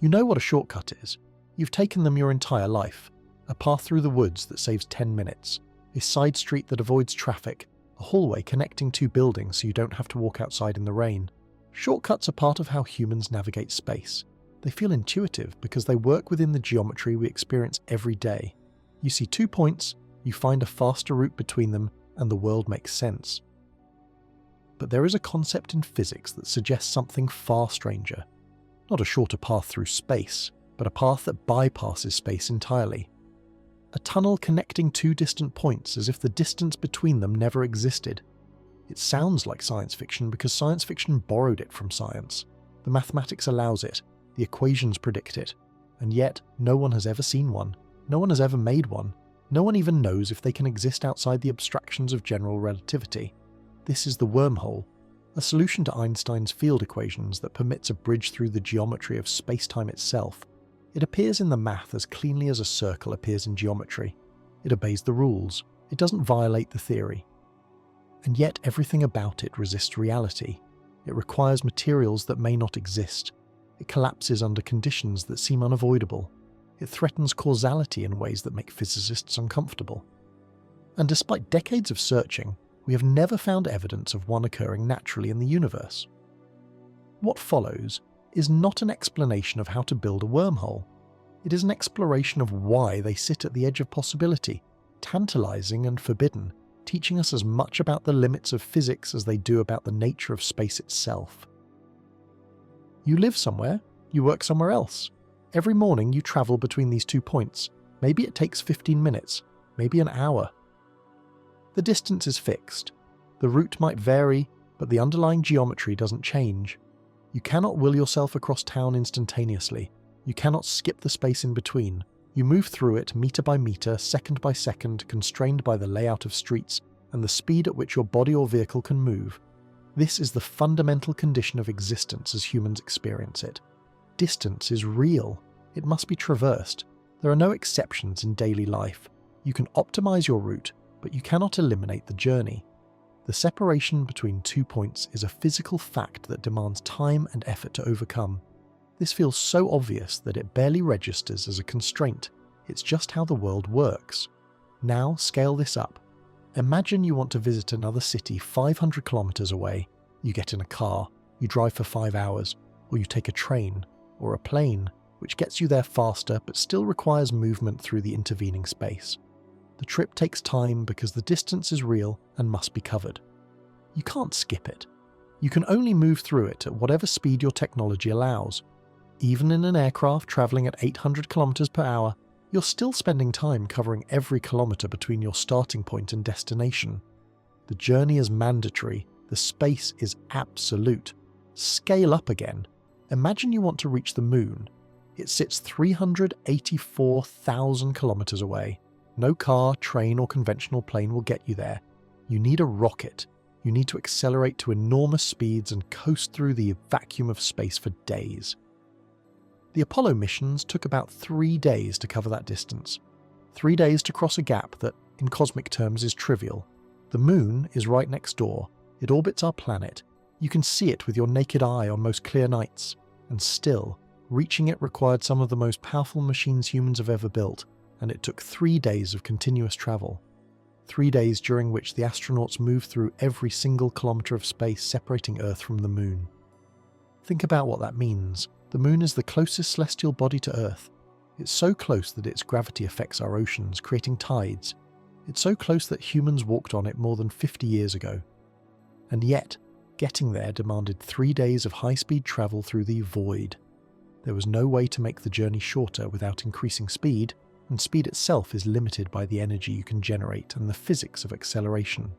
You know what a shortcut is. You've taken them your entire life. A path through the woods that saves 10 minutes. A side street that avoids traffic. A hallway connecting two buildings so you don't have to walk outside in the rain. Shortcuts are part of how humans navigate space. They feel intuitive because they work within the geometry we experience every day. You see 2 points, you find a faster route between them, and the world makes sense. But there is a concept in physics that suggests something far stranger. Not a shorter path through space, but a path that bypasses space entirely. A tunnel connecting two distant points as if the distance between them never existed. It sounds like science fiction because science fiction borrowed it from science. The mathematics allows it, the equations predict it, and yet no one has ever seen one, no one has ever made one, no one even knows if they can exist outside the abstractions of general relativity. This is the wormhole, a solution to Einstein's field equations that permits a bridge through the geometry of spacetime itself. It appears in the math as cleanly as a circle appears in geometry. It obeys the rules. It doesn't violate the theory. And yet everything about it resists reality. It requires materials that may not exist. It collapses under conditions that seem unavoidable. It threatens causality in ways that make physicists uncomfortable. And despite decades of searching, we have never found evidence of one occurring naturally in the universe. What follows is not an explanation of how to build a wormhole. It is an exploration of why they sit at the edge of possibility, tantalizing and forbidden, teaching us as much about the limits of physics as they do about the nature of space itself. You live somewhere, you work somewhere else. Every morning you travel between these 2 points. Maybe it takes 15 minutes, maybe an hour. The distance is fixed. The route might vary, but the underlying geometry doesn't change. You cannot will yourself across town instantaneously. You cannot skip the space in between. You move through it meter by meter, second by second, constrained by the layout of streets and the speed at which your body or vehicle can move. This is the fundamental condition of existence as humans experience it. Distance is real. It must be traversed. There are no exceptions in daily life. You can optimize your route, but you cannot eliminate the journey. The separation between 2 points is a physical fact that demands time and effort to overcome. This feels so obvious that it barely registers as a constraint. It's just how the world works. Now scale this up. Imagine you want to visit another city 500 kilometers away. You get in a car, you drive for 5 hours, or you take a train or a plane, which gets you there faster but still requires movement through the intervening space. The trip takes time because the distance is real and must be covered. You can't skip it. You can only move through it at whatever speed your technology allows. Even in an aircraft traveling at 800 kilometers per hour, you're still spending time covering every kilometer between your starting point and destination. The journey is mandatory. The space is absolute. Scale up again. Imagine you want to reach the moon. It sits 384,000 kilometers away. No car, train, or conventional plane will get you there. You need a rocket. You need to accelerate to enormous speeds and coast through the vacuum of space for days. The Apollo missions took about 3 days to cover that distance. 3 days to cross a gap that, in cosmic terms, is trivial. The moon is right next door. It orbits our planet. You can see it with your naked eye on most clear nights. And still, reaching it required some of the most powerful machines humans have ever built, and it took 3 days of continuous travel. 3 days during which the astronauts moved through every single kilometer of space separating Earth from the moon. Think about what that means. The moon is the closest celestial body to Earth. It's so close that its gravity affects our oceans, creating tides. It's so close that humans walked on it more than 50 years ago. And yet, getting there demanded 3 days of high-speed travel through the void. There was no way to make the journey shorter without increasing speed, and speed itself is limited by the energy you can generate and the physics of acceleration.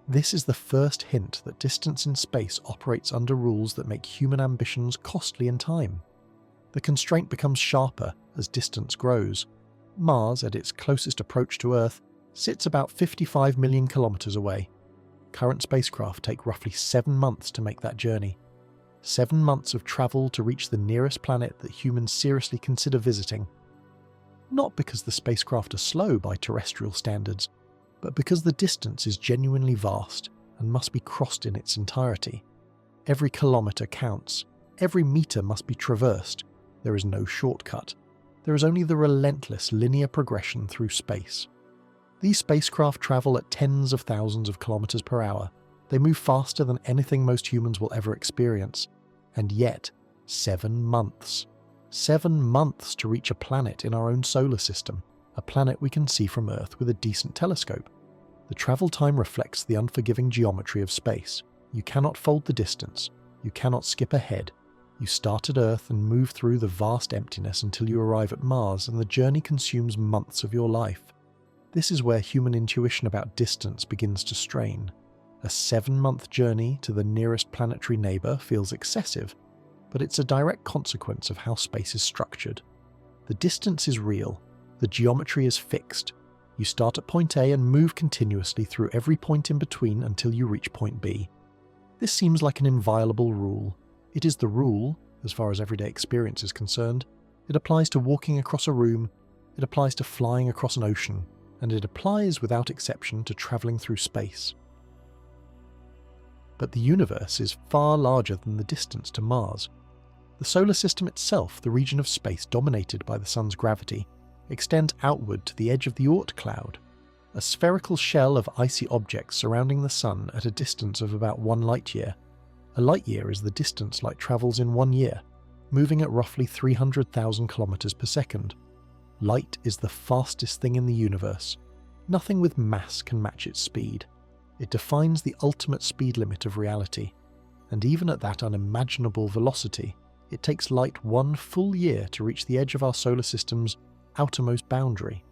This is the first hint that distance in space operates under rules that make human ambitions costly in time. The constraint becomes sharper as distance grows. Mars, at its closest approach to Earth, sits about 55 million kilometers away. Current spacecraft take roughly 7 months to make that journey. 7 months of travel to reach the nearest planet that humans seriously consider visiting. Not because the spacecraft are slow by terrestrial standards, but because the distance is genuinely vast and must be crossed in its entirety. Every kilometre counts. Every metre must be traversed. There is no shortcut. There is only the relentless linear progression through space. These spacecraft travel at tens of thousands of kilometers per hour. They move faster than anything most humans will ever experience. And yet, 7 months. 7 months to reach a planet in our own solar system, a planet we can see from Earth with a decent telescope. The travel time reflects the unforgiving geometry of space. You cannot fold the distance. You cannot skip ahead. You start at Earth and move through the vast emptiness until you arrive at Mars, and the journey consumes months of your life. This is where human intuition about distance begins to strain. A 7-month journey to the nearest planetary neighbour feels excessive, but it's a direct consequence of how space is structured. The distance is real. The geometry is fixed. You start at point A and move continuously through every point in between until you reach point B. This seems like an inviolable rule. It is the rule, as far as everyday experience is concerned. It applies to walking across a room, it applies to flying across an ocean, and it applies without exception to travelling through space. But the universe is far larger than the distance to Mars. The solar system itself, the region of space dominated by the sun's gravity, extends outward to the edge of the Oort cloud, a spherical shell of icy objects surrounding the sun at a distance of about 1 light-year. A light-year is the distance light travels in 1 year, moving at roughly 300,000 kilometers per second. Light is the fastest thing in the universe. Nothing with mass can match its speed. It defines the ultimate speed limit of reality, and even at that unimaginable velocity, it takes light 1 full year to reach the edge of our solar system's outermost boundary.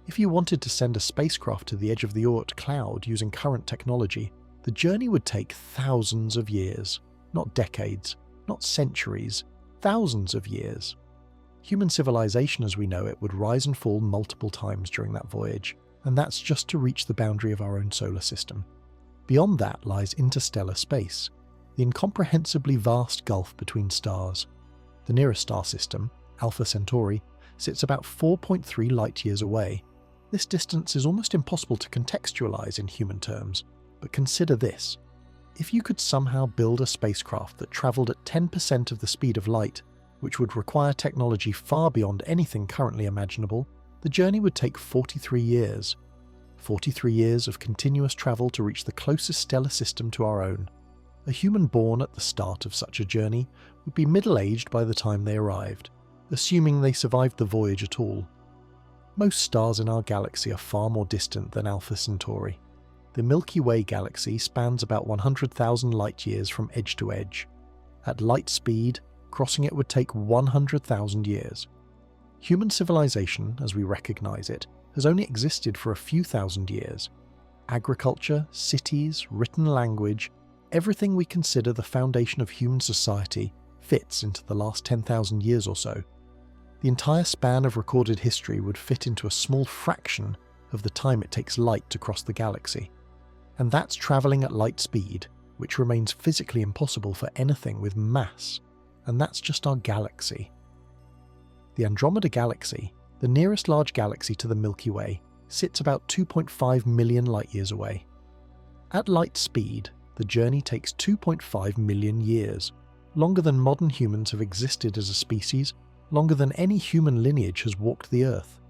If you wanted to send a spacecraft to the edge of the Oort cloud using current technology, the journey would take thousands of years, not decades, not centuries, thousands of years. Human civilization as we know it would rise and fall multiple times during that voyage, and that's just to reach the boundary of our own solar system. Beyond that lies interstellar space, the incomprehensibly vast gulf between stars. The nearest star system, Alpha Centauri, sits about 4.3 light-years away. This distance is almost impossible to contextualize in human terms, but consider this. If you could somehow build a spacecraft that travelled at 10% of the speed of light, which would require technology far beyond anything currently imaginable, the journey would take 43 years. 43 years of continuous travel to reach the closest stellar system to our own. A human born at the start of such a journey would be middle-aged by the time they arrived, assuming they survived the voyage at all. Most stars in our galaxy are far more distant than Alpha Centauri. The Milky Way galaxy spans about 100,000 light-years from edge to edge. At light speed, crossing it would take 100,000 years. Human civilization, as we recognize it, has only existed for a few thousand years. Agriculture, cities, written language, everything we consider the foundation of human society fits into the last 10,000 years or so. The entire span of recorded history would fit into a small fraction of the time it takes light to cross the galaxy. And that's travelling at light speed, which remains physically impossible for anything with mass. And that's just our galaxy. The Andromeda Galaxy, the nearest large galaxy to the Milky Way, sits about 2.5 million light-years away. At light speed, the journey takes 2.5 million years, longer than modern humans have existed as a species, longer than any human lineage has walked the Earth.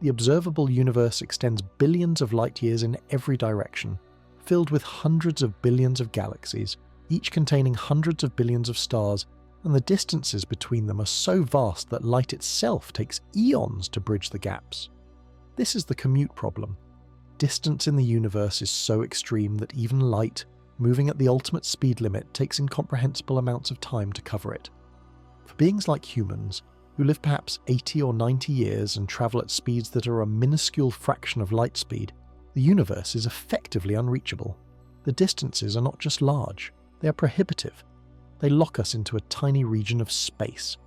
The observable universe extends billions of light-years in every direction, filled with hundreds of billions of galaxies, each containing hundreds of billions of stars, and the distances between them are so vast that light itself takes eons to bridge the gaps. This is the commute problem. Distance in the universe is so extreme that even light, moving at the ultimate speed limit, takes incomprehensible amounts of time to cover it. For beings like humans, who live perhaps 80 or 90 years and travel at speeds that are a minuscule fraction of light speed, the universe is effectively unreachable. The distances are not just large, they are prohibitive. They lock us into a tiny region of space,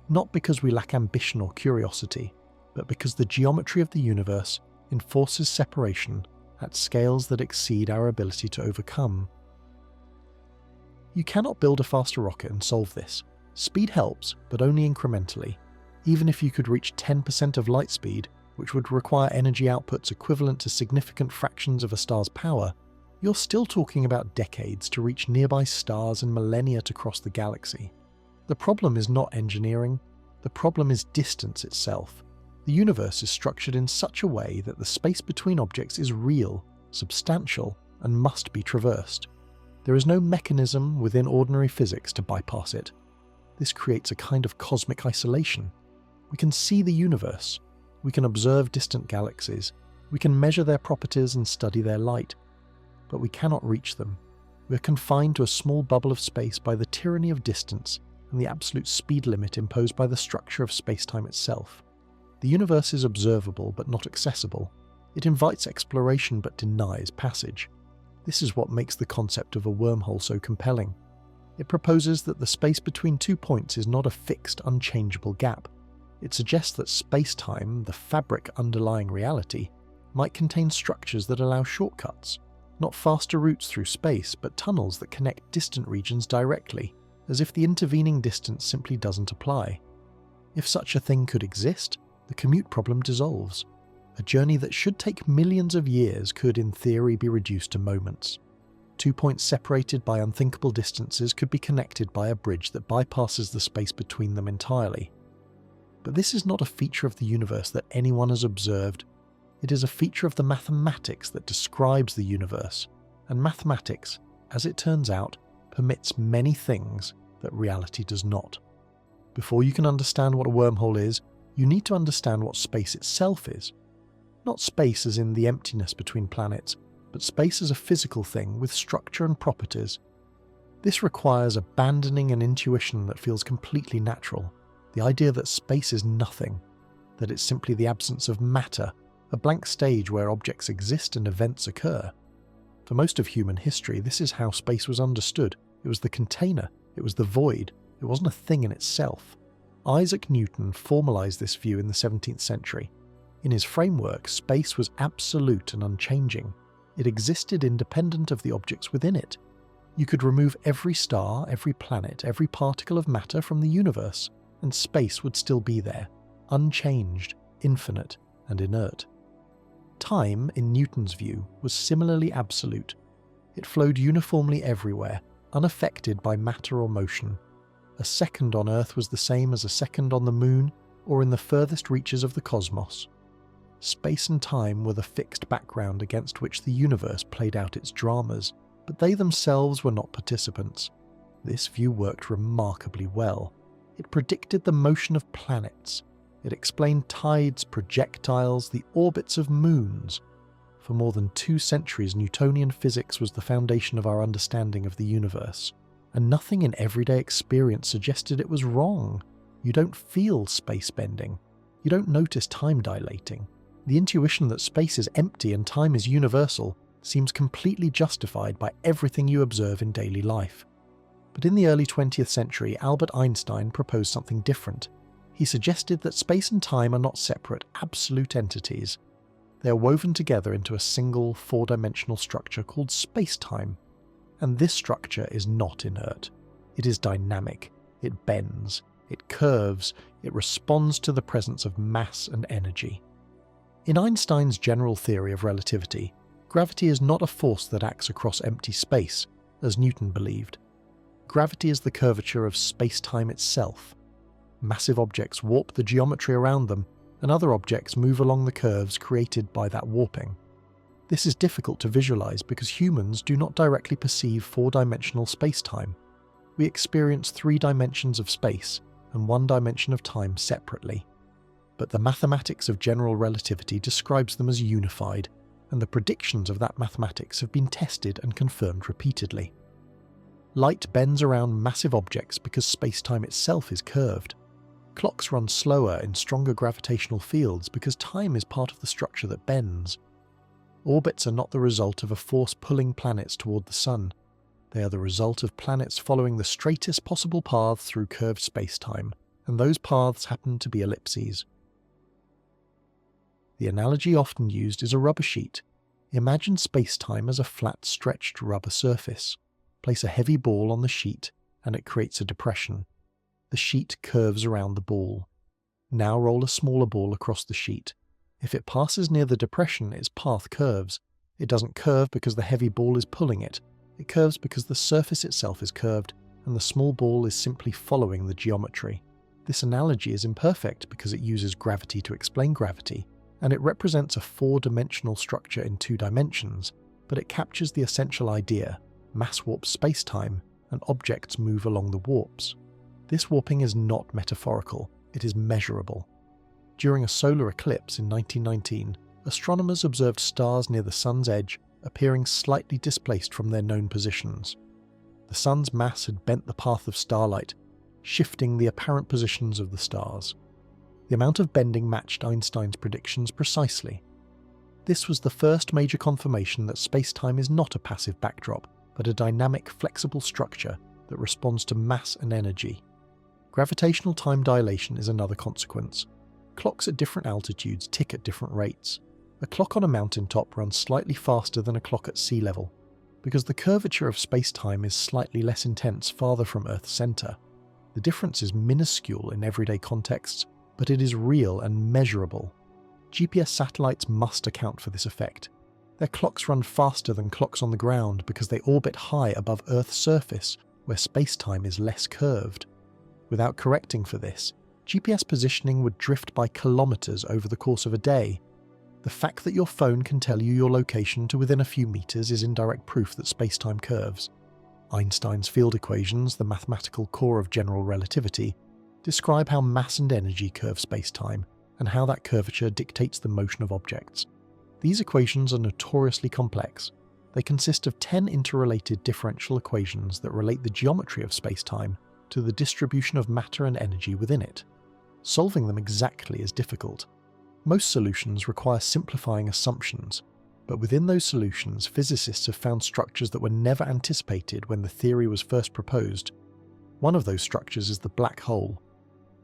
not because we lack ambition or curiosity, but because the geometry of the universe enforces separation at scales that exceed our ability to overcome. You cannot build a faster rocket and solve this. Speed helps, but only incrementally. Even if you could reach 10% of light speed, which would require energy outputs equivalent to significant fractions of a star's power, you're still talking about decades to reach nearby stars and millennia to cross the galaxy. The problem is not engineering, the problem is distance itself. The universe is structured in such a way that the space between objects is real, substantial, and must be traversed. There is no mechanism within ordinary physics to bypass it. This creates a kind of cosmic isolation. We can see the universe, we can observe distant galaxies, we can measure their properties and study their light, but we cannot reach them. We are confined to a small bubble of space by the tyranny of distance and the absolute speed limit imposed by the structure of space-time itself. The universe is observable but not accessible. It invites exploration but denies passage. This is what makes the concept of a wormhole so compelling. It proposes that the space between 2 points is not a fixed, unchangeable gap. It suggests that space-time, the fabric underlying reality, might contain structures that allow shortcuts, not faster routes through space, but tunnels that connect distant regions directly, as if the intervening distance simply doesn't apply. If such a thing could exist, the commute problem dissolves. A journey that should take millions of years could, in theory, be reduced to moments. 2 points separated by unthinkable distances could be connected by a bridge that bypasses the space between them entirely. But this is not a feature of the universe that anyone has observed. It is a feature of the mathematics that describes the universe, and mathematics, as it turns out, permits many things that reality does not. Before you can understand what a wormhole is, you need to understand what space itself is. Not space as in the emptiness between planets, but space as a physical thing with structure and properties. This requires abandoning an intuition that feels completely natural, the idea that space is nothing, that it's simply the absence of matter, a blank stage where objects exist and events occur. For most of human history, this is how space was understood. It was the container, it was the void, it wasn't a thing in itself. Isaac Newton formalized this view in the 17th century. In his framework, space was absolute and unchanging. It existed independent of the objects within it. You could remove every star, every planet, every particle of matter from the universe, and space would still be there, unchanged, infinite, and inert. Time, in Newton's view, was similarly absolute. It flowed uniformly everywhere, unaffected by matter or motion. A second on Earth was the same as a second on the Moon or in the furthest reaches of the cosmos. Space and time were the fixed background against which the universe played out its dramas, but they themselves were not participants. This view worked remarkably well. It predicted the motion of planets. It explained tides, projectiles, the orbits of moons. For more than 2 centuries, Newtonian physics was the foundation of our understanding of the universe, and nothing in everyday experience suggested it was wrong. You don't feel space bending. You don't notice time dilating. The intuition that space is empty and time is universal seems completely justified by everything you observe in daily life. But in the early 20th century, Albert Einstein proposed something different. He suggested that space and time are not separate, absolute entities. They are woven together into a single, 4-dimensional structure called space-time. And this structure is not inert. It is dynamic. It bends. It curves. It responds to the presence of mass and energy. In Einstein's general theory of relativity, gravity is not a force that acts across empty space, as Newton believed. Gravity is the curvature of space-time itself. Massive objects warp the geometry around them, and other objects move along the curves created by that warping. This is difficult to visualize because humans do not directly perceive 4-dimensional space-time. We experience 3 dimensions of space and 1 dimension of time separately. But the mathematics of general relativity describes them as unified, and the predictions of that mathematics have been tested and confirmed repeatedly. Light bends around massive objects because space-time itself is curved. Clocks run slower in stronger gravitational fields because time is part of the structure that bends. Orbits are not the result of a force pulling planets toward the Sun. They are the result of planets following the straightest possible paths through curved space-time, and those paths happen to be ellipses. The analogy often used is a rubber sheet. Imagine space-time as a flat, stretched rubber surface. Place a heavy ball on the sheet, and it creates a depression. The sheet curves around the ball. Now roll a smaller ball across the sheet. If it passes near the depression, its path curves. It doesn't curve because the heavy ball is pulling it. It curves because the surface itself is curved. and the small ball is simply following the geometry. This analogy is imperfect because it uses gravity to explain gravity, and it represents a four-dimensional structure in 2 dimensions, but it captures the essential idea: mass warps spacetime, and objects move along the warps. This warping is not metaphorical, it is measurable. During a solar eclipse in 1919, astronomers observed stars near the sun's edge appearing slightly displaced from their known positions. The sun's mass had bent the path of starlight, shifting the apparent positions of the stars. The amount of bending matched Einstein's predictions precisely. This was the first major confirmation that spacetime is not a passive backdrop, but a dynamic, flexible structure that responds to mass and energy. Gravitational time dilation is another consequence. Clocks at different altitudes tick at different rates. A clock on a mountaintop runs slightly faster than a clock at sea level, because the curvature of spacetime is slightly less intense farther from Earth's centre. The difference is minuscule in everyday contexts, but it is real and measurable. GPS satellites must account for this effect. Their clocks run faster than clocks on the ground because they orbit high above Earth's surface, where spacetime is less curved. Without correcting for this, GPS positioning would drift by kilometers over the course of a day. The fact that your phone can tell you your location to within a few meters is indirect proof that spacetime curves. Einstein's field equations, the mathematical core of general relativity, describe how mass and energy curve spacetime, and how that curvature dictates the motion of objects. These equations are notoriously complex. They consist of 10 interrelated differential equations that relate the geometry of spacetime to the distribution of matter and energy within it. Solving them exactly is difficult. Most solutions require simplifying assumptions, but within those solutions, physicists have found structures that were never anticipated when the theory was first proposed. One of those structures is the black hole.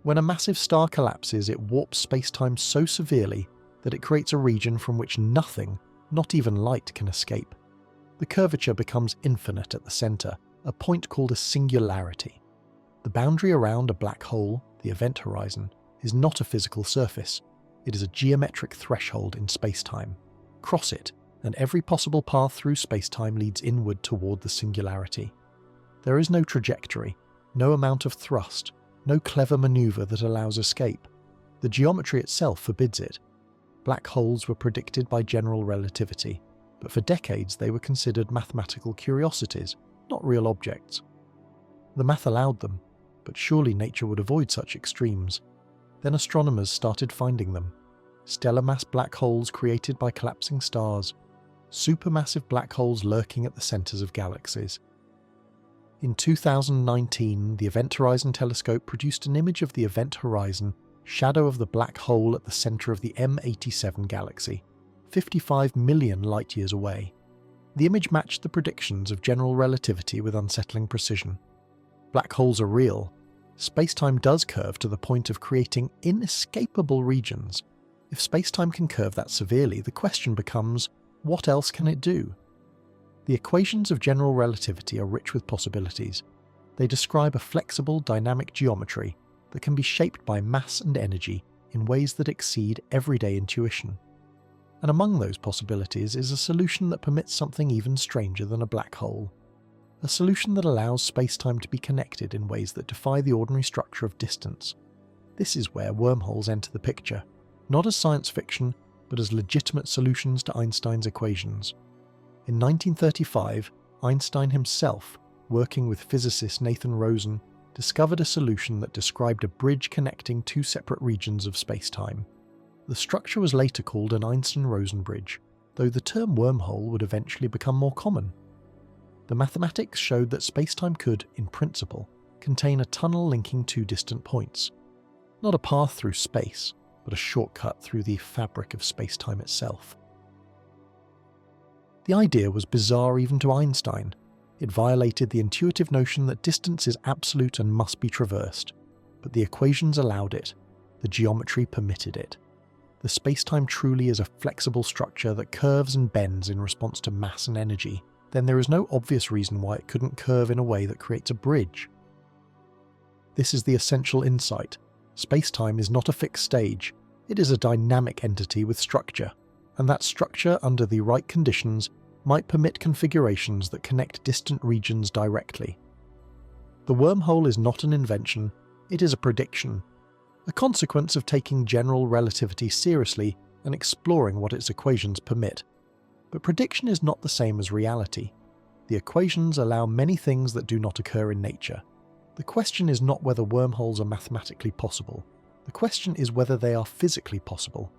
When a massive star collapses, it warps spacetime so severely that it creates a region from which nothing, not even light, can escape. The curvature becomes infinite at the centre, a point called a singularity. The boundary around a black hole, the event horizon, is not a physical surface. It is a geometric threshold in spacetime. Cross it, and every possible path through spacetime leads inward toward the singularity. There is no trajectory, no amount of thrust, no clever maneuver that allows escape. The geometry itself forbids it. Black holes were predicted by general relativity, but for decades they were considered mathematical curiosities, not real objects. The math allowed them, but surely nature would avoid such extremes. Then astronomers started finding them. Stellar mass black holes created by collapsing stars, supermassive black holes lurking at the centres of galaxies. In 2019, the Event Horizon Telescope produced an image of the event horizon, shadow of the black hole at the centre of the M87 galaxy, 55 million light-years away. The image matched the predictions of general relativity with unsettling precision. Black holes are real. Spacetime does curve to the point of creating inescapable regions. If spacetime can curve that severely, the question becomes, what else can it do? The equations of general relativity are rich with possibilities. They describe a flexible, dynamic geometry that can be shaped by mass and energy in ways that exceed everyday intuition. And among those possibilities is a solution that permits something even stranger than a black hole. A solution that allows spacetime to be connected in ways that defy the ordinary structure of distance. This is where wormholes enter the picture, not as science fiction, but as legitimate solutions to Einstein's equations. In 1935, Einstein himself, working with physicist Nathan Rosen, discovered a solution that described a bridge connecting 2 separate regions of spacetime. The structure was later called an Einstein-Rosen bridge, though the term wormhole would eventually become more common. The mathematics showed that spacetime could, in principle, contain a tunnel linking 2 distant points. Not a path through space, but a shortcut through the fabric of spacetime itself. The idea was bizarre even to Einstein. It violated the intuitive notion that distance is absolute and must be traversed, but the equations allowed it. The geometry permitted it. The spacetime truly is a flexible structure that curves and bends in response to mass and energy. Then there is no obvious reason why it couldn't curve in a way that creates a bridge. This is the essential insight. Spacetime is not a fixed stage. It is a dynamic entity with structure, and that structure, under the right conditions, might permit configurations that connect distant regions directly. The wormhole is not an invention, it is a prediction, a consequence of taking general relativity seriously and exploring what its equations permit. But prediction is not the same as reality. The equations allow many things that do not occur in nature. The question is not whether wormholes are mathematically possible. The question is whether they are physically possible,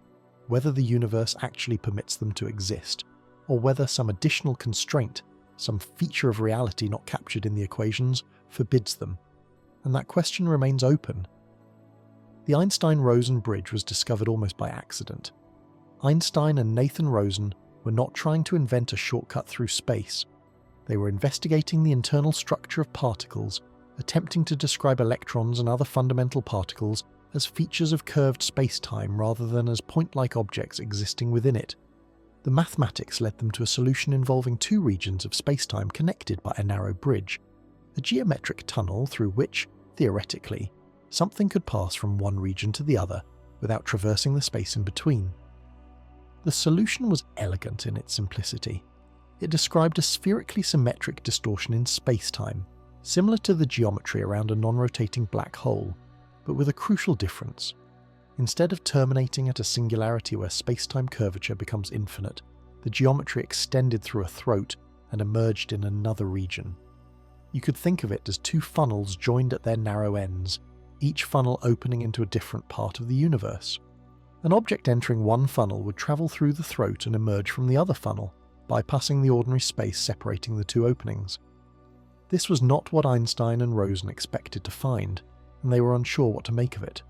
whether the universe actually permits them to exist, or whether some additional constraint, some feature of reality not captured in the equations, forbids them. And that question remains open. The Einstein-Rosen bridge was discovered almost by accident. Einstein and Nathan Rosen were not trying to invent a shortcut through space. They were investigating the internal structure of particles, attempting to describe electrons and other fundamental particles as features of curved spacetime rather than as point-like objects existing within it. The mathematics led them to a solution involving two regions of spacetime connected by a narrow bridge, a geometric tunnel through which, theoretically, something could pass from one region to the other without traversing the space in between. The solution was elegant in its simplicity. It described a spherically symmetric distortion in spacetime, similar to the geometry around a non-rotating black hole, but with a crucial difference. Instead of terminating at a singularity where spacetime curvature becomes infinite, the geometry extended through a throat and emerged in another region. You could think of it as two funnels joined at their narrow ends, each funnel opening into a different part of the universe. An object entering one funnel would travel through the throat and emerge from the other funnel, bypassing the ordinary space separating the two openings. This was not what Einstein and Rosen expected to find, and they were unsure what to make of it.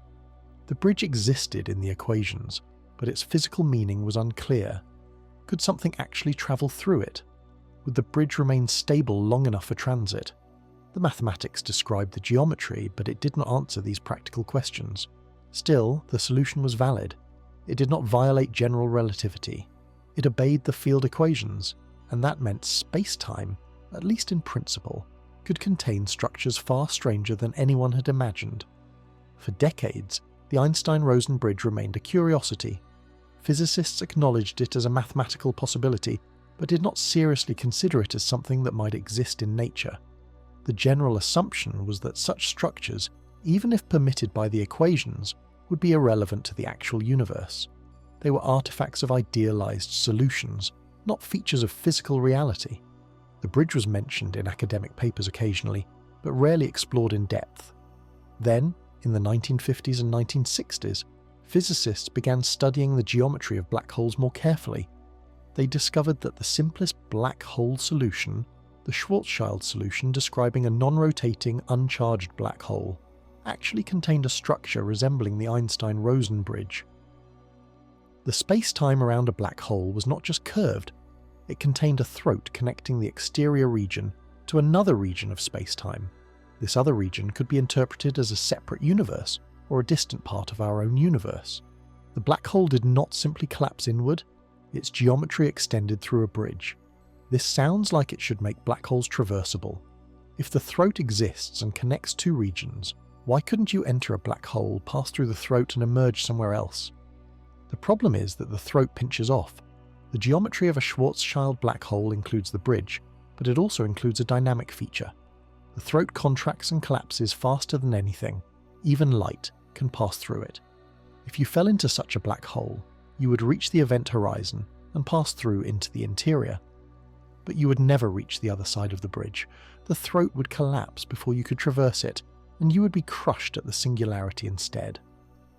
The bridge existed in the equations, but its physical meaning was unclear. Could something actually travel through it? Would the bridge remain stable long enough for transit? The mathematics described the geometry, but it did not answer these practical questions. Still, the solution was valid. It did not violate general relativity. It obeyed the field equations, and that meant space-time, at least in principle, could contain structures far stranger than anyone had imagined. For decades, the Einstein-Rosen bridge remained a curiosity. Physicists acknowledged it as a mathematical possibility, but did not seriously consider it as something that might exist in nature. The general assumption was that such structures, even if permitted by the equations, would be irrelevant to the actual universe. They were artifacts of idealized solutions, not features of physical reality. The bridge was mentioned in academic papers occasionally, but rarely explored in depth. Then, in the 1950s and 1960s, physicists began studying the geometry of black holes more carefully. They discovered that the simplest black hole solution, the Schwarzschild solution describing a non-rotating, uncharged black hole, actually contained a structure resembling the Einstein-Rosen bridge. The space-time around a black hole was not just curved, it contained a throat connecting the exterior region to another region of space-time. This other region could be interpreted as a separate universe or a distant part of our own universe. The black hole did not simply collapse inward, its geometry extended through a bridge. This sounds like it should make black holes traversable. If the throat exists and connects two regions, why couldn't you enter a black hole, pass through the throat and emerge somewhere else? The problem is that the throat pinches off. The geometry of a Schwarzschild black hole includes the bridge, but it also includes a dynamic feature. The throat contracts and collapses faster than anything, even light, can pass through it. If you fell into such a black hole, you would reach the event horizon and pass through into the interior. But you would never reach the other side of the bridge. The throat would collapse before you could traverse it, and you would be crushed at the singularity instead.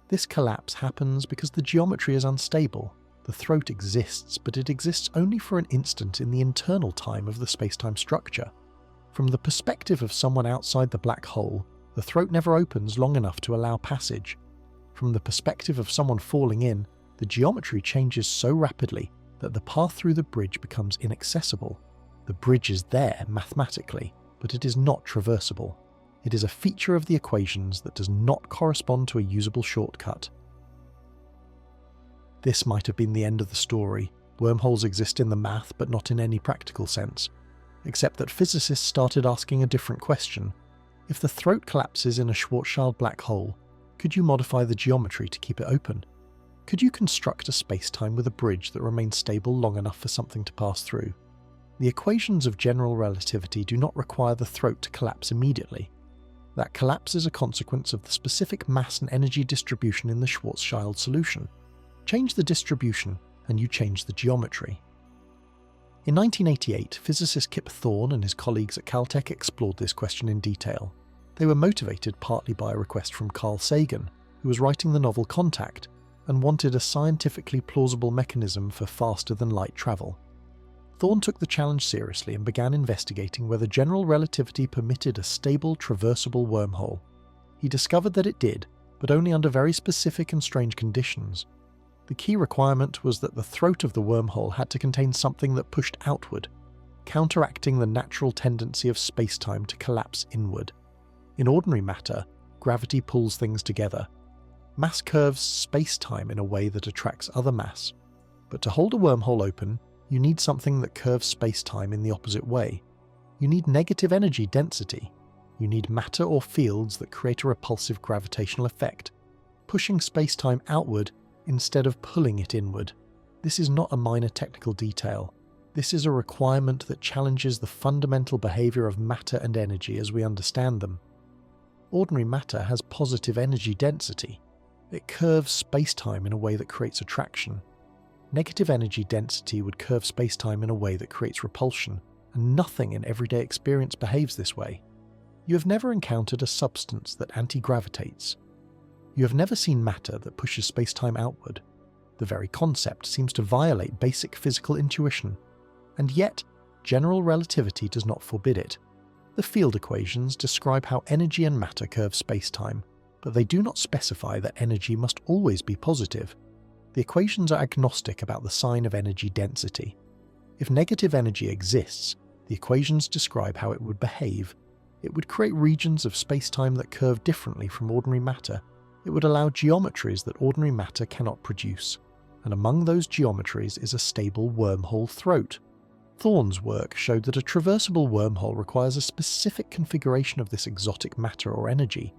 This collapse happens because the geometry is unstable. The throat exists, but it exists only for an instant in the internal time of the space-time structure. From the perspective of someone outside the black hole, the throat never opens long enough to allow passage. From the perspective of someone falling in, the geometry changes so rapidly that the path through the bridge becomes inaccessible. The bridge is there mathematically, but it is not traversable. It is a feature of the equations that does not correspond to a usable shortcut. This might have been the end of the story. Wormholes exist in the math, but not in any practical sense. Except that physicists started asking a different question. If the throat collapses in a Schwarzschild black hole, could you modify the geometry to keep it open? Could you construct a spacetime with a bridge that remains stable long enough for something to pass through? The equations of general relativity do not require the throat to collapse immediately. That collapse is a consequence of the specific mass and energy distribution in the Schwarzschild solution. Change the distribution, and you change the geometry. In 1988, physicist Kip Thorne and his colleagues at Caltech explored this question in detail. They were motivated partly by a request from Carl Sagan, who was writing the novel Contact, and wanted a scientifically plausible mechanism for faster-than-light travel. Thorne took the challenge seriously and began investigating whether general relativity permitted a stable, traversable wormhole. He discovered that it did, but only under very specific and strange conditions. The key requirement was that the throat of the wormhole had to contain something that pushed outward, counteracting the natural tendency of spacetime to collapse inward. In ordinary matter, gravity pulls things together. Mass curves spacetime in a way that attracts other mass. But to hold a wormhole open, you need something that curves spacetime in the opposite way. You need negative energy density. You need matter or fields that create a repulsive gravitational effect, pushing spacetime outward instead of pulling it inward. This is not a minor technical detail. This is a requirement that challenges the fundamental behavior of matter and energy as we understand them. Ordinary matter has positive energy density. It curves spacetime in a way that creates attraction. Negative energy density would curve spacetime in a way that creates repulsion, and nothing in everyday experience behaves this way. You have never encountered a substance that anti-gravitates. You have never seen matter that pushes spacetime outward. The very concept seems to violate basic physical intuition. And yet, general relativity does not forbid it. The field equations describe how energy and matter curve spacetime, but they do not specify that energy must always be positive. The equations are agnostic about the sign of energy density. If negative energy exists, the equations describe how it would behave. It would create regions of spacetime that curve differently from ordinary matter. It would allow geometries that ordinary matter cannot produce, and among those geometries is a stable wormhole throat. Thorne's work showed that a traversable wormhole requires a specific configuration of this exotic matter or energy.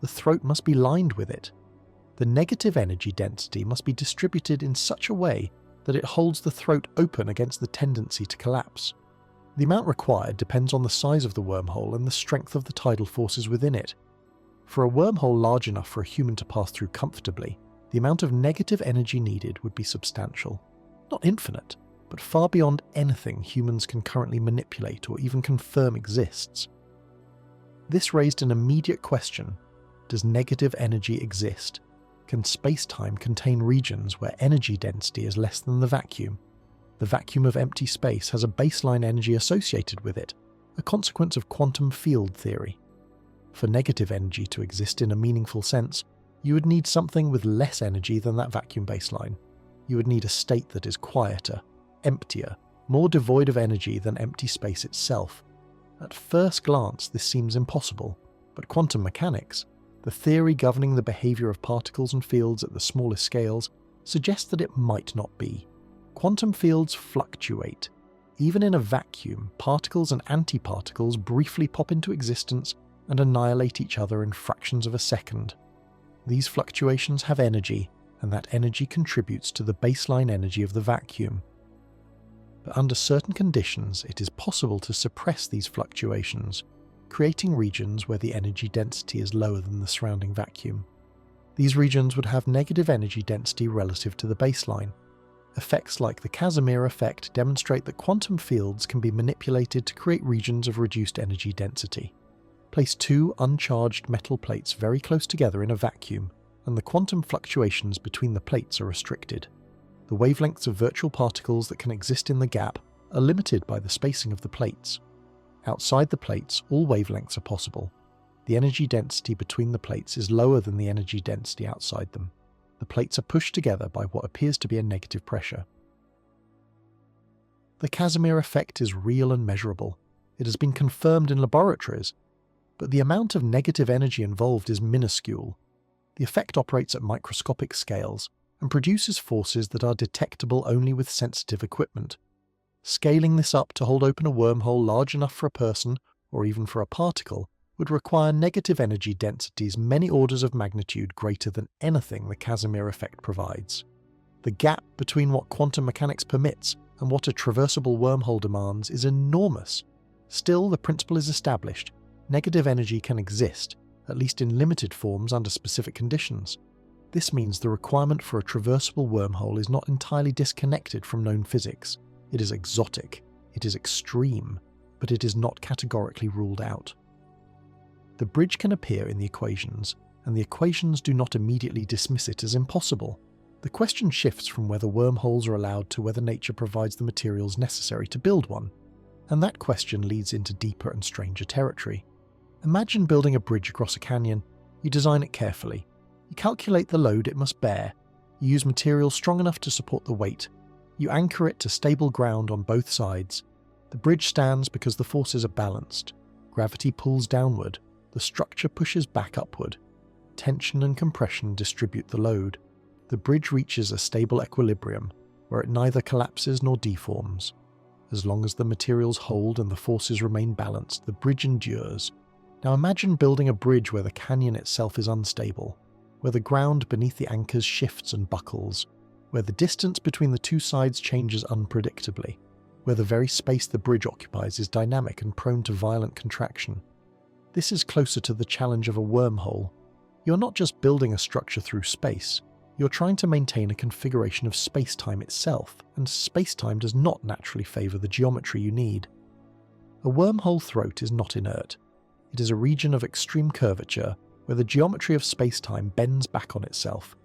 The throat must be lined with it. The negative energy density must be distributed in such a way that it holds the throat open against the tendency to collapse. The amount required depends on the size of the wormhole and the strength of the tidal forces within it. For a wormhole large enough for a human to pass through comfortably, the amount of negative energy needed would be substantial. Not infinite, but far beyond anything humans can currently manipulate or even confirm exists. This raised an immediate question: does negative energy exist? Can spacetime contain regions where energy density is less than the vacuum? The vacuum of empty space has a baseline energy associated with it, a consequence of quantum field theory. For negative energy to exist in a meaningful sense, you would need something with less energy than that vacuum baseline. You would need a state that is quieter, emptier, more devoid of energy than empty space itself. At first glance, this seems impossible, but quantum mechanics, the theory governing the behavior of particles and fields at the smallest scales, suggests that it might not be. Quantum fields fluctuate. Even in a vacuum, particles and antiparticles briefly pop into existence and annihilate each other in fractions of a second. These fluctuations have energy, and that energy contributes to the baseline energy of the vacuum. But under certain conditions, it is possible to suppress these fluctuations, creating regions where the energy density is lower than the surrounding vacuum. These regions would have negative energy density relative to the baseline. Effects like the Casimir effect demonstrate that quantum fields can be manipulated to create regions of reduced energy density. Place two uncharged metal plates very close together in a vacuum, and the quantum fluctuations between the plates are restricted. The wavelengths of virtual particles that can exist in the gap are limited by the spacing of the plates. Outside the plates, all wavelengths are possible. The energy density between the plates is lower than the energy density outside them. The plates are pushed together by what appears to be a negative pressure. The Casimir effect is real and measurable. It has been confirmed in laboratories, but the amount of negative energy involved is minuscule. The effect operates at microscopic scales and produces forces that are detectable only with sensitive equipment. Scaling this up to hold open a wormhole large enough for a person, or even for a particle, would require negative energy densities many orders of magnitude greater than anything the Casimir effect provides. The gap between what quantum mechanics permits and what a traversable wormhole demands is enormous. Still, the principle is established. Negative energy can exist, at least in limited forms under specific conditions. This means the requirement for a traversable wormhole is not entirely disconnected from known physics. It is exotic, it is extreme, but it is not categorically ruled out. The bridge can appear in the equations, and the equations do not immediately dismiss it as impossible. The question shifts from whether wormholes are allowed to whether nature provides the materials necessary to build one, and that question leads into deeper and stranger territory. Imagine building a bridge across a canyon. You design it carefully. You calculate the load it must bear. You use materials strong enough to support the weight. You anchor it to stable ground on both sides. The bridge stands because the forces are balanced. Gravity pulls downward. The structure pushes back upward. Tension and compression distribute the load. The bridge reaches a stable equilibrium, where it neither collapses nor deforms. As long as the materials hold and the forces remain balanced, the bridge endures. Now imagine building a bridge where the canyon itself is unstable, where the ground beneath the anchors shifts and buckles, where the distance between the two sides changes unpredictably, where the very space the bridge occupies is dynamic and prone to violent contraction. This is closer to the challenge of a wormhole. You're not just building a structure through space, you're trying to maintain a configuration of spacetime itself, and spacetime does not naturally favour the geometry you need. A wormhole throat is not inert. It is a region of extreme curvature where the geometry of spacetime bends back on itself,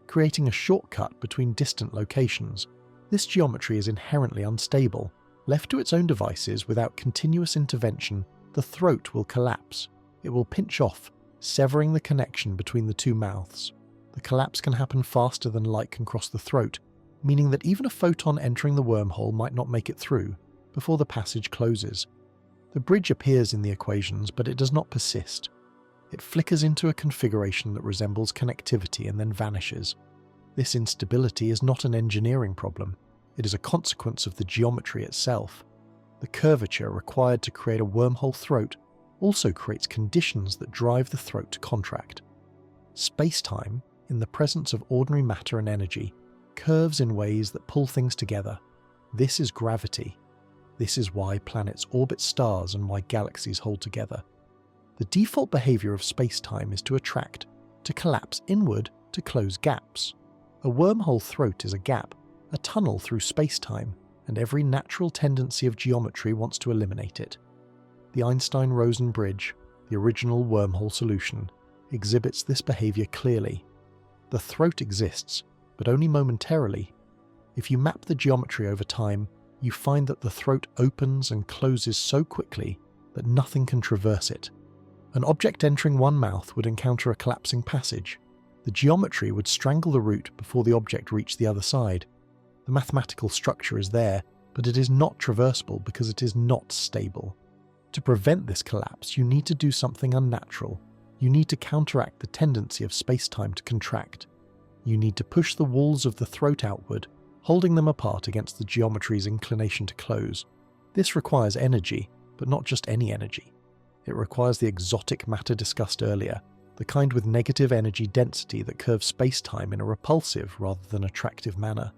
creating a shortcut between distant locations. This geometry is inherently unstable. Left to its own devices without continuous intervention, the throat will collapse. It will pinch off, severing the connection between the two mouths. The collapse can happen faster than light can cross the throat, meaning that even a photon entering the wormhole might not make it through before the passage closes. The bridge appears in the equations, but it does not persist. It flickers into a configuration that resembles connectivity and then vanishes. This instability is not an engineering problem. It is a consequence of the geometry itself. The curvature required to create a wormhole throat also creates conditions that drive the throat to contract. Space-time, in the presence of ordinary matter and energy, curves in ways that pull things together. This is gravity. This is why planets orbit stars and why galaxies hold together. The default behavior of space-time is to attract, to collapse inward, to close gaps. A wormhole throat is a gap, a tunnel through space-time, and every natural tendency of geometry wants to eliminate it. The Einstein-Rosen bridge, the original wormhole solution, exhibits this behavior clearly. The throat exists, but only momentarily. If you map the geometry over time, you find that the throat opens and closes so quickly that nothing can traverse it. An object entering one mouth would encounter a collapsing passage. The geometry would strangle the route before the object reached the other side. The mathematical structure is there, but it is not traversable because it is not stable. To prevent this collapse, you need to do something unnatural. You need to counteract the tendency of space-time to contract. You need to push the walls of the throat outward, holding them apart against the geometry's inclination to close. This requires energy, but not just any energy. It requires the exotic matter discussed earlier, the kind with negative energy density that curves space-time in a repulsive rather than attractive manner.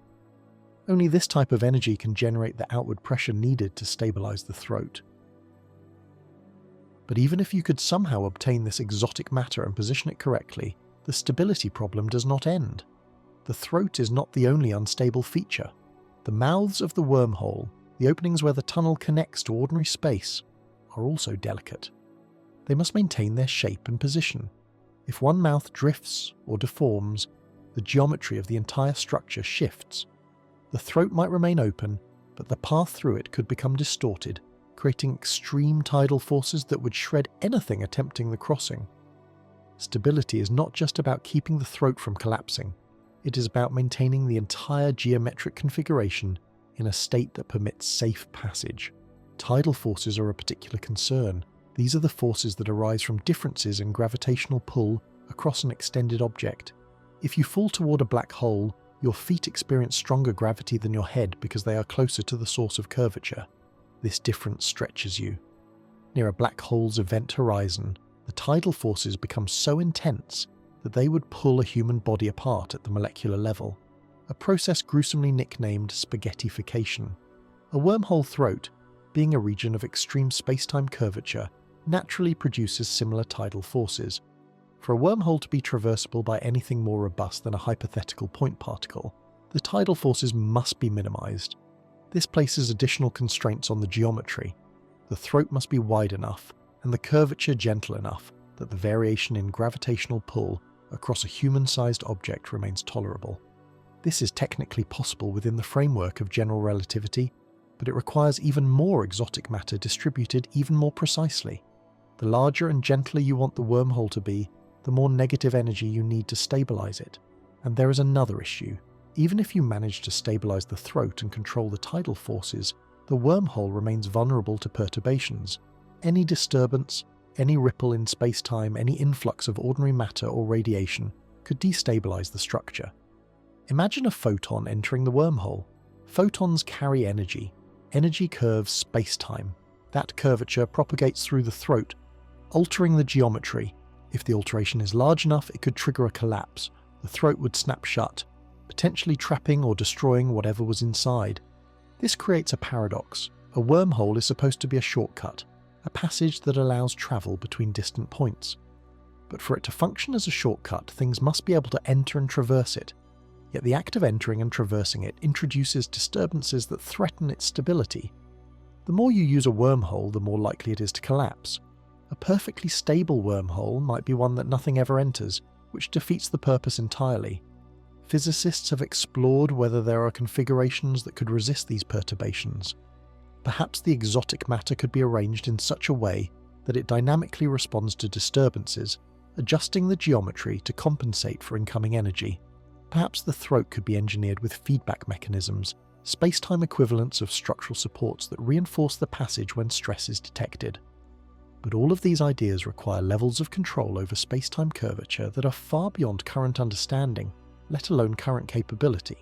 Only this type of energy can generate the outward pressure needed to stabilize the throat. But even if you could somehow obtain this exotic matter and position it correctly, the stability problem does not end. The throat is not the only unstable feature. The mouths of the wormhole, the openings where the tunnel connects to ordinary space, are also delicate. They must maintain their shape and position. If one mouth drifts or deforms, the geometry of the entire structure shifts. The throat might remain open, but the path through it could become distorted, creating extreme tidal forces that would shred anything attempting the crossing. Stability is not just about keeping the throat from collapsing. It is about maintaining the entire geometric configuration in a state that permits safe passage. Tidal forces are a particular concern. These are the forces that arise from differences in gravitational pull across an extended object. If you fall toward a black hole, your feet experience stronger gravity than your head because they are closer to the source of curvature. This difference stretches you. Near a black hole's event horizon, the tidal forces become so intense that they would pull a human body apart at the molecular level, a process gruesomely nicknamed spaghettification. A wormhole throat, being a region of extreme spacetime curvature, naturally produces similar tidal forces, For a wormhole to be traversable by anything more robust than a hypothetical point particle, the tidal forces must be minimized. This places additional constraints on the geometry. The throat must be wide enough, and the curvature gentle enough that the variation in gravitational pull across a human-sized object remains tolerable. This is technically possible within the framework of general relativity, but it requires even more exotic matter distributed even more precisely. The larger and gentler you want the wormhole to be, the more negative energy you need to stabilize it. And there is another issue. Even if you manage to stabilize the throat and control the tidal forces, the wormhole remains vulnerable to perturbations. Any disturbance, any ripple in space-time, any influx of ordinary matter or radiation could destabilize the structure. Imagine a photon entering the wormhole. Photons carry energy. Energy curves space-time. That curvature propagates through the throat, altering the geometry. If the alteration is large enough, it could trigger a collapse. The throat would snap shut, potentially trapping or destroying whatever was inside. This creates a paradox. A wormhole is supposed to be a shortcut, a passage that allows travel between distant points. But for it to function as a shortcut, things must be able to enter and traverse it. Yet the act of entering and traversing it introduces disturbances that threaten its stability. The more you use a wormhole, the more likely it is to collapse. A perfectly stable wormhole might be one that nothing ever enters, which defeats the purpose entirely. Physicists have explored whether there are configurations that could resist these perturbations. Perhaps the exotic matter could be arranged in such a way that it dynamically responds to disturbances, adjusting the geometry to compensate for incoming energy. Perhaps the throat could be engineered with feedback mechanisms, space-time equivalents of structural supports that reinforce the passage when stress is detected. But all of these ideas require levels of control over space-time curvature that are far beyond current understanding, let alone current capability.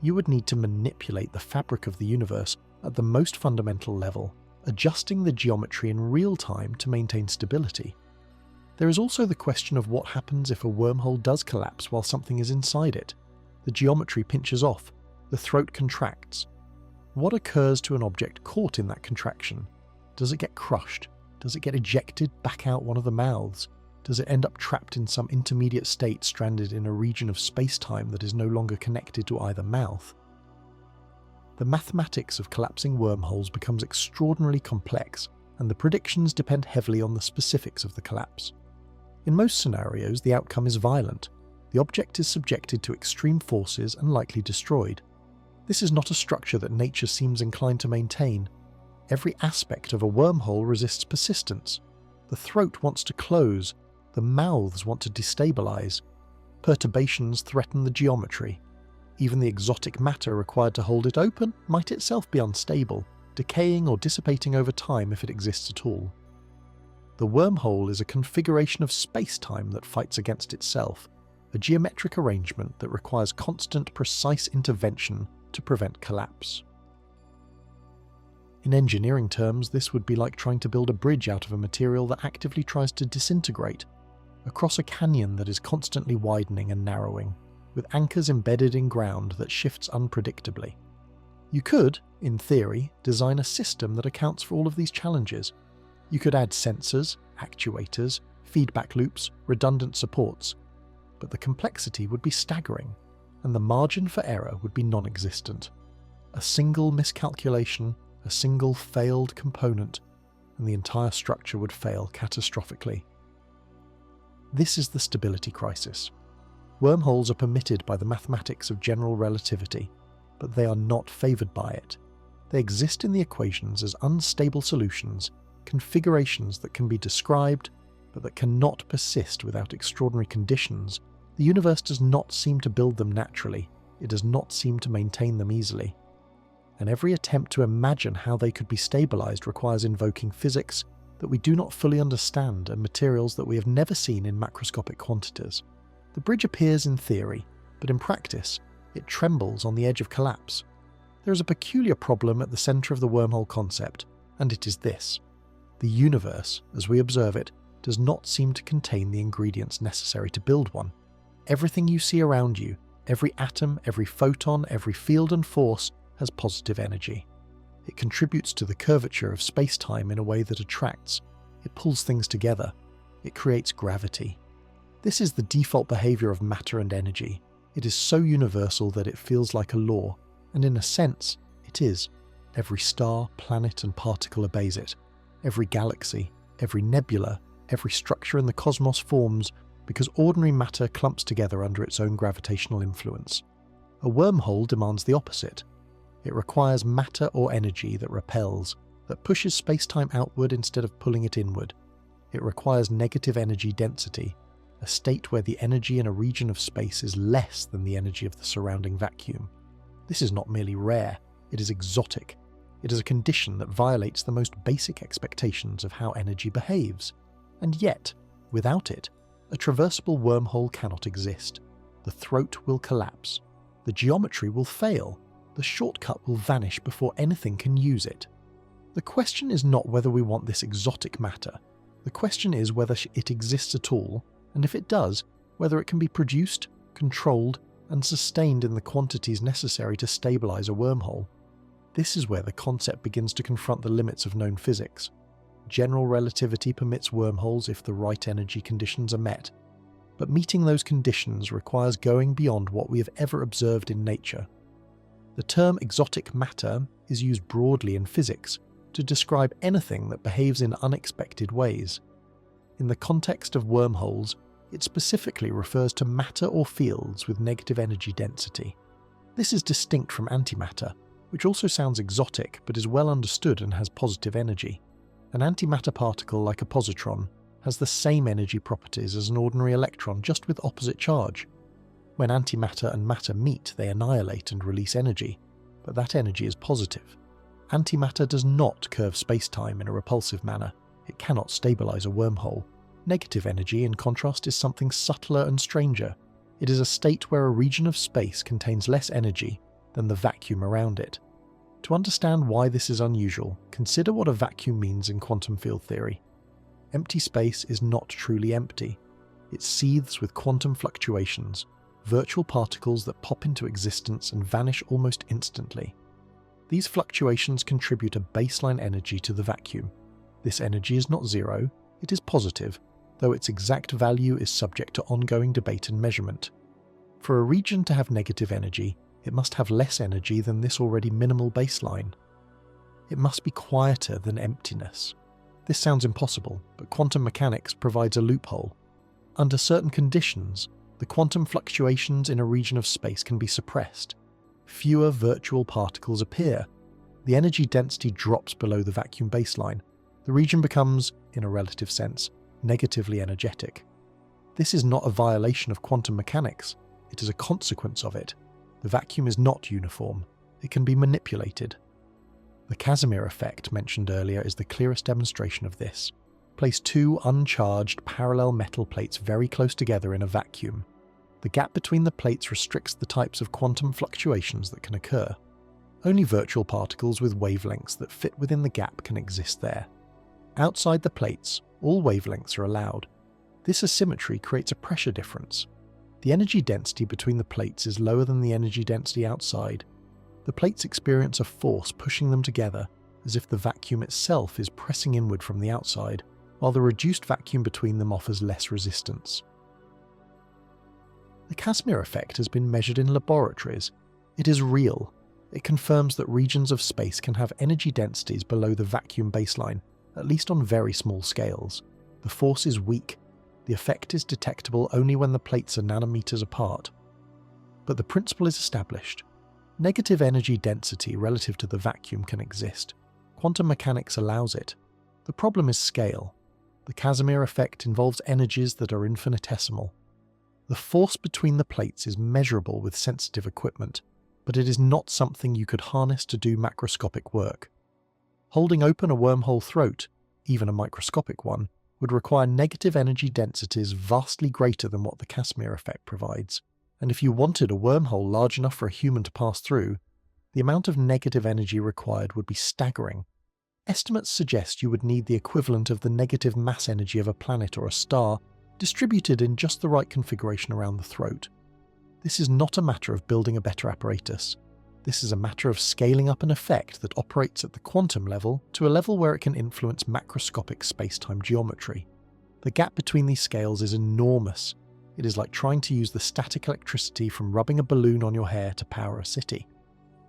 You would need to manipulate the fabric of the universe at the most fundamental level, adjusting the geometry in real time to maintain stability. There is also the question of what happens if a wormhole does collapse while something is inside it. The geometry pinches off, the throat contracts. What occurs to an object caught in that contraction? Does it get crushed? Does it get ejected back out one of the mouths? Does it end up trapped in some intermediate state stranded in a region of space-time that is no longer connected to either mouth? The mathematics of collapsing wormholes becomes extraordinarily complex, and the predictions depend heavily on the specifics of the collapse. In most scenarios, the outcome is violent. The object is subjected to extreme forces and likely destroyed. This is not a structure that nature seems inclined to maintain. Every aspect of a wormhole resists persistence. The throat wants to close, the mouths want to destabilize. Perturbations threaten the geometry. Even the exotic matter required to hold it open might itself be unstable, decaying or dissipating over time if it exists at all. The wormhole is a configuration of space-time that fights against itself, a geometric arrangement that requires constant, precise intervention to prevent collapse. In engineering terms, this would be like trying to build a bridge out of a material that actively tries to disintegrate, across a canyon that is constantly widening and narrowing, with anchors embedded in ground that shifts unpredictably. You could, in theory, design a system that accounts for all of these challenges. You could add sensors, actuators, feedback loops, redundant supports, but the complexity would be staggering, and the margin for error would be non-existent. A single miscalculation, a single failed component, and the entire structure would fail catastrophically. This is the stability crisis. Wormholes are permitted by the mathematics of general relativity, but they are not favoured by it. They exist in the equations as unstable solutions, configurations that can be described, but that cannot persist without extraordinary conditions. The universe does not seem to build them naturally. It does not seem to maintain them easily. And every attempt to imagine how they could be stabilized requires invoking physics that we do not fully understand and materials that we have never seen in macroscopic quantities. The bridge appears in theory, but in practice, it trembles on the edge of collapse. There is a peculiar problem at the center of the wormhole concept, and it is this. The universe, as we observe it, does not seem to contain the ingredients necessary to build one. Everything you see around you, every atom, every photon, every field and force, has positive energy. It contributes to the curvature of space-time in a way that attracts. It pulls things together. It creates gravity. This is the default behavior of matter and energy. It is so universal that it feels like a law, and in a sense, it is. Every star, planet, and particle obeys it. Every galaxy, every nebula, every structure in the cosmos forms because ordinary matter clumps together under its own gravitational influence. A wormhole demands the opposite. It requires matter or energy that repels, that pushes space-time outward instead of pulling it inward. It requires negative energy density, a state where the energy in a region of space is less than the energy of the surrounding vacuum. This is not merely rare, it is exotic. It is a condition that violates the most basic expectations of how energy behaves. And yet, without it, a traversable wormhole cannot exist. The throat will collapse. The geometry will fail. The shortcut will vanish before anything can use it. The question is not whether we want this exotic matter. The question is whether it exists at all, and if it does, whether it can be produced, controlled, and sustained in the quantities necessary to stabilize a wormhole. This is where the concept begins to confront the limits of known physics. General relativity permits wormholes if the right energy conditions are met, but meeting those conditions requires going beyond what we have ever observed in nature. The term exotic matter is used broadly in physics to describe anything that behaves in unexpected ways. In the context of wormholes, it specifically refers to matter or fields with negative energy density. This is distinct from antimatter, which also sounds exotic but is well understood and has positive energy. An antimatter particle like a positron has the same energy properties as an ordinary electron, just with opposite charge. When antimatter and matter meet, they annihilate and release energy, but that energy is positive. Antimatter does not curve spacetime in a repulsive manner. It cannot stabilize a wormhole. Negative energy, in contrast, is something subtler and stranger. It is a state where a region of space contains less energy than the vacuum around it. To understand why this is unusual, consider what a vacuum means in quantum field theory. Empty space is not truly empty. It seethes with quantum fluctuations, virtual particles that pop into existence and vanish almost instantly. These fluctuations contribute a baseline energy to the vacuum. This energy is not zero, it is positive, though its exact value is subject to ongoing debate and measurement. For a region to have negative energy, it must have less energy than this already minimal baseline. It must be quieter than emptiness. This sounds impossible, but quantum mechanics provides a loophole. Under certain conditions, the quantum fluctuations in a region of space can be suppressed. Fewer virtual particles appear. The energy density drops below the vacuum baseline. The region becomes, in a relative sense, negatively energetic. This is not a violation of quantum mechanics, it is a consequence of it. The vacuum is not uniform, it can be manipulated. The Casimir effect mentioned earlier is the clearest demonstration of this. Place two uncharged parallel metal plates very close together in a vacuum. The gap between the plates restricts the types of quantum fluctuations that can occur. Only virtual particles with wavelengths that fit within the gap can exist there. Outside the plates, all wavelengths are allowed. This asymmetry creates a pressure difference. The energy density between the plates is lower than the energy density outside. The plates experience a force pushing them together, as if the vacuum itself is pressing inward from the outside, while the reduced vacuum between them offers less resistance. The Casimir effect has been measured in laboratories. It is real. It confirms that regions of space can have energy densities below the vacuum baseline, at least on very small scales. The force is weak. The effect is detectable only when the plates are nanometers apart. But the principle is established. Negative energy density relative to the vacuum can exist. Quantum mechanics allows it. The problem is scale. The Casimir effect involves energies that are infinitesimal. The force between the plates is measurable with sensitive equipment, but it is not something you could harness to do macroscopic work. Holding open a wormhole throat, even a microscopic one, would require negative energy densities vastly greater than what the Casimir effect provides. And if you wanted a wormhole large enough for a human to pass through, the amount of negative energy required would be staggering. Estimates suggest you would need the equivalent of the negative mass energy of a planet or a star, distributed in just the right configuration around the throat. This is not a matter of building a better apparatus. This is a matter of scaling up an effect that operates at the quantum level to a level where it can influence macroscopic space-time geometry. The gap between these scales is enormous, It is like trying to use the static electricity from rubbing a balloon on your hair to power a city.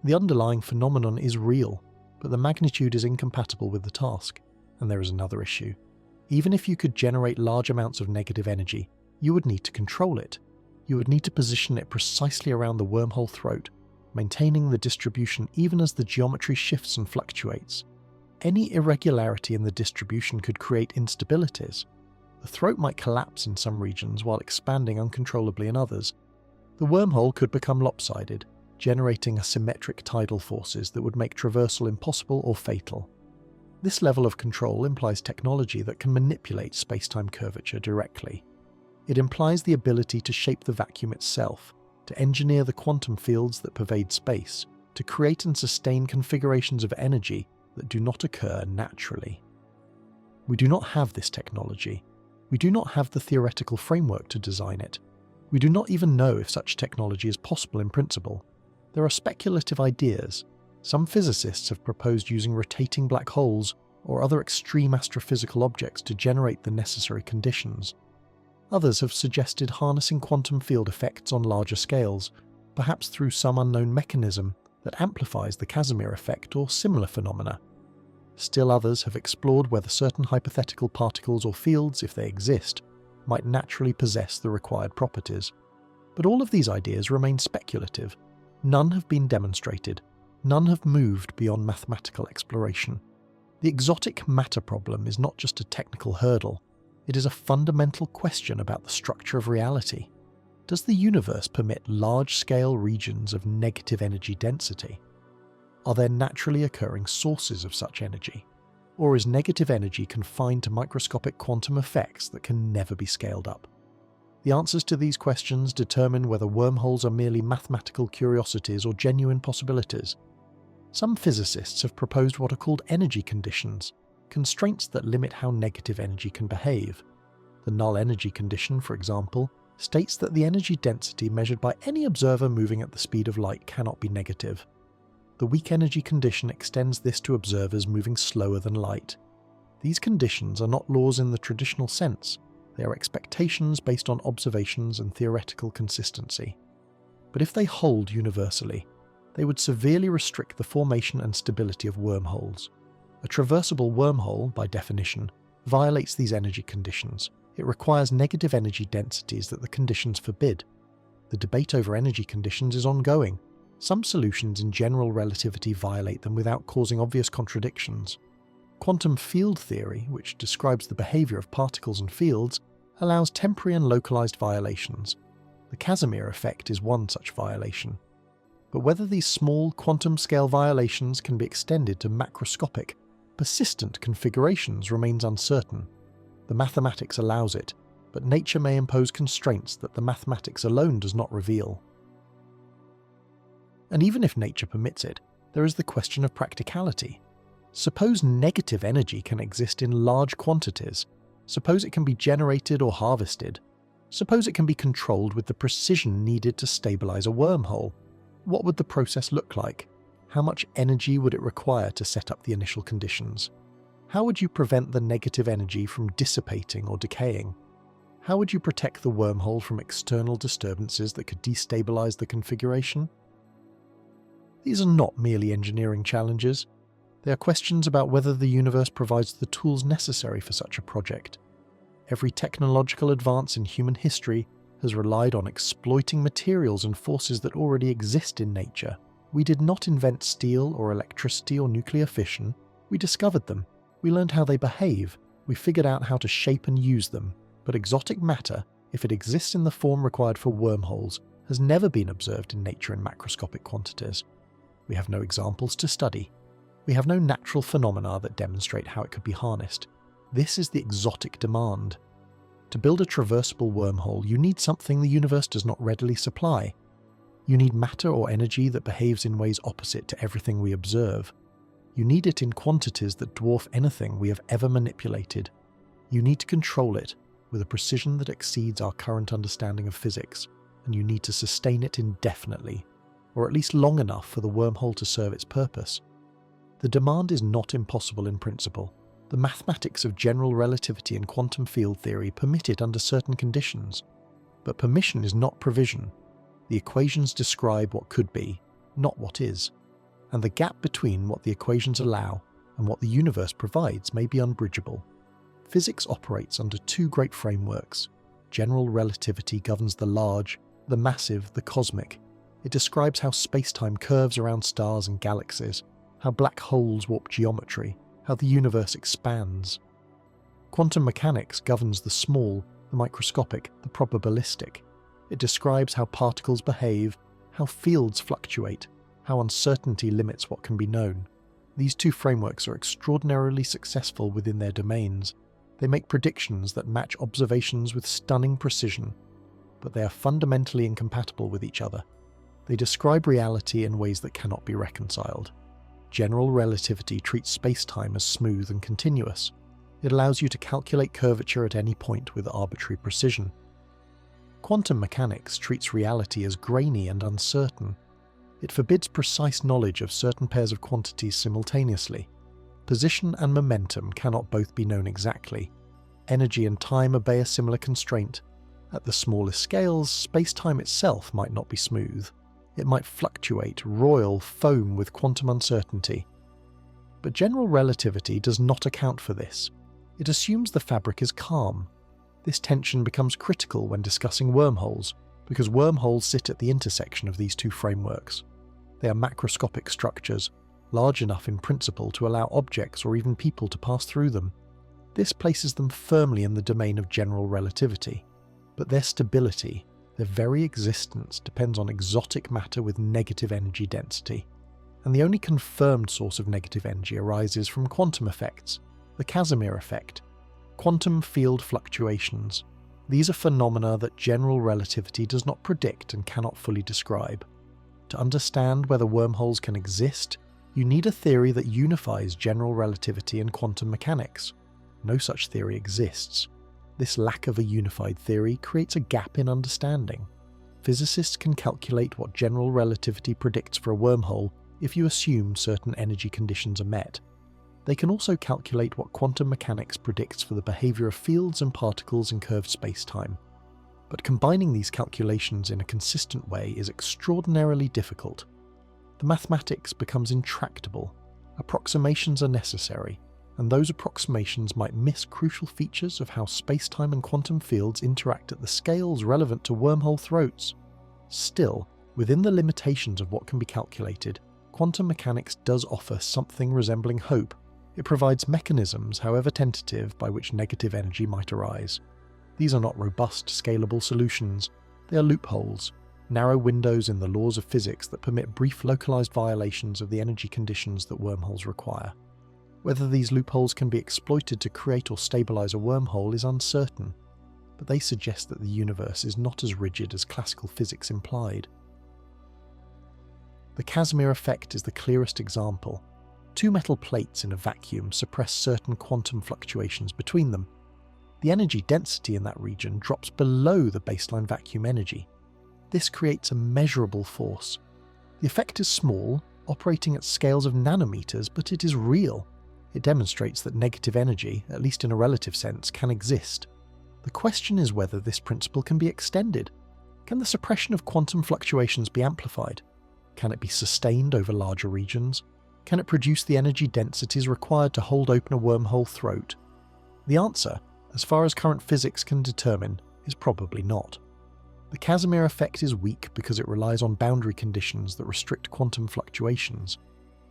The underlying phenomenon is real, but the magnitude is incompatible with the task. And there is another issue. Even if you could generate large amounts of negative energy, you would need to control it. You would need to position it precisely around the wormhole throat, maintaining the distribution even as the geometry shifts and fluctuates. Any irregularity in the distribution could create instabilities. The throat might collapse in some regions while expanding uncontrollably in others. The wormhole could become lopsided, generating asymmetric tidal forces that would make traversal impossible or fatal. This level of control implies technology that can manipulate spacetime curvature directly. It implies the ability to shape the vacuum itself, to engineer the quantum fields that pervade space, to create and sustain configurations of energy that do not occur naturally. We do not have this technology. We do not have the theoretical framework to design it. We do not even know if such technology is possible in principle. There are speculative ideas. Some physicists have proposed using rotating black holes or other extreme astrophysical objects to generate the necessary conditions. Others have suggested harnessing quantum field effects on larger scales, perhaps through some unknown mechanism that amplifies the Casimir effect or similar phenomena. Still others have explored whether certain hypothetical particles or fields, if they exist, might naturally possess the required properties. But all of these ideas remain speculative. None have been demonstrated. None have moved beyond mathematical exploration. The exotic matter problem is not just a technical hurdle. It is a fundamental question about the structure of reality. Does the universe permit large-scale regions of negative energy density? Are there naturally occurring sources of such energy? Or is negative energy confined to microscopic quantum effects that can never be scaled up? The answers to these questions determine whether wormholes are merely mathematical curiosities or genuine possibilities. Some physicists have proposed what are called energy conditions, constraints that limit how negative energy can behave. The null energy condition, for example, states that the energy density measured by any observer moving at the speed of light cannot be negative. The weak energy condition extends this to observers moving slower than light. These conditions are not laws in the traditional sense. They are expectations based on observations and theoretical consistency. But if they hold universally, they would severely restrict the formation and stability of wormholes. A traversable wormhole, by definition, violates these energy conditions. It requires negative energy densities that the conditions forbid. The debate over energy conditions is ongoing. Some solutions in general relativity violate them without causing obvious contradictions. Quantum field theory, which describes the behavior of particles and fields, allows temporary and localized violations. The Casimir effect is one such violation. But whether these small quantum-scale violations can be extended to macroscopic, persistent configurations remains uncertain. The mathematics allows it, but nature may impose constraints that the mathematics alone does not reveal. And even if nature permits it, there is the question of practicality. Suppose negative energy can exist in large quantities. Suppose it can be generated or harvested. Suppose it can be controlled with the precision needed to stabilize a wormhole. What would the process look like? How much energy would it require to set up the initial conditions? How would you prevent the negative energy from dissipating or decaying? How would you protect the wormhole from external disturbances that could destabilize the configuration? These are not merely engineering challenges. They are questions about whether the universe provides the tools necessary for such a project. Every technological advance in human history has relied on exploiting materials and forces that already exist in nature. We did not invent steel or electricity or nuclear fission. We discovered them. We learned how they behave. We figured out how to shape and use them. But exotic matter, if it exists in the form required for wormholes, has never been observed in nature in macroscopic quantities. We have no examples to study. We have no natural phenomena that demonstrate how it could be harnessed. This is the exotic demand. To build a traversable wormhole, you need something the universe does not readily supply. You need matter or energy that behaves in ways opposite to everything we observe. You need it in quantities that dwarf anything we have ever manipulated. You need to control it with a precision that exceeds our current understanding of physics, and you need to sustain it indefinitely, or at least long enough for the wormhole to serve its purpose. The demand is not impossible in principle. The mathematics of general relativity and quantum field theory permit it under certain conditions. But permission is not provision. The equations describe what could be, not what is. And the gap between what the equations allow and what the universe provides may be unbridgeable. Physics operates under two great frameworks. General relativity governs the large, the massive, the cosmic. It describes how space-time curves around stars and galaxies, how black holes warp geometry, how the universe expands. Quantum mechanics governs the small, the microscopic, the probabilistic. It describes how particles behave, how fields fluctuate, how uncertainty limits what can be known. These two frameworks are extraordinarily successful within their domains. They make predictions that match observations with stunning precision, but they are fundamentally incompatible with each other. They describe reality in ways that cannot be reconciled. General relativity treats space-time as smooth and continuous. It allows you to calculate curvature at any point with arbitrary precision. Quantum mechanics treats reality as grainy and uncertain. It forbids precise knowledge of certain pairs of quantities simultaneously. Position and momentum cannot both be known exactly. Energy and time obey a similar constraint. At the smallest scales, space-time itself might not be smooth. It might fluctuate, roil, foam with quantum uncertainty. But general relativity does not account for this. It assumes the fabric is calm. This tension becomes critical when discussing wormholes, because wormholes sit at the intersection of these two frameworks. They are macroscopic structures, large enough in principle to allow objects or even people to pass through them. This places them firmly in the domain of general relativity. But their stability, their very existence, depends on exotic matter with negative energy density. And the only confirmed source of negative energy arises from quantum effects, the Casimir effect, quantum field fluctuations. These are phenomena that general relativity does not predict and cannot fully describe. To understand whether wormholes can exist, you need a theory that unifies general relativity and quantum mechanics. No such theory exists. This lack of a unified theory creates a gap in understanding. Physicists can calculate what general relativity predicts for a wormhole if you assume certain energy conditions are met. They can also calculate what quantum mechanics predicts for the behavior of fields and particles in curved space-time. But combining these calculations in a consistent way is extraordinarily difficult. The mathematics becomes intractable. Approximations are necessary, and those approximations might miss crucial features of how space-time and quantum fields interact at the scales relevant to wormhole throats. Still, within the limitations of what can be calculated, quantum mechanics does offer something resembling hope. It provides mechanisms, however tentative, by which negative energy might arise. These are not robust, scalable solutions. They are loopholes, narrow windows in the laws of physics that permit brief localized violations of the energy conditions that wormholes require. Whether these loopholes can be exploited to create or stabilize a wormhole is uncertain, but they suggest that the universe is not as rigid as classical physics implied. The Casimir effect is the clearest example. Two metal plates in a vacuum suppress certain quantum fluctuations between them. The energy density in that region drops below the baseline vacuum energy. This creates a measurable force. The effect is small, operating at scales of nanometers, but it is real. It demonstrates that negative energy, at least in a relative sense, can exist. The question is whether this principle can be extended. Can the suppression of quantum fluctuations be amplified? Can it be sustained over larger regions? Can it produce the energy densities required to hold open a wormhole throat? The answer, as far as current physics can determine, is probably not. The Casimir effect is weak because it relies on boundary conditions that restrict quantum fluctuations.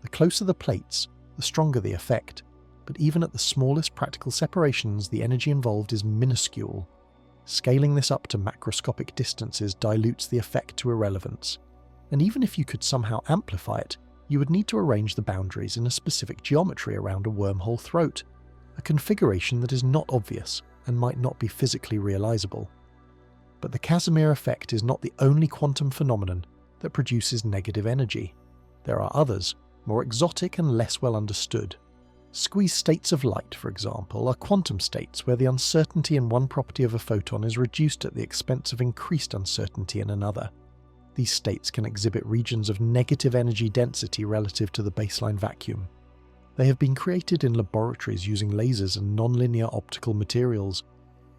The closer the plates, the stronger the effect, but even at the smallest practical separations, the energy involved is minuscule. Scaling this up to macroscopic distances dilutes the effect to irrelevance. And even if you could somehow amplify it, you would need to arrange the boundaries in a specific geometry around a wormhole throat, a configuration that is not obvious and might not be physically realizable. But the Casimir effect is not the only quantum phenomenon that produces negative energy. There are others, more exotic and less well understood. Squeeze states of light, for example, are quantum states where the uncertainty in one property of a photon is reduced at the expense of increased uncertainty in another. These states can exhibit regions of negative energy density relative to the baseline vacuum. They have been created in laboratories using lasers and nonlinear optical materials.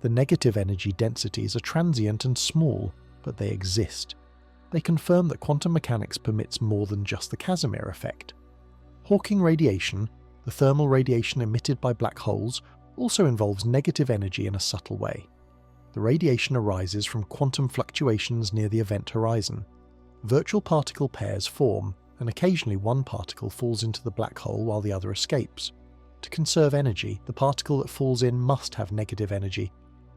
The negative energy densities are transient and small, but they exist. They confirm that quantum mechanics permits more than just the Casimir effect. Hawking radiation, the thermal radiation emitted by black holes, also involves negative energy in a subtle way. The radiation arises from quantum fluctuations near the event horizon. Virtual particle pairs form, and occasionally one particle falls into the black hole while the other escapes. To conserve energy, the particle that falls in must have negative energy,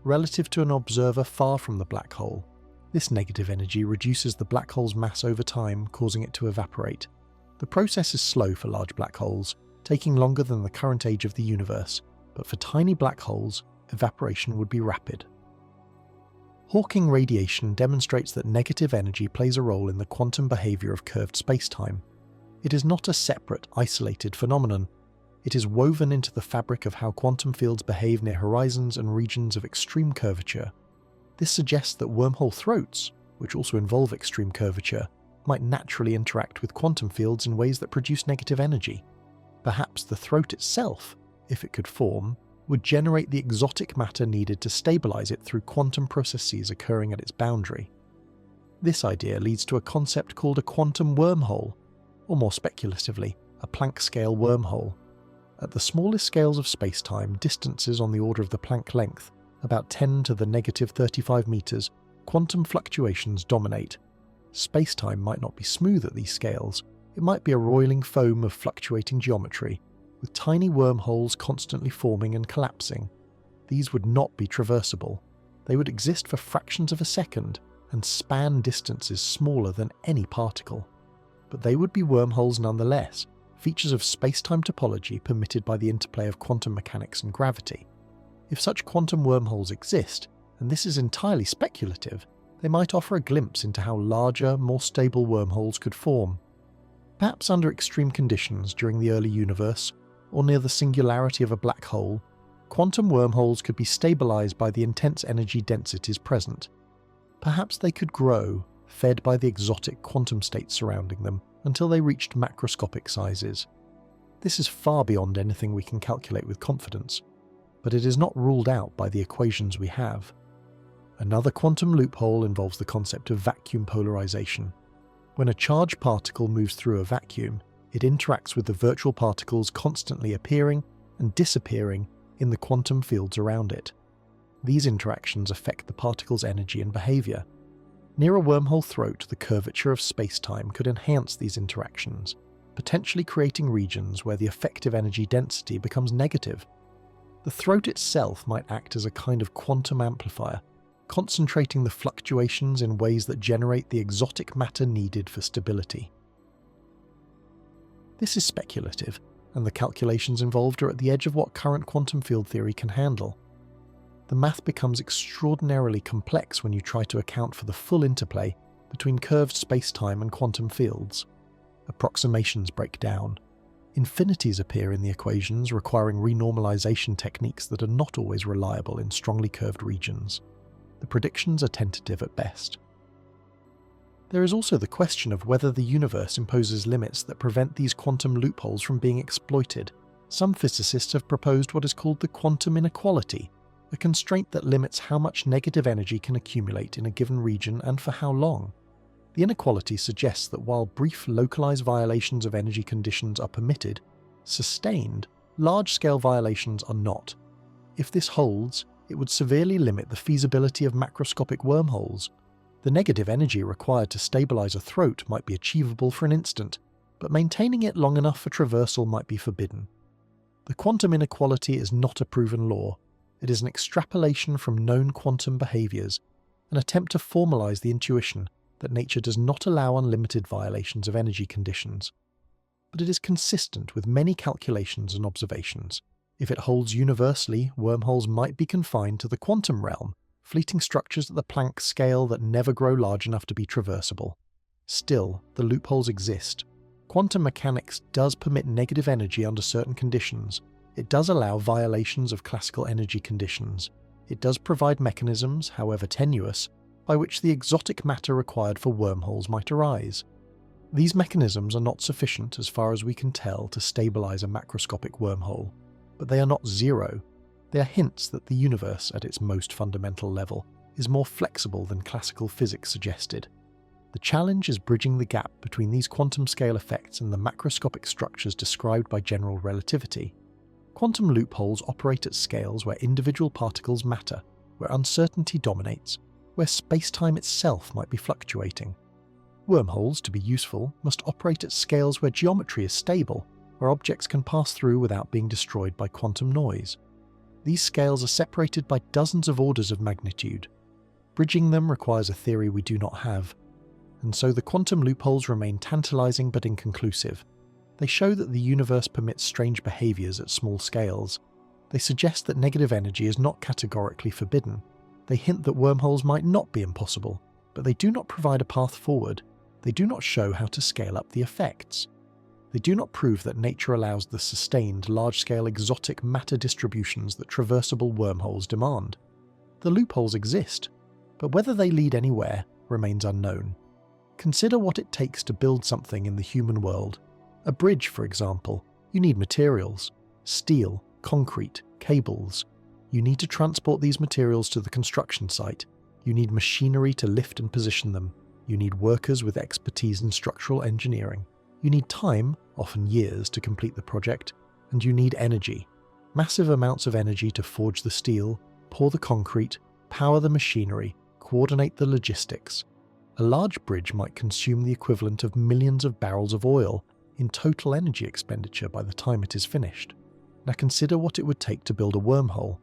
relative to an observer far from the black hole. This negative energy reduces the black hole's mass over time, causing it to evaporate. The process is slow for large black holes, taking longer than the current age of the universe, but for tiny black holes, evaporation would be rapid. Hawking radiation demonstrates that negative energy plays a role in the quantum behavior of curved spacetime. It is not a separate, isolated phenomenon. It is woven into the fabric of how quantum fields behave near horizons and regions of extreme curvature. This suggests that wormhole throats, which also involve extreme curvature, might naturally interact with quantum fields in ways that produce negative energy. Perhaps the throat itself, if it could form, would generate the exotic matter needed to stabilize it through quantum processes occurring at its boundary. This idea leads to a concept called a quantum wormhole, or more speculatively, a Planck-scale wormhole. At the smallest scales of spacetime, distances on the order of the Planck length, about 10 to the negative 35 meters, quantum fluctuations dominate. Spacetime might not be smooth at these scales. It might be a roiling foam of fluctuating geometry, with tiny wormholes constantly forming and collapsing. These would not be traversable. They would exist for fractions of a second and span distances smaller than any particle. But they would be wormholes nonetheless, features of space-time topology permitted by the interplay of quantum mechanics and gravity. If such quantum wormholes exist, and this is entirely speculative, they might offer a glimpse into how larger, more stable wormholes could form. Perhaps under extreme conditions during the early universe, or near the singularity of a black hole, quantum wormholes could be stabilized by the intense energy densities present. Perhaps they could grow, fed by the exotic quantum states surrounding them, until they reached macroscopic sizes. This is far beyond anything we can calculate with confidence, but it is not ruled out by the equations we have. Another quantum loophole involves the concept of vacuum polarization. When a charged particle moves through a vacuum, it interacts with the virtual particles constantly appearing and disappearing in the quantum fields around it. These interactions affect the particle's energy and behavior. Near a wormhole throat, the curvature of spacetime could enhance these interactions, potentially creating regions where the effective energy density becomes negative. The throat itself might act as a kind of quantum amplifier, concentrating the fluctuations in ways that generate the exotic matter needed for stability. This is speculative, and the calculations involved are at the edge of what current quantum field theory can handle. The math becomes extraordinarily complex when you try to account for the full interplay between curved spacetime and quantum fields. Approximations break down. Infinities appear in the equations, requiring renormalization techniques that are not always reliable in strongly curved regions. The predictions are tentative at best. There is also the question of whether the universe imposes limits that prevent these quantum loopholes from being exploited. Some physicists have proposed what is called the quantum inequality, a constraint that limits how much negative energy can accumulate in a given region and for how long. The inequality suggests that while brief localized violations of energy conditions are permitted, sustained, large-scale violations are not. If this holds, it would severely limit the feasibility of macroscopic wormholes. The negative energy required to stabilize a throat might be achievable for an instant, but maintaining it long enough for traversal might be forbidden. The quantum inequality is not a proven law. It is an extrapolation from known quantum behaviors, an attempt to formalize the intuition that nature does not allow unlimited violations of energy conditions. But it is consistent with many calculations and observations. If it holds universally, wormholes might be confined to the quantum realm, fleeting structures at the Planck scale that never grow large enough to be traversable. Still, the loopholes exist. Quantum mechanics does permit negative energy under certain conditions. It does allow violations of classical energy conditions. It does provide mechanisms, however tenuous, by which the exotic matter required for wormholes might arise. These mechanisms are not sufficient, as far as we can tell, to stabilize a macroscopic wormhole, but they are not zero. They are hints that the universe, at its most fundamental level, is more flexible than classical physics suggested. The challenge is bridging the gap between these quantum scale effects and the macroscopic structures described by general relativity. Quantum loopholes operate at scales where individual particles matter, where uncertainty dominates, where space-time itself might be fluctuating. Wormholes, to be useful, must operate at scales where geometry is stable, where objects can pass through without being destroyed by quantum noise. These scales are separated by dozens of orders of magnitude. Bridging them requires a theory we do not have, and so the quantum loopholes remain tantalizing but inconclusive. They show that the universe permits strange behaviors at small scales. They suggest that negative energy is not categorically forbidden. They hint that wormholes might not be impossible, but they do not provide a path forward. They do not show how to scale up the effects. They do not prove that nature allows the sustained, large-scale exotic matter distributions that traversable wormholes demand. The loopholes exist, but whether they lead anywhere remains unknown. Consider what it takes to build something in the human world. A bridge, for example. You need materials. Steel, concrete, cables. You need to transport these materials to the construction site. You need machinery to lift and position them. You need workers with expertise in structural engineering. You need time, often years, to complete the project. And you need energy. Massive amounts of energy to forge the steel, pour the concrete, power the machinery, coordinate the logistics. A large bridge might consume the equivalent of millions of barrels of oil in total energy expenditure by the time it is finished. Now consider what it would take to build a wormhole.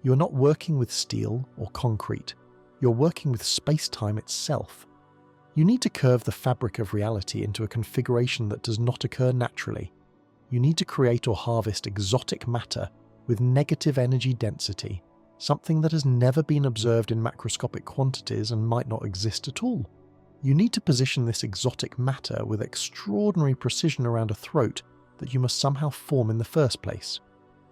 You are not working with steel or concrete. You're working with space-time itself. You need to curve the fabric of reality into a configuration that does not occur naturally. You need to create or harvest exotic matter with negative energy density, something that has never been observed in macroscopic quantities and might not exist at all. You need to position this exotic matter with extraordinary precision around a throat that you must somehow form in the first place.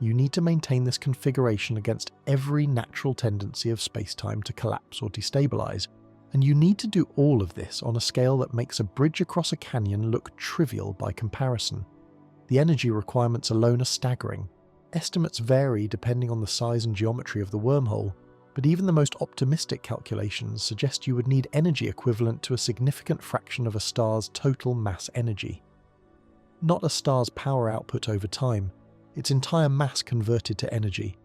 You need to maintain this configuration against every natural tendency of space-time to collapse or destabilize, and you need to do all of this on a scale that makes a bridge across a canyon look trivial by comparison. The energy requirements alone are staggering. Estimates vary depending on the size and geometry of the wormhole, but even the most optimistic calculations suggest you would need energy equivalent to a significant fraction of a star's total mass energy. Not a star's power output over time, its entire mass converted to energy.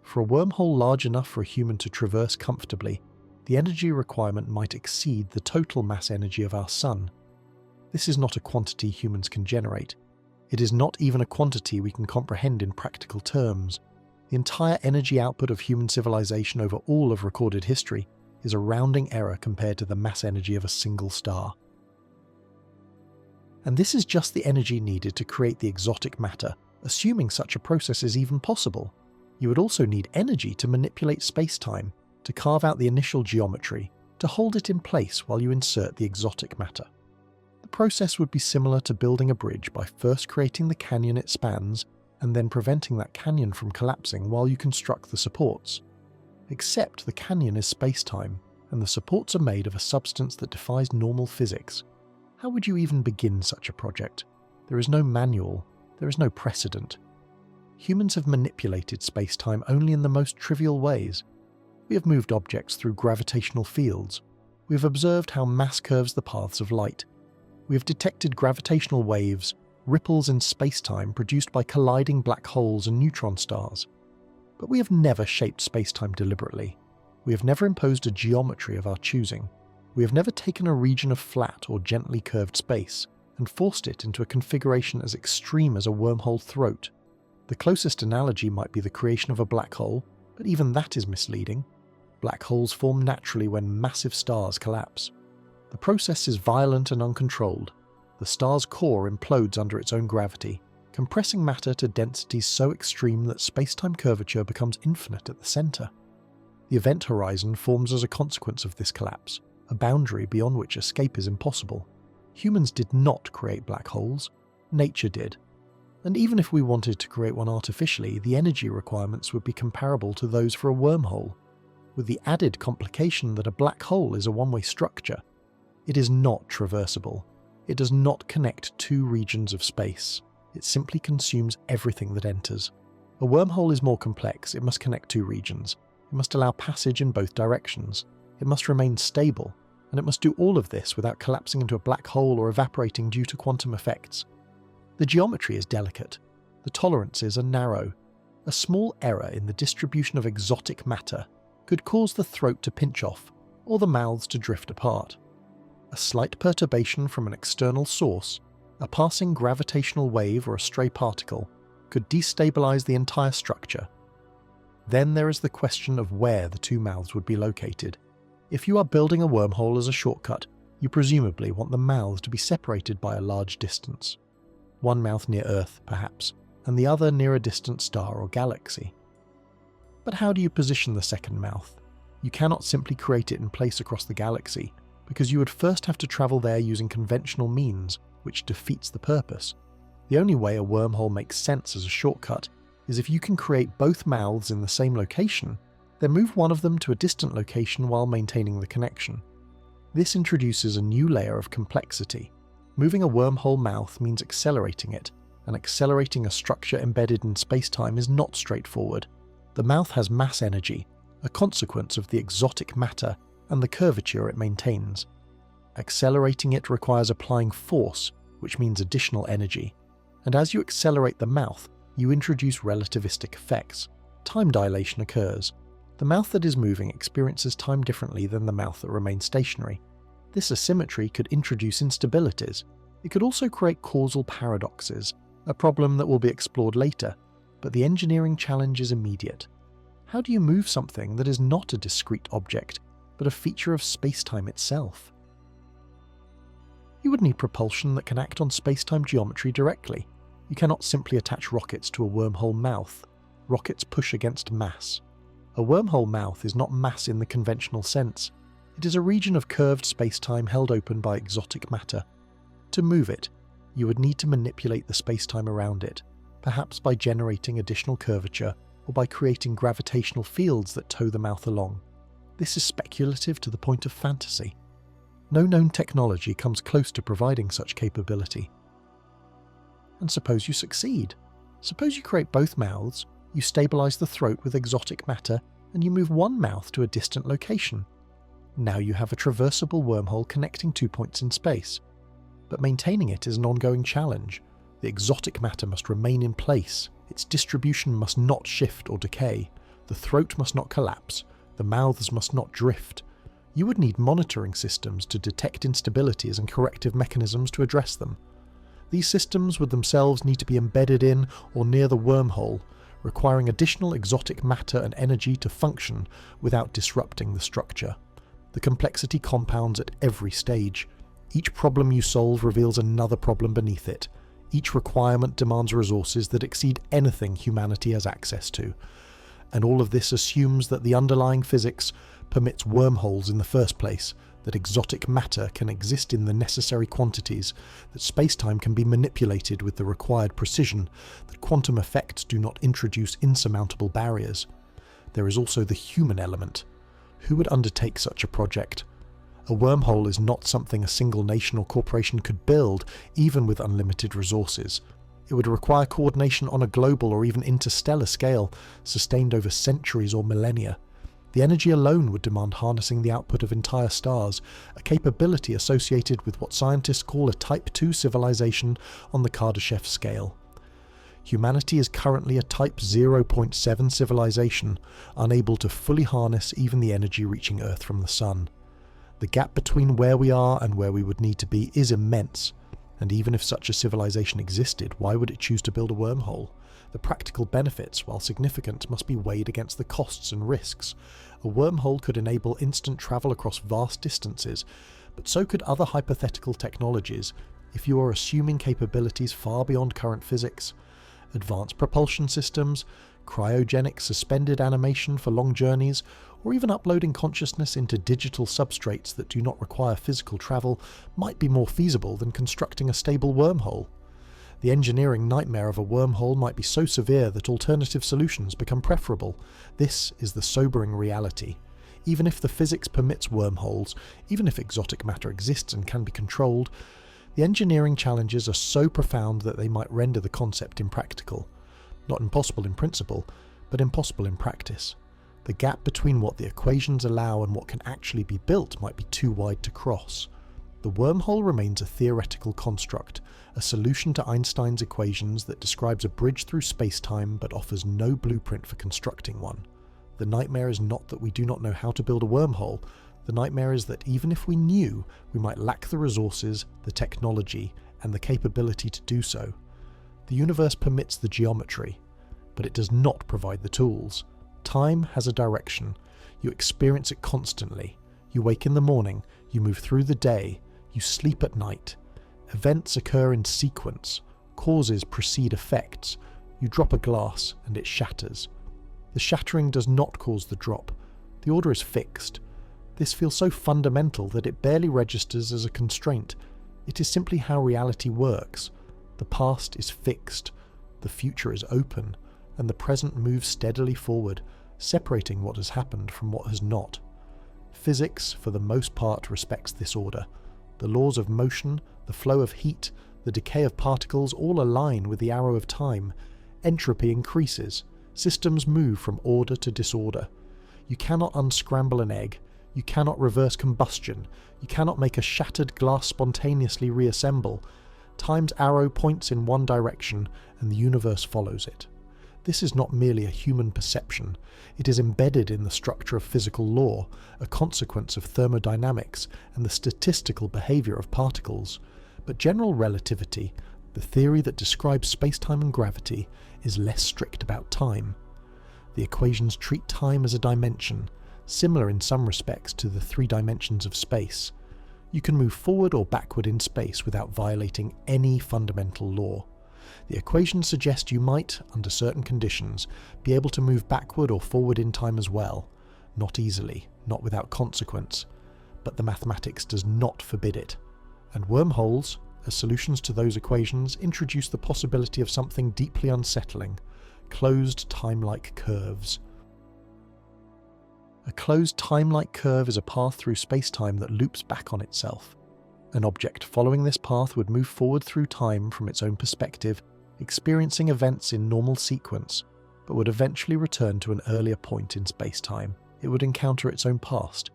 For a wormhole large enough for a human to traverse comfortably, the energy requirement might exceed the total mass energy of our Sun. This is not a quantity humans can generate. It is not even a quantity we can comprehend in practical terms. The entire energy output of human civilization over all of recorded history is a rounding error compared to the mass energy of a single star. And this is just the energy needed to create the exotic matter, assuming such a process is even possible. You would also need energy to manipulate space-time, to carve out the initial geometry, to hold it in place while you insert the exotic matter. The process would be similar to building a bridge by first creating the canyon it spans, and then preventing that canyon from collapsing while you construct the supports. Except the canyon is space-time, and the supports are made of a substance that defies normal physics. How would you even begin such a project? There is no manual, there is no precedent. Humans have manipulated space-time only in the most trivial ways. We have moved objects through gravitational fields. We have observed how mass curves the paths of light. We have detected gravitational waves, ripples in space-time produced by colliding black holes and neutron stars. But we have never shaped space-time deliberately. We have never imposed a geometry of our choosing. We have never taken a region of flat or gently curved space and forced it into a configuration as extreme as a wormhole throat. The closest analogy might be the creation of a black hole, but even that is misleading. Black holes form naturally when massive stars collapse. The process is violent and uncontrolled. The star's core implodes under its own gravity, compressing matter to densities so extreme that space-time curvature becomes infinite at the center. The event horizon forms as a consequence of this collapse, a boundary beyond which escape is impossible. Humans did not create black holes, nature did. And even if we wanted to create one artificially, the energy requirements would be comparable to those for a wormhole, with the added complication that a black hole is a one-way structure. It is not traversable. It does not connect two regions of space. It simply consumes everything that enters. A wormhole is more complex. It must connect two regions. It must allow passage in both directions. It must remain stable, and it must do all of this without collapsing into a black hole or evaporating due to quantum effects. The geometry is delicate. The tolerances are narrow. A small error in the distribution of exotic matter could cause the throat to pinch off or the mouths to drift apart. A slight perturbation from an external source, a passing gravitational wave or a stray particle, could destabilize the entire structure. Then there is the question of where the two mouths would be located. If you are building a wormhole as a shortcut, you presumably want the mouths to be separated by a large distance. One mouth near Earth, perhaps, and the other near a distant star or galaxy. But how do you position the second mouth? You cannot simply create it in place across the galaxy, because you would first have to travel there using conventional means, which defeats the purpose. The only way a wormhole makes sense as a shortcut is if you can create both mouths in the same location, then move one of them to a distant location while maintaining the connection. This introduces a new layer of complexity. Moving a wormhole mouth means accelerating it, and accelerating a structure embedded in spacetime is not straightforward. The mouth has mass energy, a consequence of the exotic matter and the curvature it maintains. Accelerating it requires applying force, which means additional energy. And as you accelerate the mouth, you introduce relativistic effects. Time dilation occurs. The mouth that is moving experiences time differently than the mouth that remains stationary. This asymmetry could introduce instabilities. It could also create causal paradoxes, a problem that will be explored later, but the engineering challenge is immediate. How do you move something that is not a discrete object, but a feature of spacetime itself? You would need propulsion that can act on spacetime geometry directly. You cannot simply attach rockets to a wormhole mouth. Rockets push against mass. A wormhole mouth is not mass in the conventional sense. It is a region of curved spacetime held open by exotic matter. To move it, you would need to manipulate the spacetime around it, perhaps by generating additional curvature or by creating gravitational fields that tow the mouth along. This is speculative to the point of fantasy. No known technology comes close to providing such capability. And suppose you succeed. Suppose you create both mouths, you stabilize the throat with exotic matter, and you move one mouth to a distant location. Now you have a traversable wormhole connecting 2 points in space. But maintaining it is an ongoing challenge. The exotic matter must remain in place. Its distribution must not shift or decay. The throat must not collapse. The mouths must not drift. You would need monitoring systems to detect instabilities and corrective mechanisms to address them. These systems would themselves need to be embedded in or near the wormhole, requiring additional exotic matter and energy to function without disrupting the structure. The complexity compounds at every stage. Each problem you solve reveals another problem beneath it. Each requirement demands resources that exceed anything humanity has access to. And all of this assumes that the underlying physics permits wormholes in the first place, that exotic matter can exist in the necessary quantities, that spacetime can be manipulated with the required precision, that quantum effects do not introduce insurmountable barriers. There is also the human element. Who would undertake such a project? A wormhole is not something a single nation or corporation could build, even with unlimited resources. It would require coordination on a global or even interstellar scale, sustained over centuries or millennia. The energy alone would demand harnessing the output of entire stars, a capability associated with what scientists call a Type 2 civilization on the Kardashev scale. Humanity is currently a Type 0.7 civilization, unable to fully harness even the energy reaching Earth from the Sun. The gap between where we are and where we would need to be is immense, and even if such a civilization existed, why would it choose to build a wormhole? The practical benefits, while significant, must be weighed against the costs and risks. A wormhole could enable instant travel across vast distances, but so could other hypothetical technologies, if you are assuming capabilities far beyond current physics. Advanced propulsion systems, cryogenic suspended animation for long journeys, or even uploading consciousness into digital substrates that do not require physical travel might be more feasible than constructing a stable wormhole. The engineering nightmare of a wormhole might be so severe that alternative solutions become preferable. This is the sobering reality. Even if the physics permits wormholes, even if exotic matter exists and can be controlled, the engineering challenges are so profound that they might render the concept impractical. Not impossible in principle, but impossible in practice. The gap between what the equations allow and what can actually be built might be too wide to cross. The wormhole remains a theoretical construct, a solution to Einstein's equations that describes a bridge through space-time but offers no blueprint for constructing one. The nightmare is not that we do not know how to build a wormhole. The nightmare is that even if we knew, we might lack the resources, the technology, and the capability to do so. The universe permits the geometry, but it does not provide the tools. Time has a direction. You experience it constantly. You wake in the morning, you move through the day, you sleep at night. Events occur in sequence. Causes precede effects. You drop a glass and it shatters. The shattering does not cause the drop. The order is fixed. This feels so fundamental that it barely registers as a constraint. It is simply how reality works. The past is fixed, the future is open, and the present moves steadily forward, separating what has happened from what has not. Physics, for the most part, respects this order. The laws of motion, the flow of heat, the decay of particles all align with the arrow of time. Entropy increases. Systems move from order to disorder. You cannot unscramble an egg. You cannot reverse combustion. You cannot make a shattered glass spontaneously reassemble. Time's arrow points in one direction, and the universe follows it. This is not merely a human perception. It is embedded in the structure of physical law, a consequence of thermodynamics and the statistical behavior of particles. But general relativity, the theory that describes space-time and gravity, is less strict about time. The equations treat time as a dimension, similar in some respects to the three dimensions of space. You can move forward or backward in space without violating any fundamental law. The equations suggest you might, under certain conditions, be able to move backward or forward in time as well. Not easily, not without consequence. But the mathematics does not forbid it. And wormholes, as solutions to those equations, introduce the possibility of something deeply unsettling: closed time-like curves. A closed time-like curve is a path through space-time that loops back on itself. An object following this path would move forward through time from its own perspective, experiencing events in normal sequence, but would eventually return to an earlier point in space-time. It would encounter its own past.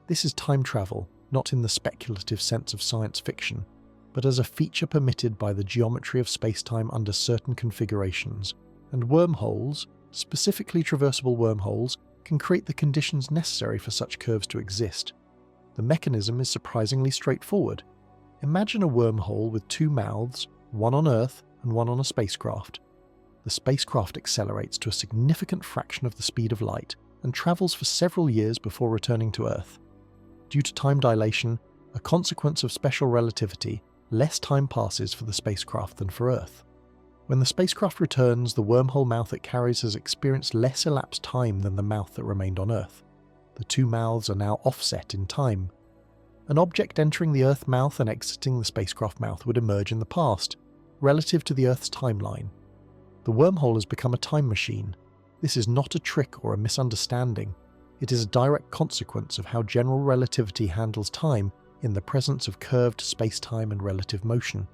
This is time travel, not in the speculative sense of science fiction, but as a feature permitted by the geometry of space-time under certain configurations. And wormholes, specifically traversable wormholes, can create the conditions necessary for such curves to exist. The mechanism is surprisingly straightforward. Imagine a wormhole with two mouths, one on Earth and one on a spacecraft. The spacecraft accelerates to a significant fraction of the speed of light and travels for several years before returning to Earth. Due to time dilation, a consequence of special relativity, less time passes for the spacecraft than for Earth. When the spacecraft returns, the wormhole mouth it carries has experienced less elapsed time than the mouth that remained on Earth. The two mouths are now offset in time. An object entering the Earth mouth and exiting the spacecraft mouth would emerge in the past, relative to the Earth's timeline. The wormhole has become a time machine. This is not a trick or a misunderstanding. It is a direct consequence of how general relativity handles time in the presence of curved space-time and relative motion.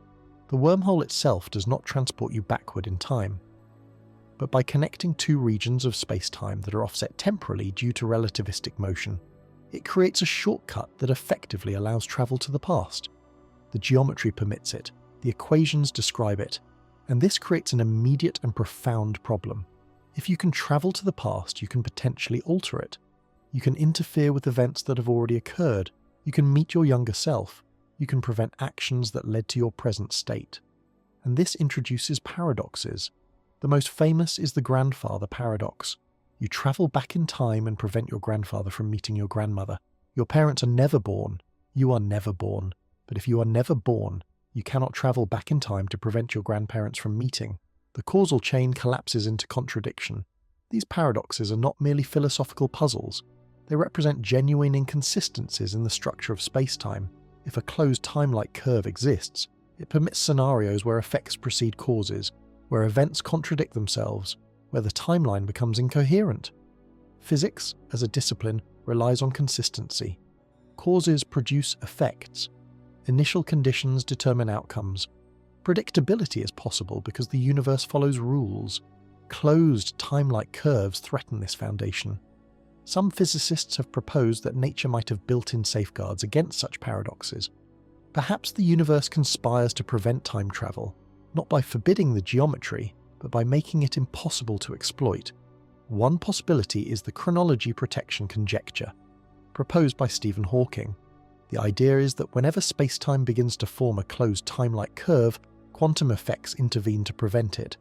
The wormhole itself does not transport you backward in time, but by connecting two regions of space-time that are offset temporally due to relativistic motion, it creates a shortcut that effectively allows travel to the past. The geometry permits it, the equations describe it, and this creates an immediate and profound problem. If you can travel to the past, you can potentially alter it. You can interfere with events that have already occurred. You can meet your younger self. You can prevent actions that led to your present state. And this introduces paradoxes. The most famous is the grandfather paradox. You travel back in time and prevent your grandfather from meeting your grandmother. Your parents are never born. You are never born. But if you are never born, you cannot travel back in time to prevent your grandparents from meeting. The causal chain collapses into contradiction. These paradoxes are not merely philosophical puzzles. They represent genuine inconsistencies in the structure of space-time. If a closed time-like curve exists, it permits scenarios where effects precede causes, where events contradict themselves, where the timeline becomes incoherent. Physics, as a discipline, relies on consistency. Causes produce effects. Initial conditions determine outcomes. Predictability is possible because the universe follows rules. Closed, time-like curves threaten this foundation. Some physicists have proposed that nature might have built-in safeguards against such paradoxes. Perhaps the universe conspires to prevent time travel, not by forbidding the geometry, but by making it impossible to exploit. One possibility is the chronology protection conjecture, proposed by Stephen Hawking. The idea is that whenever space-time begins to form a closed time-like curve, quantum effects intervene to prevent it.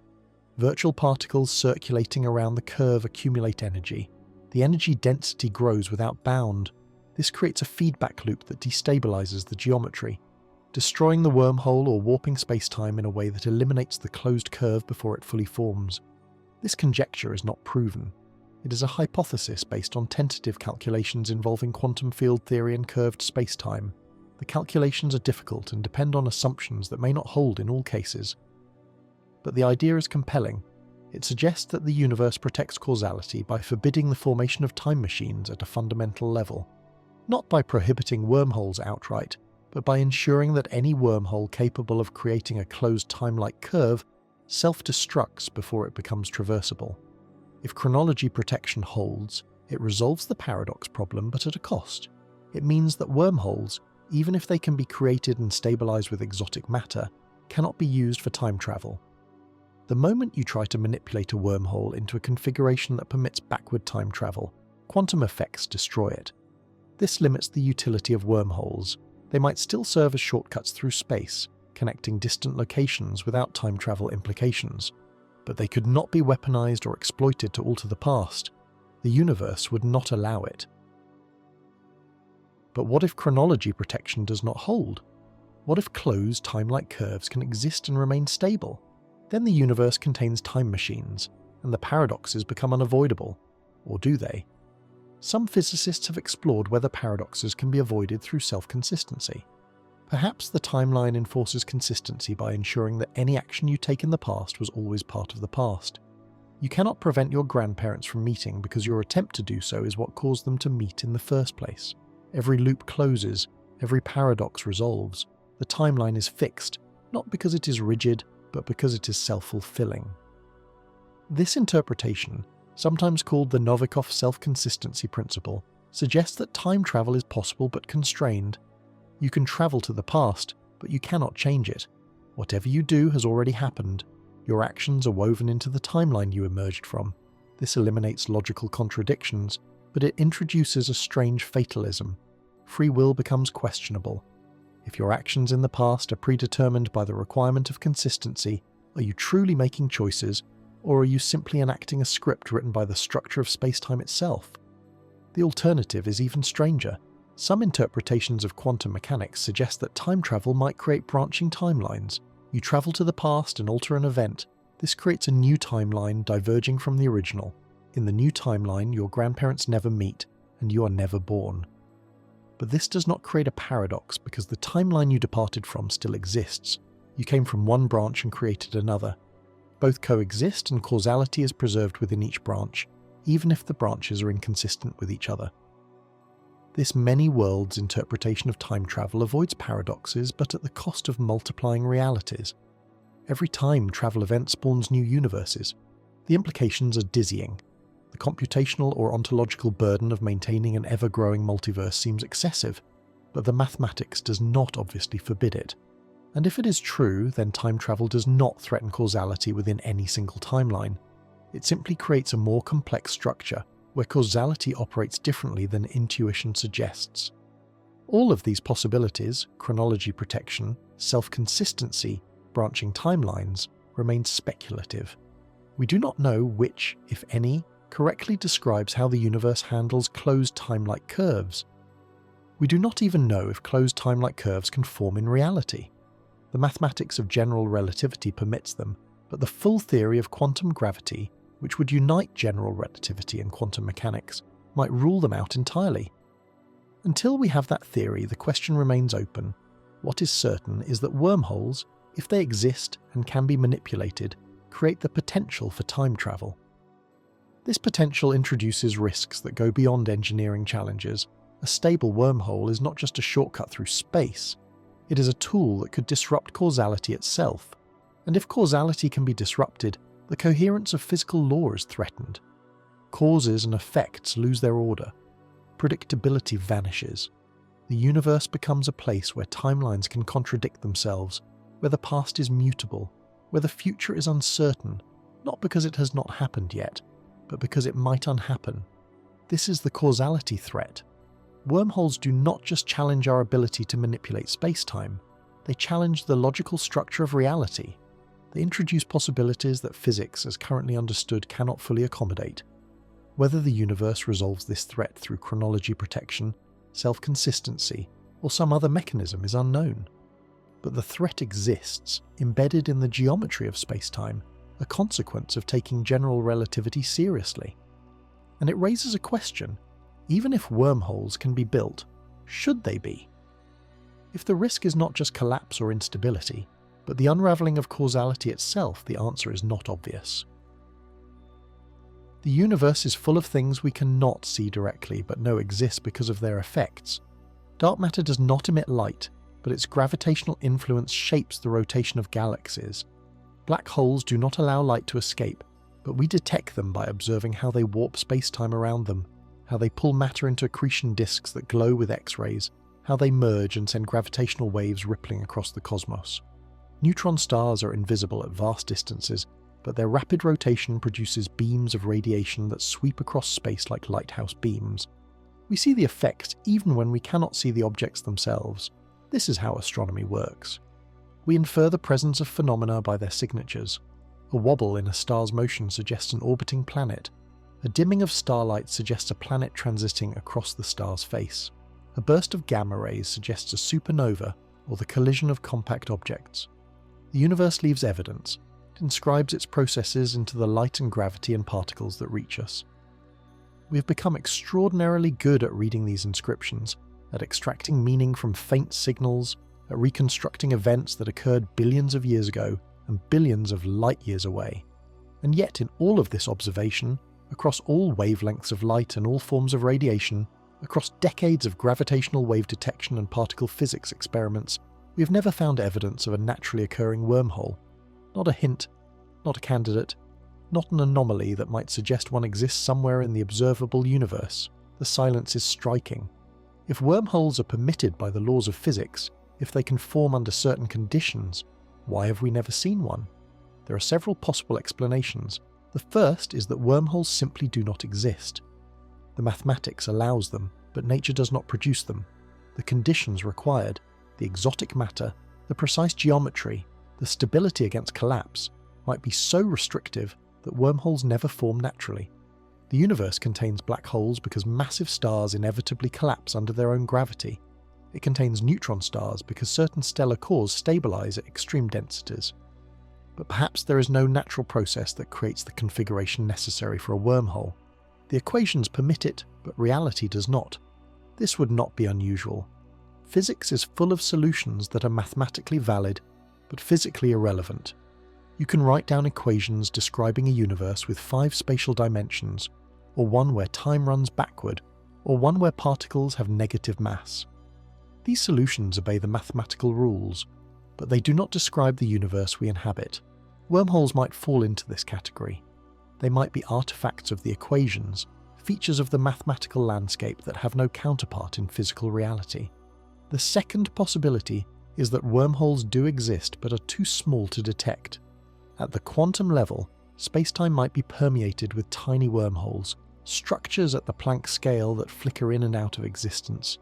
Virtual particles circulating around the curve accumulate energy. The energy density grows without bound. This creates a feedback loop that destabilizes the geometry, destroying the wormhole or warping space-time in a way that eliminates the closed curve before it fully forms. This conjecture is not proven. It is a hypothesis based on tentative calculations involving quantum field theory and curved space-time. The calculations are difficult and depend on assumptions that may not hold in all cases. But the idea is compelling. It suggests that the universe protects causality by forbidding the formation of time machines at a fundamental level, not by prohibiting wormholes outright, but by ensuring that any wormhole capable of creating a closed time-like curve self-destructs before it becomes traversable. If chronology protection holds, it resolves the paradox problem, but at a cost. It means that wormholes, even if they can be created and stabilized with exotic matter, cannot be used for time travel. The moment you try to manipulate a wormhole into a configuration that permits backward time travel, quantum effects destroy it. This limits the utility of wormholes. They might still serve as shortcuts through space, connecting distant locations without time travel implications. But they could not be weaponized or exploited to alter the past. The universe would not allow it. But what if chronology protection does not hold? What if closed time-like curves can exist and remain stable? Then the universe contains time machines, and the paradoxes become unavoidable. Or do they? Some physicists have explored whether paradoxes can be avoided through self-consistency. Perhaps the timeline enforces consistency by ensuring that any action you take in the past was always part of the past. You cannot prevent your grandparents from meeting because your attempt to do so is what caused them to meet in the first place. Every loop closes, every paradox resolves. The timeline is fixed, not because it is rigid, but because it is self-fulfilling. This interpretation, sometimes called the Novikov self-consistency principle, suggests that time travel is possible but constrained. You can travel to the past, but you cannot change it. Whatever you do has already happened. Your actions are woven into the timeline you emerged from. This eliminates logical contradictions, but it introduces a strange fatalism. Free will becomes questionable. If your actions in the past are predetermined by the requirement of consistency, are you truly making choices, or are you simply enacting a script written by the structure of space-time itself? The alternative is even stranger. Some interpretations of quantum mechanics suggest that time travel might create branching timelines. You travel to the past and alter an event. This creates a new timeline diverging from the original. In the new timeline, your grandparents never meet, and you are never born. But this does not create a paradox because the timeline you departed from still exists. You came from one branch and created another. Both coexist and causality is preserved within each branch, even if the branches are inconsistent with each other. This many worlds interpretation of time travel avoids paradoxes, but at the cost of multiplying realities. Every time travel event spawns new universes. The implications are dizzying. The computational or ontological burden of maintaining an ever-growing multiverse seems excessive, but the mathematics does not obviously forbid it. And if it is true, then time travel does not threaten causality within any single timeline. It simply creates a more complex structure, where causality operates differently than intuition suggests. All of these possibilities, chronology protection, self-consistency, branching timelines, remain speculative. We do not know which, if any, correctly describes how the universe handles closed time-like curves. We do not even know if closed time-like curves can form in reality. The mathematics of general relativity permits them, but the full theory of quantum gravity, which would unite general relativity and quantum mechanics, might rule them out entirely. Until we have that theory, the question remains open. What is certain is that wormholes, if they exist and can be manipulated, create the potential for time travel. This potential introduces risks that go beyond engineering challenges. A stable wormhole is not just a shortcut through space. It is a tool that could disrupt causality itself. And if causality can be disrupted, The coherence of physical law is threatened. Causes and effects lose their order. Predictability vanishes. The universe becomes a place where timelines can contradict themselves, where the past is mutable, where the future is uncertain, not because it has not happened yet, but because it might unhappen. This is the causality threat. Wormholes do not just challenge our ability to manipulate space-time, they challenge the logical structure of reality. They introduce possibilities that physics, as currently understood, cannot fully accommodate. Whether the universe resolves this threat through chronology protection, self-consistency, or some other mechanism is unknown. But the threat exists, embedded in the geometry of space-time, a consequence of taking general relativity seriously. And it raises a question: even if wormholes can be built, should they be? If the risk is not just collapse or instability, but the unravelling of causality itself, the answer is not obvious. The universe is full of things we cannot see directly but know exist because of their effects. Dark matter does not emit light, but its gravitational influence shapes the rotation of galaxies. Black holes do not allow light to escape, but we detect them by observing how they warp space-time around them, how they pull matter into accretion disks that glow with X-rays, how they merge and send gravitational waves rippling across the cosmos. Neutron stars are invisible at vast distances, but their rapid rotation produces beams of radiation that sweep across space like lighthouse beams. We see the effects even when we cannot see the objects themselves. This is how astronomy works. We infer the presence of phenomena by their signatures. A wobble in a star's motion suggests an orbiting planet. A dimming of starlight suggests a planet transiting across the star's face. A burst of gamma rays suggests a supernova or the collision of compact objects. The universe leaves evidence. It inscribes its processes into the light and gravity and particles that reach us. We have become extraordinarily good at reading these inscriptions, at extracting meaning from faint signals, at reconstructing events that occurred billions of years ago and billions of light years away. And yet in all of this observation, across all wavelengths of light and all forms of radiation, across decades of gravitational wave detection and particle physics experiments, we have never found evidence of a naturally occurring wormhole. Not a hint, not a candidate, not an anomaly that might suggest one exists somewhere in the observable universe. The silence is striking. If wormholes are permitted by the laws of physics, if they can form under certain conditions, why have we never seen one? There are several possible explanations. The first is that wormholes simply do not exist. The mathematics allows them, but nature does not produce them. The conditions required, the exotic matter, the precise geometry, the stability against collapse, might be so restrictive that wormholes never form naturally. The universe contains black holes because massive stars inevitably collapse under their own gravity. It contains neutron stars because certain stellar cores stabilize at extreme densities. But perhaps there is no natural process that creates the configuration necessary for a wormhole. The equations permit it, but reality does not. This would not be unusual. Physics is full of solutions that are mathematically valid, but physically irrelevant. You can write down equations describing a universe with 5 spatial dimensions, or one where time runs backward, or one where particles have negative mass. These solutions obey the mathematical rules, but they do not describe the universe we inhabit. Wormholes might fall into this category. They might be artifacts of the equations, features of the mathematical landscape that have no counterpart in physical reality. The second possibility is that wormholes do exist but are too small to detect. At the quantum level, spacetime might be permeated with tiny wormholes, structures at the Planck scale that flicker in and out of existence.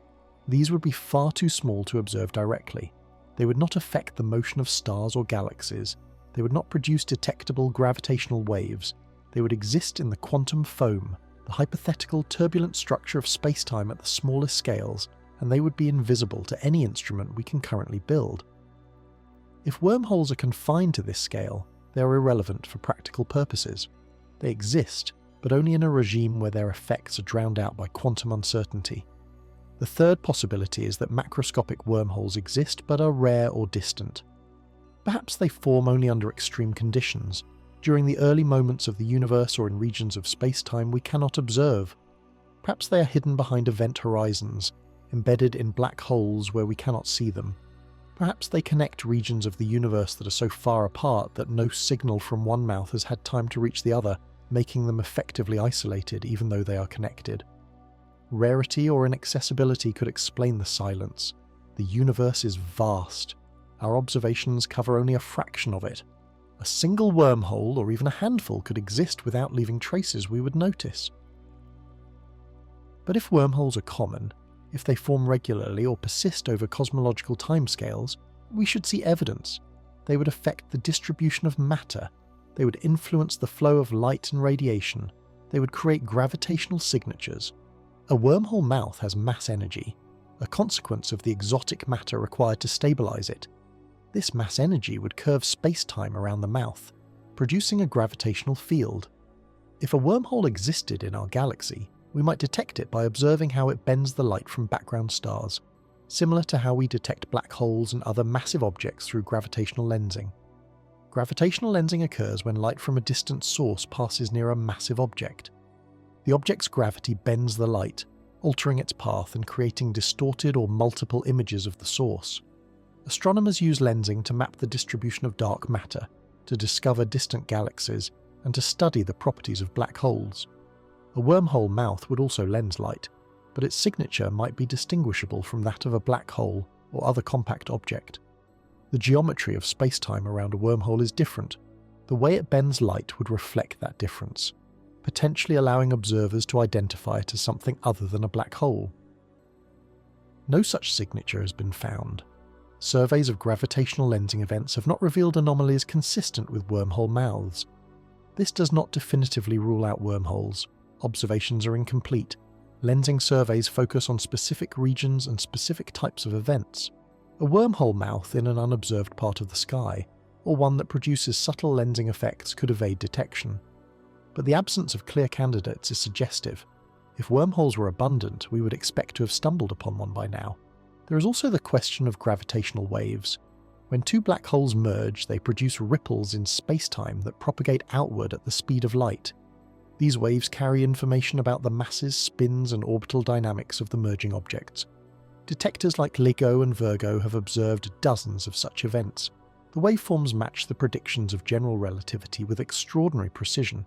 These would be far too small to observe directly. They would not affect the motion of stars or galaxies. They would not produce detectable gravitational waves. They would exist in the quantum foam, the hypothetical turbulent structure of spacetime at the smallest scales, and they would be invisible to any instrument we can currently build. If wormholes are confined to this scale, they are irrelevant for practical purposes. They exist, but only in a regime where their effects are drowned out by quantum uncertainty. The third possibility is that macroscopic wormholes exist but are rare or distant. Perhaps they form only under extreme conditions, during the early moments of the universe or in regions of space-time we cannot observe. Perhaps they are hidden behind event horizons, embedded in black holes where we cannot see them. Perhaps they connect regions of the universe that are so far apart that no signal from one mouth has had time to reach the other, making them effectively isolated even though they are connected. Rarity or inaccessibility could explain the silence. The universe is vast. Our observations cover only a fraction of it. A single wormhole, or even a handful, could exist without leaving traces we would notice. But if wormholes are common, if they form regularly or persist over cosmological timescales, we should see evidence. They would affect the distribution of matter. They would influence the flow of light and radiation. They would create gravitational signatures. A wormhole mouth has mass energy, a consequence of the exotic matter required to stabilize it. This mass energy would curve spacetime around the mouth, producing a gravitational field. If a wormhole existed in our galaxy, we might detect it by observing how it bends the light from background stars, similar to how we detect black holes and other massive objects through gravitational lensing. Gravitational lensing occurs when light from a distant source passes near a massive object. The object's gravity bends the light, altering its path and creating distorted or multiple images of the source. Astronomers use lensing to map the distribution of dark matter, to discover distant galaxies, and to study the properties of black holes. A wormhole mouth would also lens light, but its signature might be distinguishable from that of a black hole or other compact object. The geometry of spacetime around a wormhole is different. The way it bends light would reflect that difference, potentially allowing observers to identify it as something other than a black hole. No such signature has been found. Surveys of gravitational lensing events have not revealed anomalies consistent with wormhole mouths. This does not definitively rule out wormholes. Observations are incomplete. Lensing surveys focus on specific regions and specific types of events. A wormhole mouth in an unobserved part of the sky, or one that produces subtle lensing effects, could evade detection. But the absence of clear candidates is suggestive. If wormholes were abundant, we would expect to have stumbled upon one by now. There is also the question of gravitational waves. When two black holes merge, they produce ripples in spacetime that propagate outward at the speed of light. These waves carry information about the masses, spins, and orbital dynamics of the merging objects. Detectors like LIGO and Virgo have observed dozens of such events. The waveforms match the predictions of general relativity with extraordinary precision.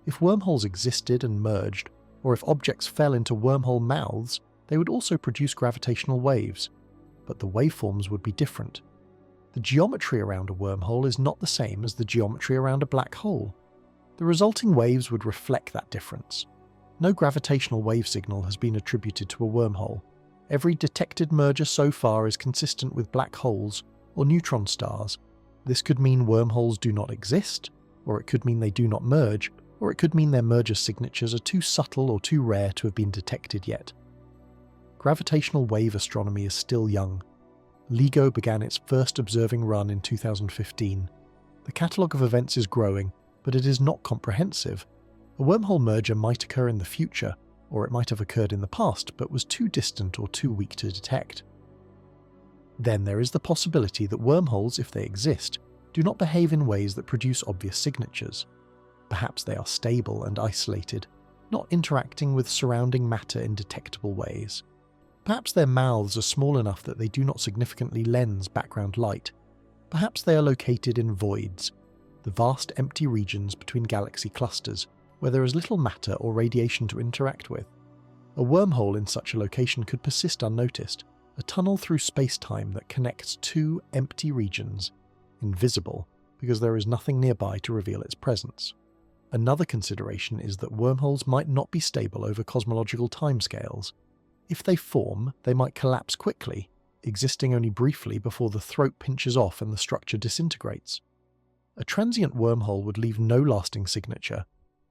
If wormholes existed and merged, or if objects fell into wormhole mouths, they would also produce gravitational waves, but the waveforms would be different. The geometry around a wormhole is not the same as the geometry around a black hole. The resulting waves would reflect that difference. No gravitational wave signal has been attributed to a wormhole. Every detected merger so far is consistent with black holes or neutron stars. This could mean wormholes do not exist, or it could mean they do not merge, or it could mean their merger signatures are too subtle or too rare to have been detected yet. Gravitational wave astronomy is still young. LIGO began its first observing run in 2015. The catalogue of events is growing, but it is not comprehensive. A wormhole merger might occur in the future, or it might have occurred in the past but was too distant or too weak to detect. Then there is the possibility that wormholes, if they exist, do not behave in ways that produce obvious signatures. Perhaps they are stable and isolated, not interacting with surrounding matter in detectable ways. Perhaps their mouths are small enough that they do not significantly lens background light. Perhaps they are located in voids, the vast empty regions between galaxy clusters, where there is little matter or radiation to interact with. A wormhole in such a location could persist unnoticed, a tunnel through space-time that connects two empty regions, invisible because there is nothing nearby to reveal its presence. Another consideration is that wormholes might not be stable over cosmological timescales. If they form, they might collapse quickly, existing only briefly before the throat pinches off and the structure disintegrates. A transient wormhole would leave no lasting signature.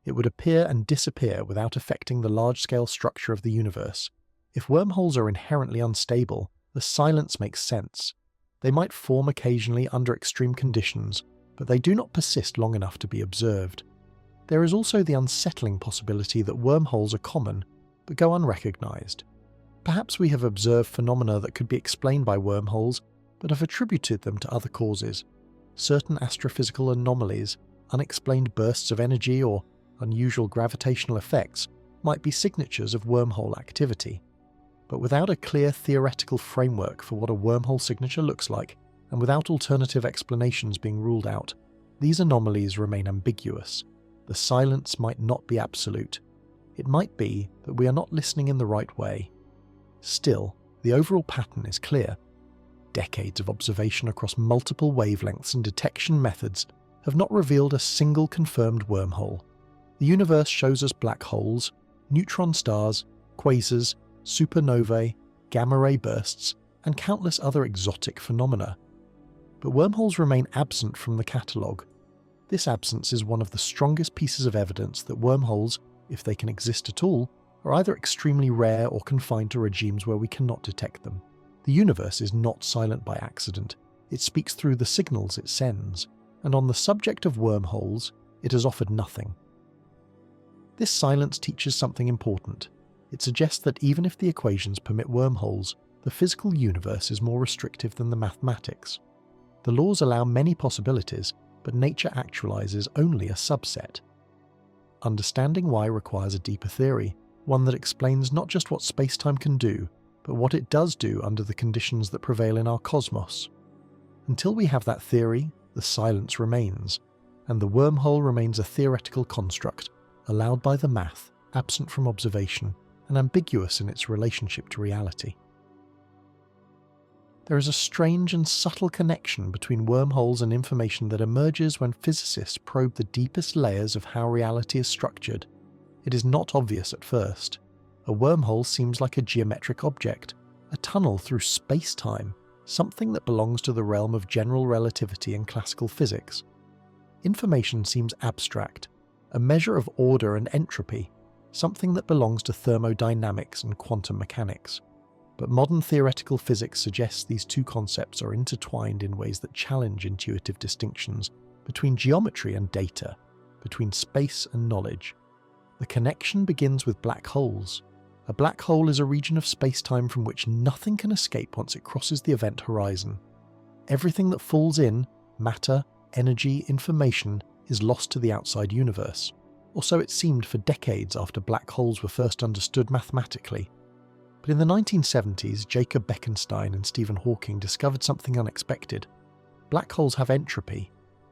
It would appear and disappear without affecting the large-scale structure of the universe. If wormholes are inherently unstable, the silence makes sense. They might form occasionally under extreme conditions, but they do not persist long enough to be observed. There is also the unsettling possibility that wormholes are common, but go unrecognized. Perhaps we have observed phenomena that could be explained by wormholes, but have attributed them to other causes. Certain astrophysical anomalies, unexplained bursts of energy, or unusual gravitational effects might be signatures of wormhole activity. But without a clear theoretical framework for what a wormhole signature looks like, and without alternative explanations being ruled out, these anomalies remain ambiguous. The silence might not be absolute. It might be that we are not listening in the right way. Still, the overall pattern is clear. Decades of observation across multiple wavelengths and detection methods have not revealed a single confirmed wormhole. The universe shows us black holes, neutron stars, quasars, supernovae, gamma-ray bursts, and countless other exotic phenomena. But wormholes remain absent from the catalogue. This absence is one of the strongest pieces of evidence that wormholes, if they can exist at all, are either extremely rare or confined to regimes where we cannot detect them. The universe is not silent by accident. It speaks through the signals it sends, and on the subject of wormholes, it has offered nothing. This silence teaches something important. It suggests that even if the equations permit wormholes, the physical universe is more restrictive than the mathematics. The laws allow many possibilities, but nature actualizes only a subset. Understanding why requires a deeper theory, one that explains not just what spacetime can do, but what it does do under the conditions that prevail in our cosmos. Until we have that theory, the silence remains, and the wormhole remains a theoretical construct, allowed by the math, absent from observation, and ambiguous in its relationship to reality. There is a strange and subtle connection between wormholes and information that emerges when physicists probe the deepest layers of how reality is structured. It is not obvious at first. A wormhole seems like a geometric object, a tunnel through space-time, something that belongs to the realm of general relativity and classical physics. Information seems abstract, a measure of order and entropy, something that belongs to thermodynamics and quantum mechanics. But modern theoretical physics suggests these two concepts are intertwined in ways that challenge intuitive distinctions between geometry and data, between space and knowledge. The connection begins with black holes. A black hole is a region of space-time from which nothing can escape once it crosses the event horizon. Everything that falls in, matter, energy, information, is lost to the outside universe. Or so it seemed for decades after black holes were first understood mathematically. But in the 1970s, Jacob Bekenstein and Stephen Hawking discovered something unexpected. Black holes have entropy.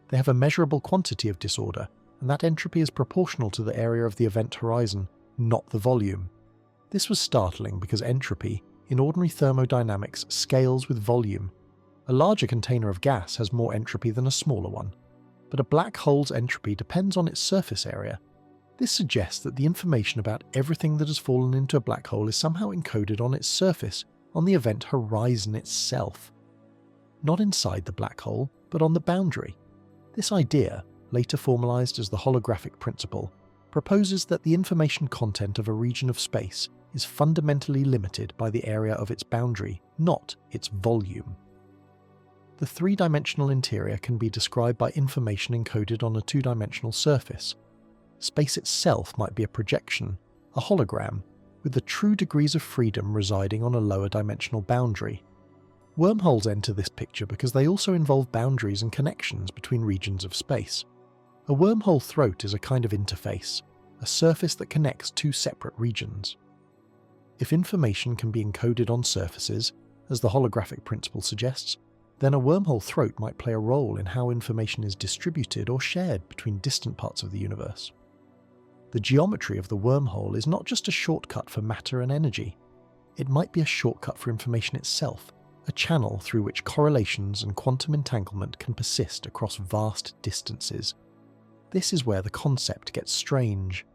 They have a measurable quantity of disorder, and that entropy is proportional to the area of the event horizon, not the volume. This was startling because entropy, in ordinary thermodynamics, scales with volume. A larger container of gas has more entropy than a smaller one. But a black hole's entropy depends on its surface area. This suggests that the information about everything that has fallen into a black hole is somehow encoded on its surface, on the event horizon itself. Not inside the black hole, but on the boundary. This idea, later formalized as the holographic principle, proposes that the information content of a region of space is fundamentally limited by the area of its boundary, not its volume. The three-dimensional interior can be described by information encoded on a two-dimensional surface. Space itself might be a projection, a hologram, with the true degrees of freedom residing on a lower dimensional boundary. Wormholes enter this picture because they also involve boundaries and connections between regions of space. A wormhole throat is a kind of interface, a surface that connects two separate regions. If information can be encoded on surfaces, as the holographic principle suggests, then a wormhole throat might play a role in how information is distributed or shared between distant parts of the universe. The geometry of the wormhole is not just a shortcut for matter and energy. It might be a shortcut for information itself, a channel through which correlations and quantum entanglement can persist across vast distances. This is where the concept gets strange.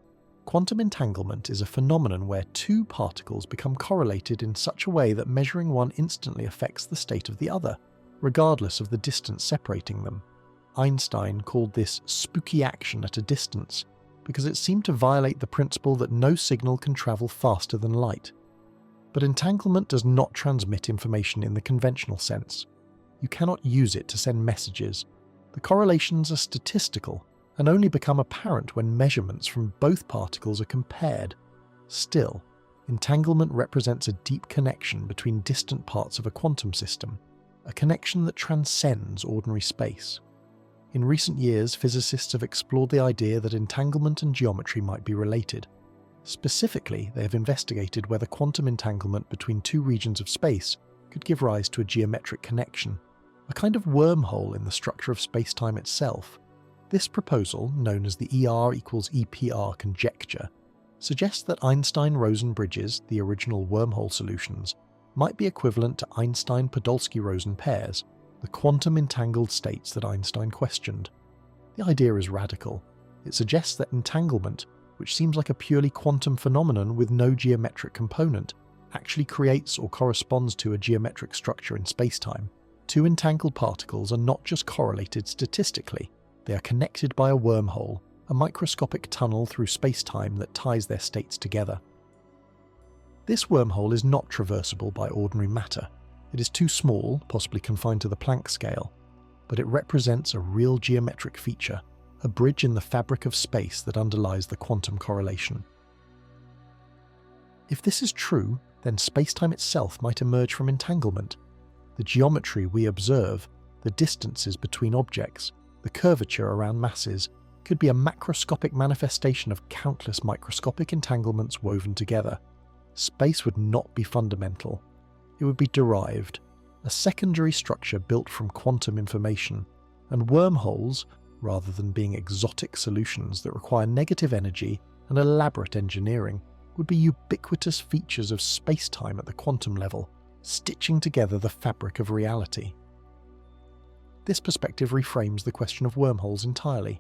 Quantum entanglement is a phenomenon where two particles become correlated in such a way that measuring one instantly affects the state of the other, regardless of the distance separating them. Einstein called this spooky action at a distance, because it seemed to violate the principle that no signal can travel faster than light. But entanglement does not transmit information in the conventional sense. You cannot use it to send messages. The correlations are statistical and only become apparent when measurements from both particles are compared. Still, entanglement represents a deep connection between distant parts of a quantum system, a connection that transcends ordinary space. In recent years, physicists have explored the idea that entanglement and geometry might be related. Specifically, they have investigated whether quantum entanglement between two regions of space could give rise to a geometric connection, a kind of wormhole in the structure of spacetime itself. This proposal, known as the ER equals EPR conjecture, suggests that Einstein-Rosen bridges, the original wormhole solutions, might be equivalent to Einstein-Podolsky-Rosen pairs, the quantum entangled states that Einstein questioned. The idea is radical. It suggests that entanglement, which seems like a purely quantum phenomenon with no geometric component, actually creates or corresponds to a geometric structure in spacetime. Two entangled particles are not just correlated statistically, they are connected by a wormhole, a microscopic tunnel through spacetime that ties their states together. This wormhole is not traversable by ordinary matter. It is too small, possibly confined to the Planck scale, but it represents a real geometric feature, a bridge in the fabric of space that underlies the quantum correlation. If this is true, then spacetime itself might emerge from entanglement. The geometry we observe, the distances between objects, the curvature around masses, could be a macroscopic manifestation of countless microscopic entanglements woven together. Space would not be fundamental. It would be derived, a secondary structure built from quantum information, and wormholes, rather than being exotic solutions that require negative energy and elaborate engineering, would be ubiquitous features of spacetime at the quantum level, stitching together the fabric of reality. This perspective reframes the question of wormholes entirely.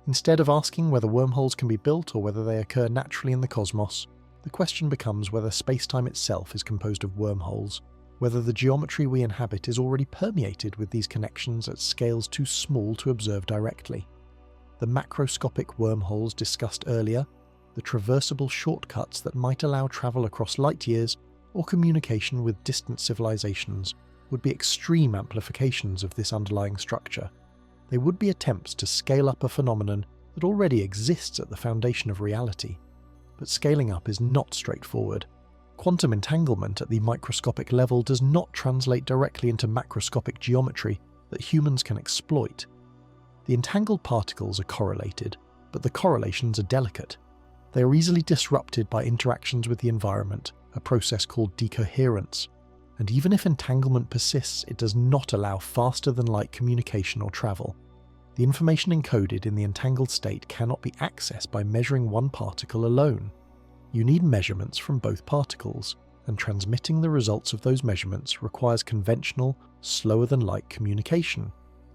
Instead of asking whether wormholes can be built or whether they occur naturally in the cosmos, the question becomes whether spacetime itself is composed of wormholes, whether the geometry we inhabit is already permeated with these connections at scales too small to observe directly. The macroscopic wormholes discussed earlier, the traversable shortcuts that might allow travel across light years or communication with distant civilizations, would be extreme amplifications of this underlying structure. They would be attempts to scale up a phenomenon that already exists at the foundation of reality. But scaling up is not straightforward. Quantum entanglement at the microscopic level does not translate directly into macroscopic geometry that humans can exploit. The entangled particles are correlated, but the correlations are delicate. They are easily disrupted by interactions with the environment, a process called decoherence. And even if entanglement persists, it does not allow faster-than-light communication or travel. The information encoded in the entangled state cannot be accessed by measuring one particle alone. You need measurements from both particles, and transmitting the results of those measurements requires conventional, slower-than-light communication.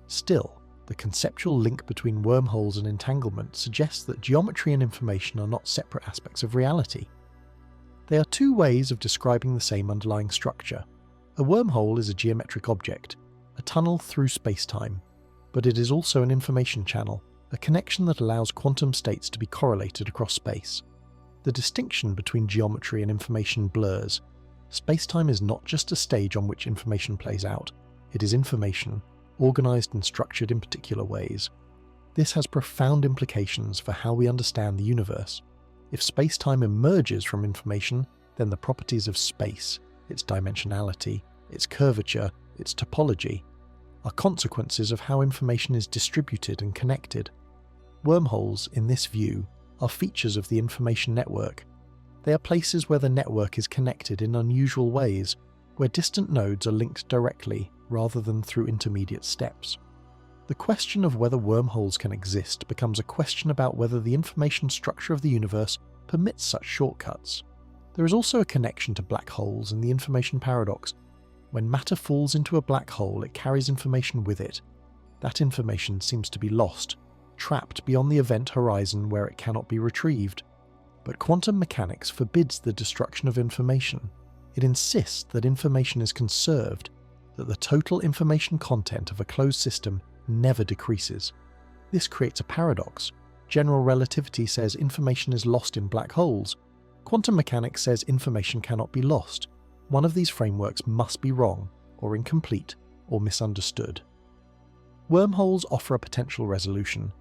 Still, the conceptual link between wormholes and entanglement suggests that geometry and information are not separate aspects of reality. They are two ways of describing the same underlying structure. A wormhole is a geometric object, a tunnel through spacetime, but it is also an information channel, a connection that allows quantum states to be correlated across space. The distinction between geometry and information blurs. Spacetime is not just a stage on which information plays out, it is information, organized and structured in particular ways. This has profound implications for how we understand the universe. If spacetime emerges from information, then the properties of space, its dimensionality, its curvature, its topology, are consequences of how information is distributed and connected. Wormholes, in this view, are features of the information network. They are places where the network is connected in unusual ways, where distant nodes are linked directly rather than through intermediate steps. The question of whether wormholes can exist becomes a question about whether the information structure of the universe permits such shortcuts. There is also a connection to black holes and the information paradox. When matter falls into a black hole, it carries information with it. That information seems to be lost, trapped beyond the event horizon where it cannot be retrieved. But quantum mechanics forbids the destruction of information. It insists that information is conserved, that the total information content of a closed system never decreases. This creates a paradox. General relativity says information is lost in black holes. Quantum mechanics says information cannot be lost. One of these frameworks must be wrong, or incomplete, or misunderstood. Wormholes offer a potential resolution.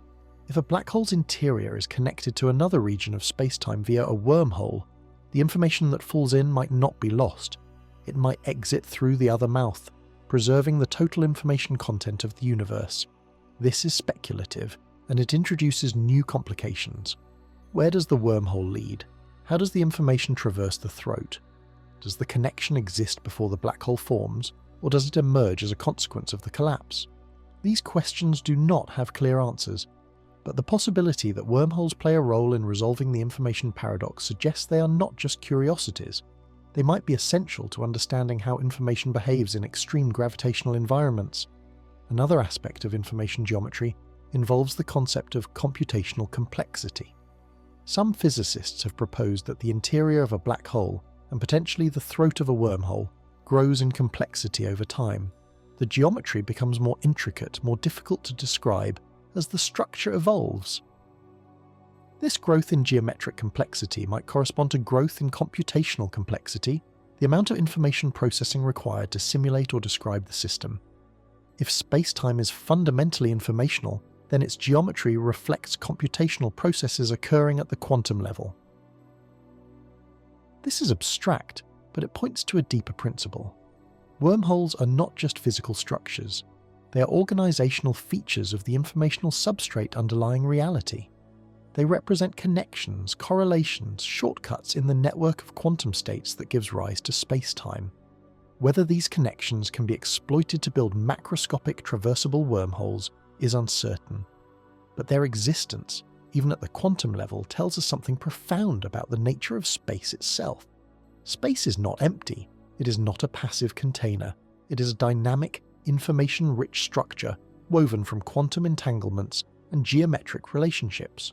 If a black hole's interior is connected to another region of spacetime via a wormhole, the information that falls in might not be lost. It might exit through the other mouth, preserving the total information content of the universe. This is speculative, and it introduces new complications. Where does the wormhole lead? How does the information traverse the throat? Does the connection exist before the black hole forms, or does it emerge as a consequence of the collapse? These questions do not have clear answers, but the possibility that wormholes play a role in resolving the information paradox suggests they are not just curiosities. They might be essential to understanding how information behaves in extreme gravitational environments. Another aspect of information geometry involves the concept of computational complexity. Some physicists have proposed that the interior of a black hole, and potentially the throat of a wormhole, grows in complexity over time. The geometry becomes more intricate, more difficult to describe, as the structure evolves. This growth in geometric complexity might correspond to growth in computational complexity, the amount of information processing required to simulate or describe the system. If spacetime is fundamentally informational, then its geometry reflects computational processes occurring at the quantum level. This is abstract, but it points to a deeper principle. Wormholes are not just physical structures. They are organizational features of the informational substrate underlying reality. They represent connections, correlations, shortcuts in the network of quantum states that gives rise to spacetime. Whether these connections can be exploited to build macroscopic traversable wormholes is uncertain. But their existence, even at the quantum level, tells us something profound about the nature of space itself. Space is not empty. It is not a passive container. It is a dynamic, information-rich structure woven from quantum entanglements and geometric relationships.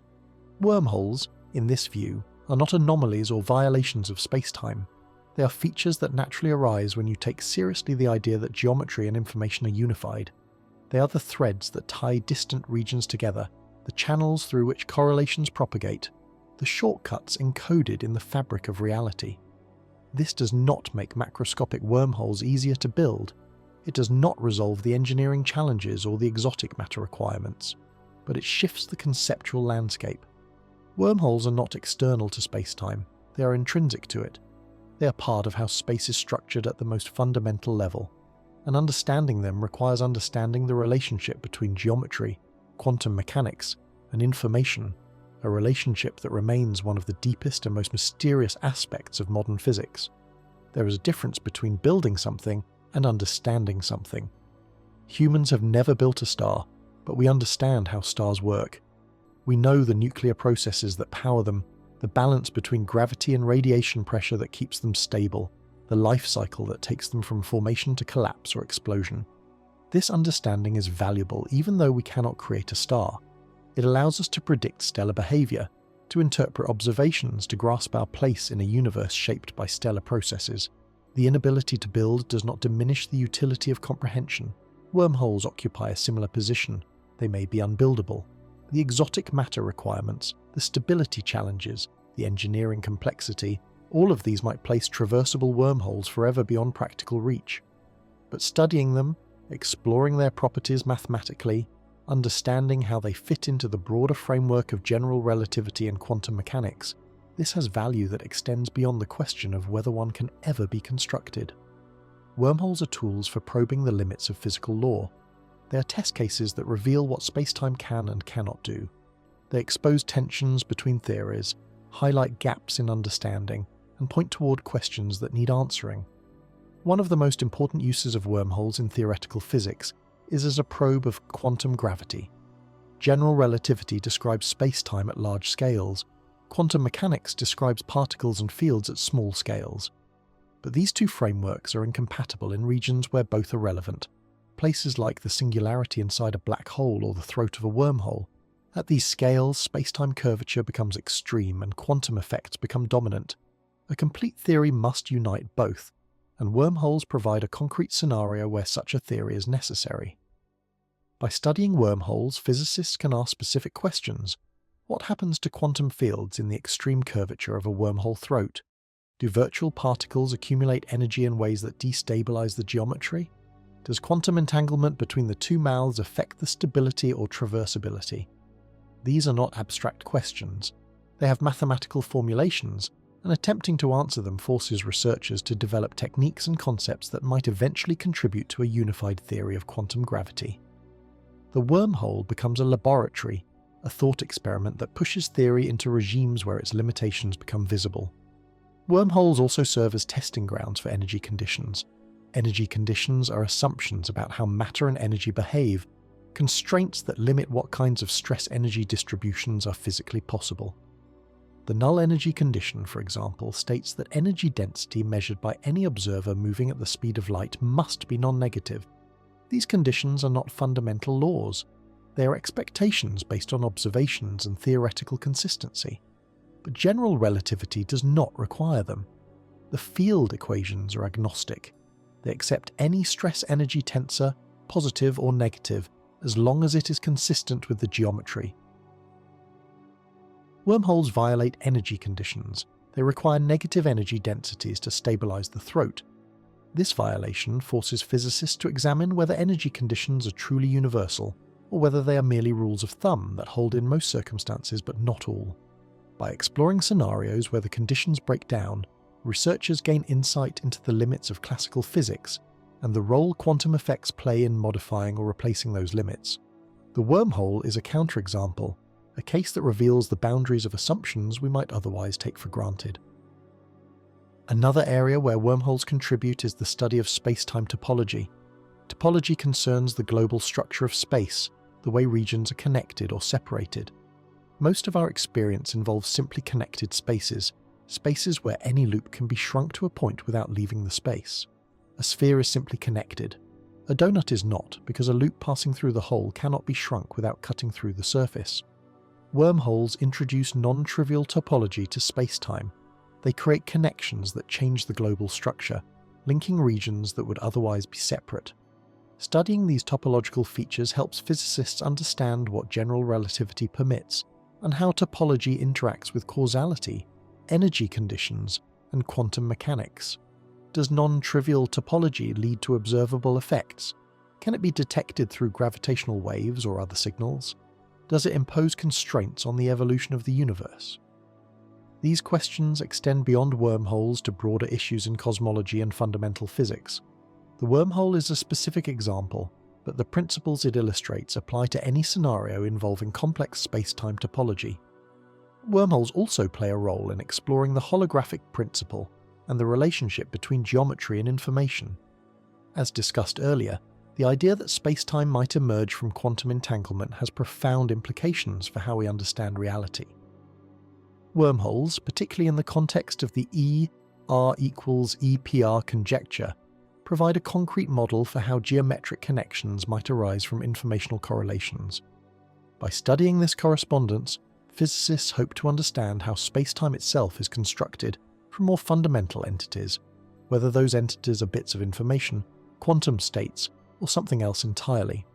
Wormholes, in this view, are not anomalies or violations of spacetime. They are features that naturally arise when you take seriously the idea that geometry and information are unified. They are the threads that tie distant regions together, the channels through which correlations propagate, the shortcuts encoded in the fabric of reality. This does not make macroscopic wormholes easier to build. It does not resolve the engineering challenges or the exotic matter requirements, but it shifts the conceptual landscape. Wormholes are not external to spacetime. They are intrinsic to it. They are part of how space is structured at the most fundamental level, and understanding them requires understanding the relationship between geometry, quantum mechanics, and information, a relationship that remains one of the deepest and most mysterious aspects of modern physics. There is a difference between building something and understanding something. Humans have never built a star, but we understand how stars work. We know the nuclear processes that power them, the balance between gravity and radiation pressure that keeps them stable, the life cycle that takes them from formation to collapse or explosion. This understanding is valuable even though we cannot create a star. It allows us to predict stellar behavior, to interpret observations, to grasp our place in a universe shaped by stellar processes. The inability to build does not diminish the utility of comprehension. Wormholes occupy a similar position. They may be unbuildable. The exotic matter requirements, the stability challenges, the engineering complexity, all of these might place traversable wormholes forever beyond practical reach. But studying them, exploring their properties mathematically, understanding how they fit into the broader framework of general relativity and quantum mechanics, this has value that extends beyond the question of whether one can ever be constructed. Wormholes are tools for probing the limits of physical law. They are test cases that reveal what spacetime can and cannot do. They expose tensions between theories, highlight gaps in understanding, and point toward questions that need answering. One of the most important uses of wormholes in theoretical physics is as a probe of quantum gravity. General relativity describes spacetime at large scales. Quantum mechanics describes particles and fields at small scales. But these two frameworks are incompatible in regions where both are relevant, places like the singularity inside a black hole or the throat of a wormhole. At these scales, spacetime curvature becomes extreme and quantum effects become dominant. A complete theory must unite both, and wormholes provide a concrete scenario where such a theory is necessary. By studying wormholes, physicists can ask specific questions. What happens to quantum fields in the extreme curvature of a wormhole throat? Do virtual particles accumulate energy in ways that destabilize the geometry? Does quantum entanglement between the two mouths affect the stability or traversability? These are not abstract questions. They have mathematical formulations, and attempting to answer them forces researchers to develop techniques and concepts that might eventually contribute to a unified theory of quantum gravity. The wormhole becomes a laboratory, a thought experiment that pushes theory into regimes where its limitations become visible. Wormholes also serve as testing grounds for energy conditions. Energy conditions are assumptions about how matter and energy behave, constraints that limit what kinds of stress-energy distributions are physically possible. The null energy condition, for example, states that energy density measured by any observer moving at the speed of light must be non-negative. These conditions are not fundamental laws. They are expectations based on observations and theoretical consistency. But general relativity does not require them. The field equations are agnostic. They accept any stress-energy tensor, positive or negative, as long as it is consistent with the geometry. Wormholes violate energy conditions. They require negative energy densities to stabilize the throat. This violation forces physicists to examine whether energy conditions are truly universal, or whether they are merely rules of thumb that hold in most circumstances but not all. By exploring scenarios where the conditions break down, researchers gain insight into the limits of classical physics and the role quantum effects play in modifying or replacing those limits. The wormhole is a counterexample, a case that reveals the boundaries of assumptions we might otherwise take for granted. Another area where wormholes contribute is the study of spacetime topology. Topology concerns the global structure of space, the way regions are connected or separated. Most of our experience involves simply connected spaces, spaces where any loop can be shrunk to a point without leaving the space. A sphere is simply connected. A donut is not, because a loop passing through the hole cannot be shrunk without cutting through the surface. Wormholes introduce non-trivial topology to spacetime. They create connections that change the global structure, linking regions that would otherwise be separate. Studying these topological features helps physicists understand what general relativity permits, and how topology interacts with causality, energy conditions, and quantum mechanics. Does non-trivial topology lead to observable effects? Can it be detected through gravitational waves or other signals? Does it impose constraints on the evolution of the universe? These questions extend beyond wormholes to broader issues in cosmology and fundamental physics. The wormhole is a specific example, but the principles it illustrates apply to any scenario involving complex space-time topology. Wormholes also play a role in exploring the holographic principle and the relationship between geometry and information. As discussed earlier, the idea that space-time might emerge from quantum entanglement has profound implications for how we understand reality. Wormholes, particularly in the context of the E-R equals EPR conjecture, provide a concrete model for how geometric connections might arise from informational correlations. By studying this correspondence, physicists hope to understand how space-time itself is constructed from more fundamental entities, whether those entities are bits of information, quantum states, or something else entirely.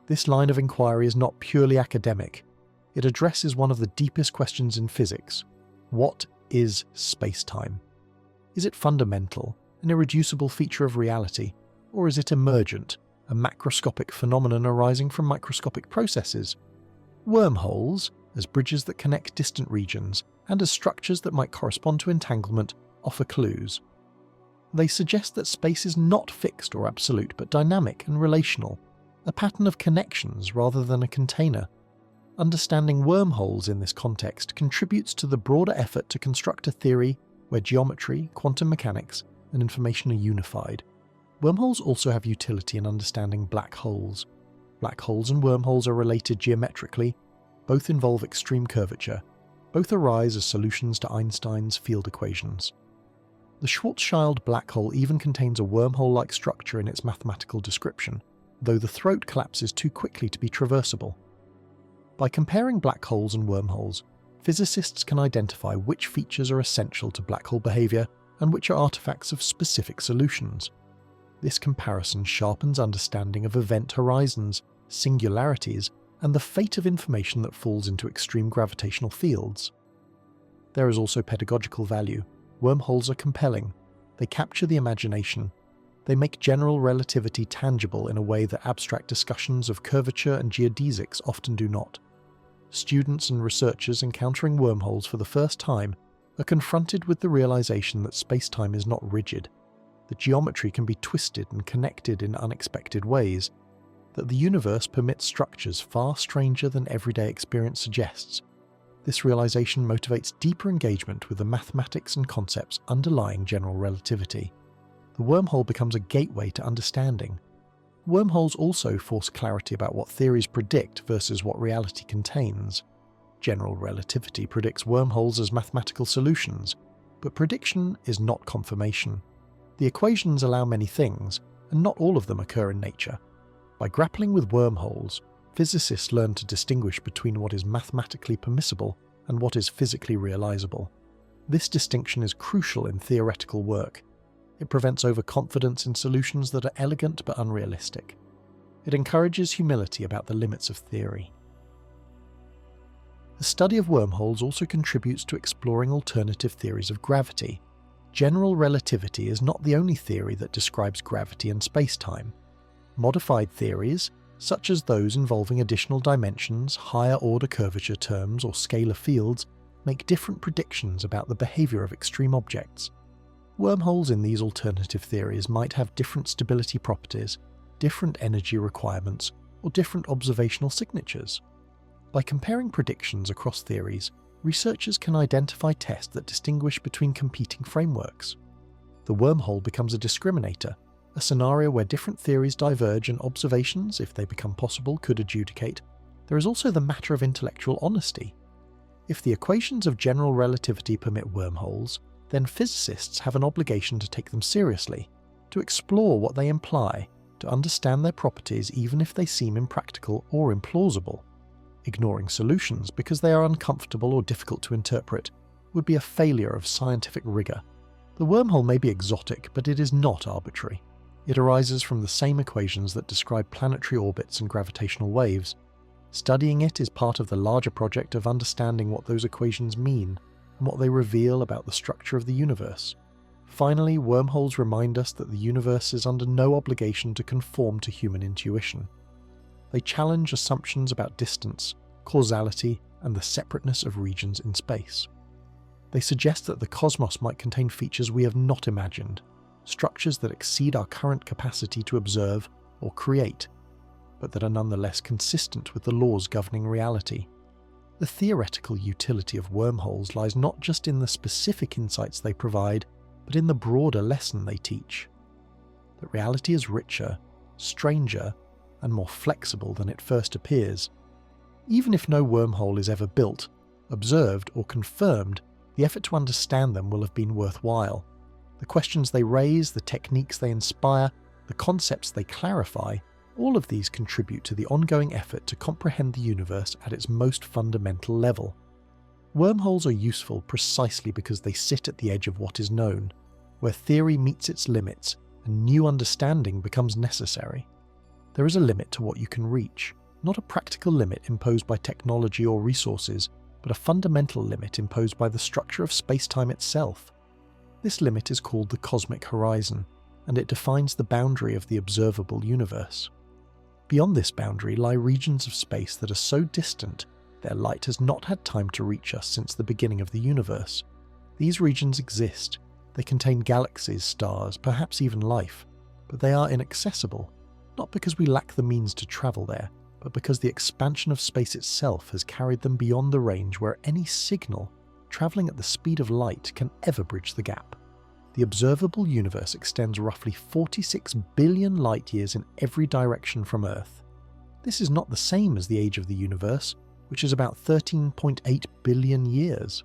This line of inquiry is not purely academic. It addresses one of the deepest questions in physics. What is space-time? Is it fundamental, an irreducible feature of reality, or is it emergent, a macroscopic phenomenon arising from microscopic processes? Wormholes, as bridges that connect distant regions, and as structures that might correspond to entanglement, offer clues. They suggest that space is not fixed or absolute, but dynamic and relational, a pattern of connections rather than a container. Understanding wormholes in this context contributes to the broader effort to construct a theory where geometry, quantum mechanics, and information are unified. Wormholes also have utility in understanding black holes. Black holes and wormholes are related geometrically. Both involve extreme curvature. Both arise as solutions to Einstein's field equations. The Schwarzschild black hole even contains a wormhole-like structure in its mathematical description, though the throat collapses too quickly to be traversable. By comparing black holes and wormholes, physicists can identify which features are essential to black hole behavior and which are artifacts of specific solutions. This comparison sharpens understanding of event horizons, singularities, and the fate of information that falls into extreme gravitational fields. There is also pedagogical value. Wormholes are compelling. They capture the imagination. They make general relativity tangible in a way that abstract discussions of curvature and geodesics often do not. Students and researchers encountering wormholes for the first time are confronted with the realization that space-time is not rigid. The geometry can be twisted and connected in unexpected ways. that the universe permits structures far stranger than everyday experience suggests. This realization motivates deeper engagement with the mathematics and concepts underlying general relativity. The wormhole becomes a gateway to understanding. Wormholes also force clarity about what theories predict versus what reality contains. General relativity predicts wormholes as mathematical solutions, but prediction is not confirmation. The equations allow many things, and not all of them occur in nature. By grappling with wormholes, physicists learn to distinguish between what is mathematically permissible and what is physically realizable. This distinction is crucial in theoretical work. It prevents overconfidence in solutions that are elegant but unrealistic. It encourages humility about the limits of theory. The study of wormholes also contributes to exploring alternative theories of gravity. General relativity is not the only theory that describes gravity and spacetime. Modified theories, such as those involving additional dimensions, higher-order curvature terms, or scalar fields, make different predictions about the behavior of extreme objects. Wormholes in these alternative theories might have different stability properties, different energy requirements, or different observational signatures. By comparing predictions across theories, researchers can identify tests that distinguish between competing frameworks. The wormhole becomes a discriminator, a scenario where different theories diverge and observations, if they become possible, could adjudicate. There is also the matter of intellectual honesty. If the equations of general relativity permit wormholes, then physicists have an obligation to take them seriously, to explore what they imply, to understand their properties even if they seem impractical or implausible. Ignoring solutions because they are uncomfortable or difficult to interpret would be a failure of scientific rigor. The wormhole may be exotic, but it is not arbitrary. It arises from the same equations that describe planetary orbits and gravitational waves. Studying it is part of the larger project of understanding what those equations mean and what they reveal about the structure of the universe. Finally, wormholes remind us that the universe is under no obligation to conform to human intuition. They challenge assumptions about distance, causality, and the separateness of regions in space. They suggest that the cosmos might contain features we have not imagined, structures that exceed our current capacity to observe or create, but that are nonetheless consistent with the laws governing reality. The theoretical utility of wormholes lies not just in the specific insights they provide, but in the broader lesson they teach. That reality is richer, stranger, and more flexible than it first appears. Even if no wormhole is ever built, observed, or confirmed, the effort to understand them will have been worthwhile. The questions they raise, the techniques they inspire, the concepts they clarify, all of these contribute to the ongoing effort to comprehend the universe at its most fundamental level. Wormholes are useful precisely because they sit at the edge of what is known, where theory meets its limits and new understanding becomes necessary. There is a limit to what you can reach, not a practical limit imposed by technology or resources, but a fundamental limit imposed by the structure of space-time itself. This limit is called the cosmic horizon, and it defines the boundary of the observable universe. Beyond this boundary lie regions of space that are so distant their light has not had time to reach us since the beginning of the universe. These regions exist. They contain galaxies, stars, perhaps even life, but they are inaccessible, not because we lack the means to travel there, but because the expansion of space itself has carried them beyond the range where any signal, travelling at the speed of light, can ever bridge the gap. The observable universe extends roughly 46 billion light-years in every direction from Earth. This is not the same as the age of the universe, which is about 13.8 billion years.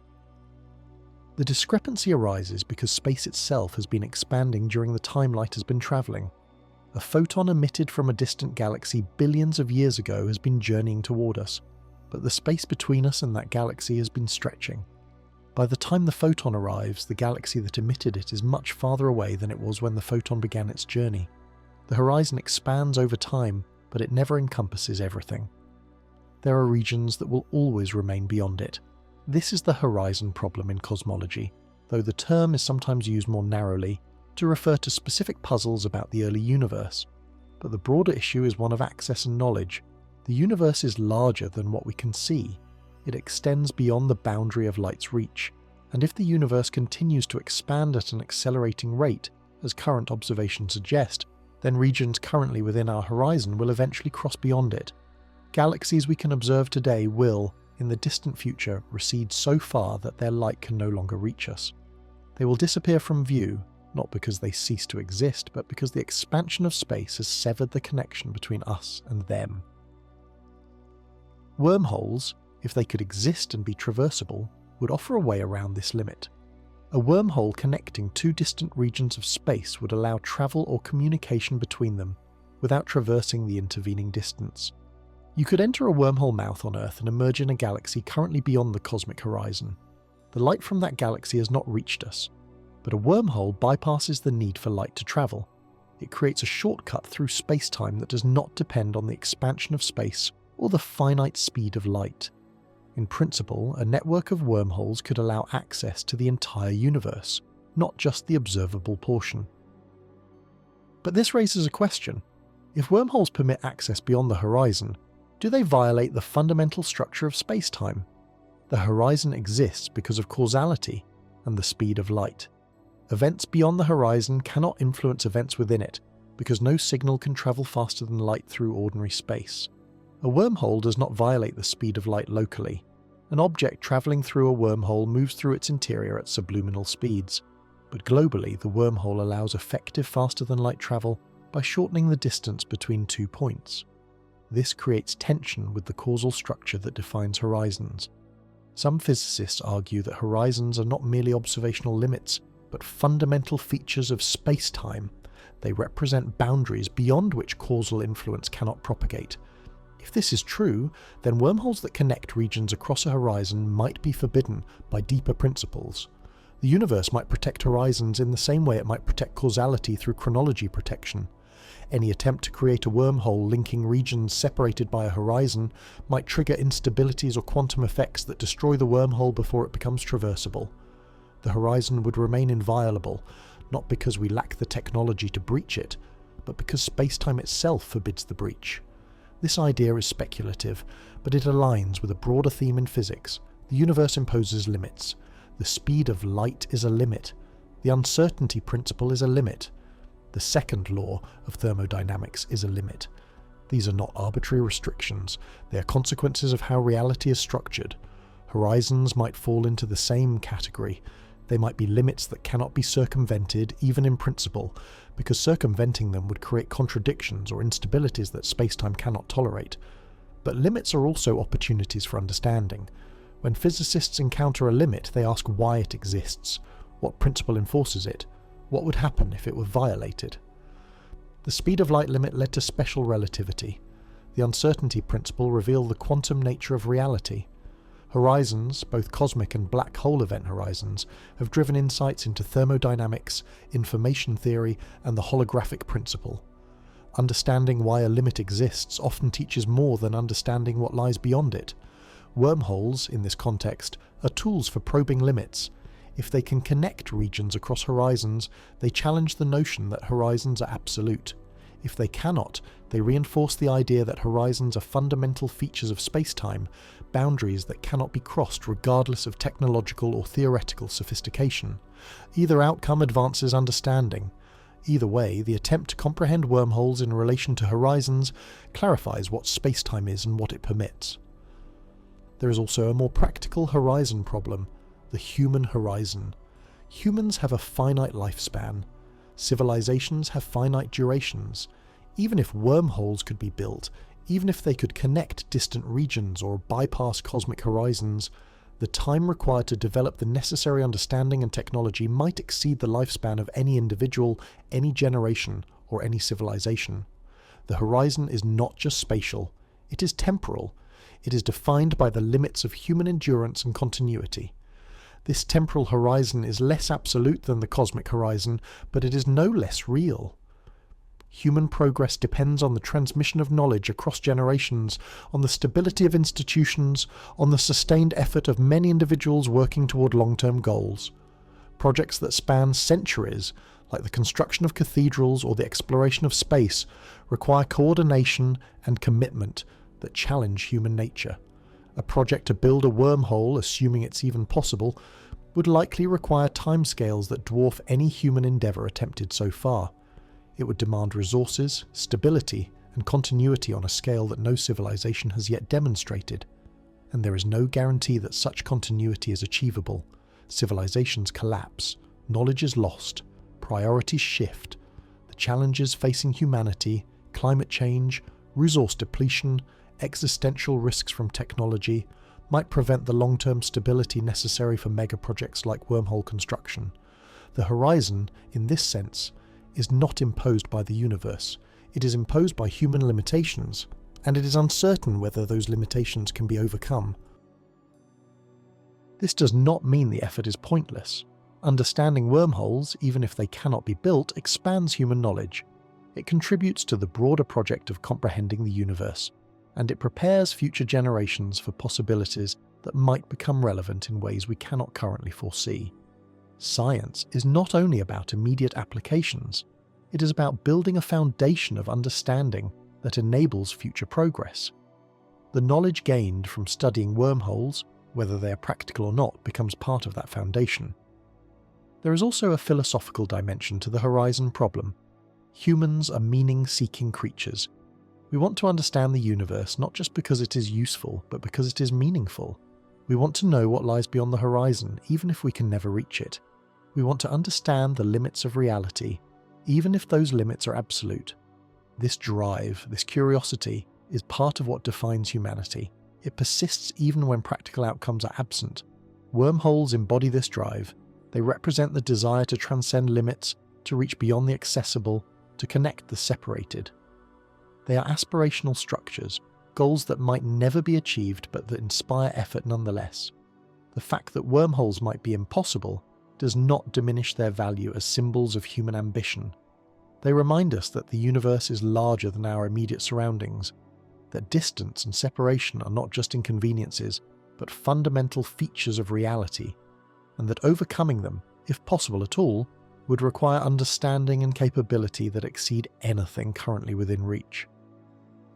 The discrepancy arises because space itself has been expanding during the time light has been travelling. A photon emitted from a distant galaxy billions of years ago has been journeying toward us, but the space between us and that galaxy has been stretching. By the time the photon arrives, the galaxy that emitted it is much farther away than it was when the photon began its journey. The horizon expands over time, but it never encompasses everything. There are regions that will always remain beyond it. This is the horizon problem in cosmology, though the term is sometimes used more narrowly to refer to specific puzzles about the early universe. But the broader issue is one of access and knowledge. The universe is larger than what we can see. It extends beyond the boundary of light's reach, and if the universe continues to expand at an accelerating rate, as current observations suggest, then regions currently within our horizon will eventually cross beyond it. Galaxies we can observe today will, in the distant future, recede so far that their light can no longer reach us. They will disappear from view, not because they cease to exist, but because the expansion of space has severed the connection between us and them. Wormholes, if they could exist and be traversable, would offer a way around this limit. A wormhole connecting two distant regions of space would allow travel or communication between them without traversing the intervening distance. You could enter a wormhole mouth on Earth and emerge in a galaxy currently beyond the cosmic horizon. The light from that galaxy has not reached us, but a wormhole bypasses the need for light to travel. It creates a shortcut through space-time that does not depend on the expansion of space or the finite speed of light. In principle, a network of wormholes could allow access to the entire universe, not just the observable portion. But this raises a question. If wormholes permit access beyond the horizon, do they violate the fundamental structure of space-time? The horizon exists because of causality and the speed of light. Events beyond the horizon cannot influence events within it, because no signal can travel faster than light through ordinary space. A wormhole does not violate the speed of light locally. An object travelling through a wormhole moves through its interior at subliminal speeds, but globally the wormhole allows effective faster-than-light travel by shortening the distance between 2 points. This creates tension with the causal structure that defines horizons. Some physicists argue that horizons are not merely observational limits, but fundamental features of space-time. They represent boundaries beyond which causal influence cannot propagate. If this is true, then wormholes that connect regions across a horizon might be forbidden by deeper principles. The universe might protect horizons in the same way it might protect causality through chronology protection. Any attempt to create a wormhole linking regions separated by a horizon might trigger instabilities or quantum effects that destroy the wormhole before it becomes traversable. The horizon would remain inviolable, not because we lack the technology to breach it, but because space-time itself forbids the breach. This idea is speculative, but it aligns with a broader theme in physics. The universe imposes limits. The speed of light is a limit. The uncertainty principle is a limit. The second law of thermodynamics is a limit. These are not arbitrary restrictions. They are consequences of how reality is structured. Horizons might fall into the same category. They might be limits that cannot be circumvented, even in principle, because circumventing them would create contradictions or instabilities that spacetime cannot tolerate. But limits are also opportunities for understanding. When physicists encounter a limit, they ask why it exists, what principle enforces it, what would happen if it were violated. The speed of light limit led to special relativity. The uncertainty principle revealed the quantum nature of reality. Horizons, both cosmic and black hole event horizons, have driven insights into thermodynamics, information theory, and the holographic principle. Understanding why a limit exists often teaches more than understanding what lies beyond it. Wormholes, in this context, are tools for probing limits. If they can connect regions across horizons, they challenge the notion that horizons are absolute. If they cannot, they reinforce the idea that horizons are fundamental features of spacetime, boundaries that cannot be crossed regardless of technological or theoretical sophistication. Either outcome advances understanding. Either way, the attempt to comprehend wormholes in relation to horizons clarifies what spacetime is and what it permits. There is also a more practical horizon problem, the human horizon. Humans have a finite lifespan. Civilizations have finite durations. Even if wormholes could be built, even if they could connect distant regions or bypass cosmic horizons, the time required to develop the necessary understanding and technology might exceed the lifespan of any individual, any generation, or any civilization. The horizon is not just spatial, it is temporal. It is defined by the limits of human endurance and continuity. This temporal horizon is less absolute than the cosmic horizon, but it is no less real. Human progress depends on the transmission of knowledge across generations, on the stability of institutions, on the sustained effort of many individuals working toward long-term goals. Projects that span centuries, like the construction of cathedrals or the exploration of space, require coordination and commitment that challenge human nature. A project to build a wormhole, assuming it's even possible, would likely require timescales that dwarf any human endeavour attempted so far. It would demand resources, stability, and continuity on a scale that no civilization has yet demonstrated. And there is no guarantee that such continuity is achievable. Civilizations collapse, knowledge is lost, priorities shift. The challenges facing humanity, climate change, resource depletion, existential risks from technology, might prevent the long-term stability necessary for megaprojects like wormhole construction. The horizon, in this sense, is not imposed by the universe. It is imposed by human limitations, and it is uncertain whether those limitations can be overcome. This does not mean the effort is pointless. Understanding wormholes, even if they cannot be built, expands human knowledge. It contributes to the broader project of comprehending the universe, and it prepares future generations for possibilities that might become relevant in ways we cannot currently foresee. Science is not only about immediate applications, it is about building a foundation of understanding that enables future progress. The knowledge gained from studying wormholes, whether they are practical or not, becomes part of that foundation. There is also a philosophical dimension to the horizon problem. Humans are meaning-seeking creatures. We want to understand the universe not just because it is useful, but because it is meaningful. We want to know what lies beyond the horizon, even if we can never reach it. We want to understand the limits of reality, even if those limits are absolute. This drive, this curiosity, is part of what defines humanity. It persists even when practical outcomes are absent. Wormholes embody this drive. They represent the desire to transcend limits, to reach beyond the accessible, to connect the separated. They are aspirational structures, goals that might never be achieved but that inspire effort nonetheless. The fact that wormholes might be impossible does not diminish their value as symbols of human ambition. They remind us that the universe is larger than our immediate surroundings, that distance and separation are not just inconveniences, but fundamental features of reality, and that overcoming them, if possible at all, would require understanding and capability that exceed anything currently within reach.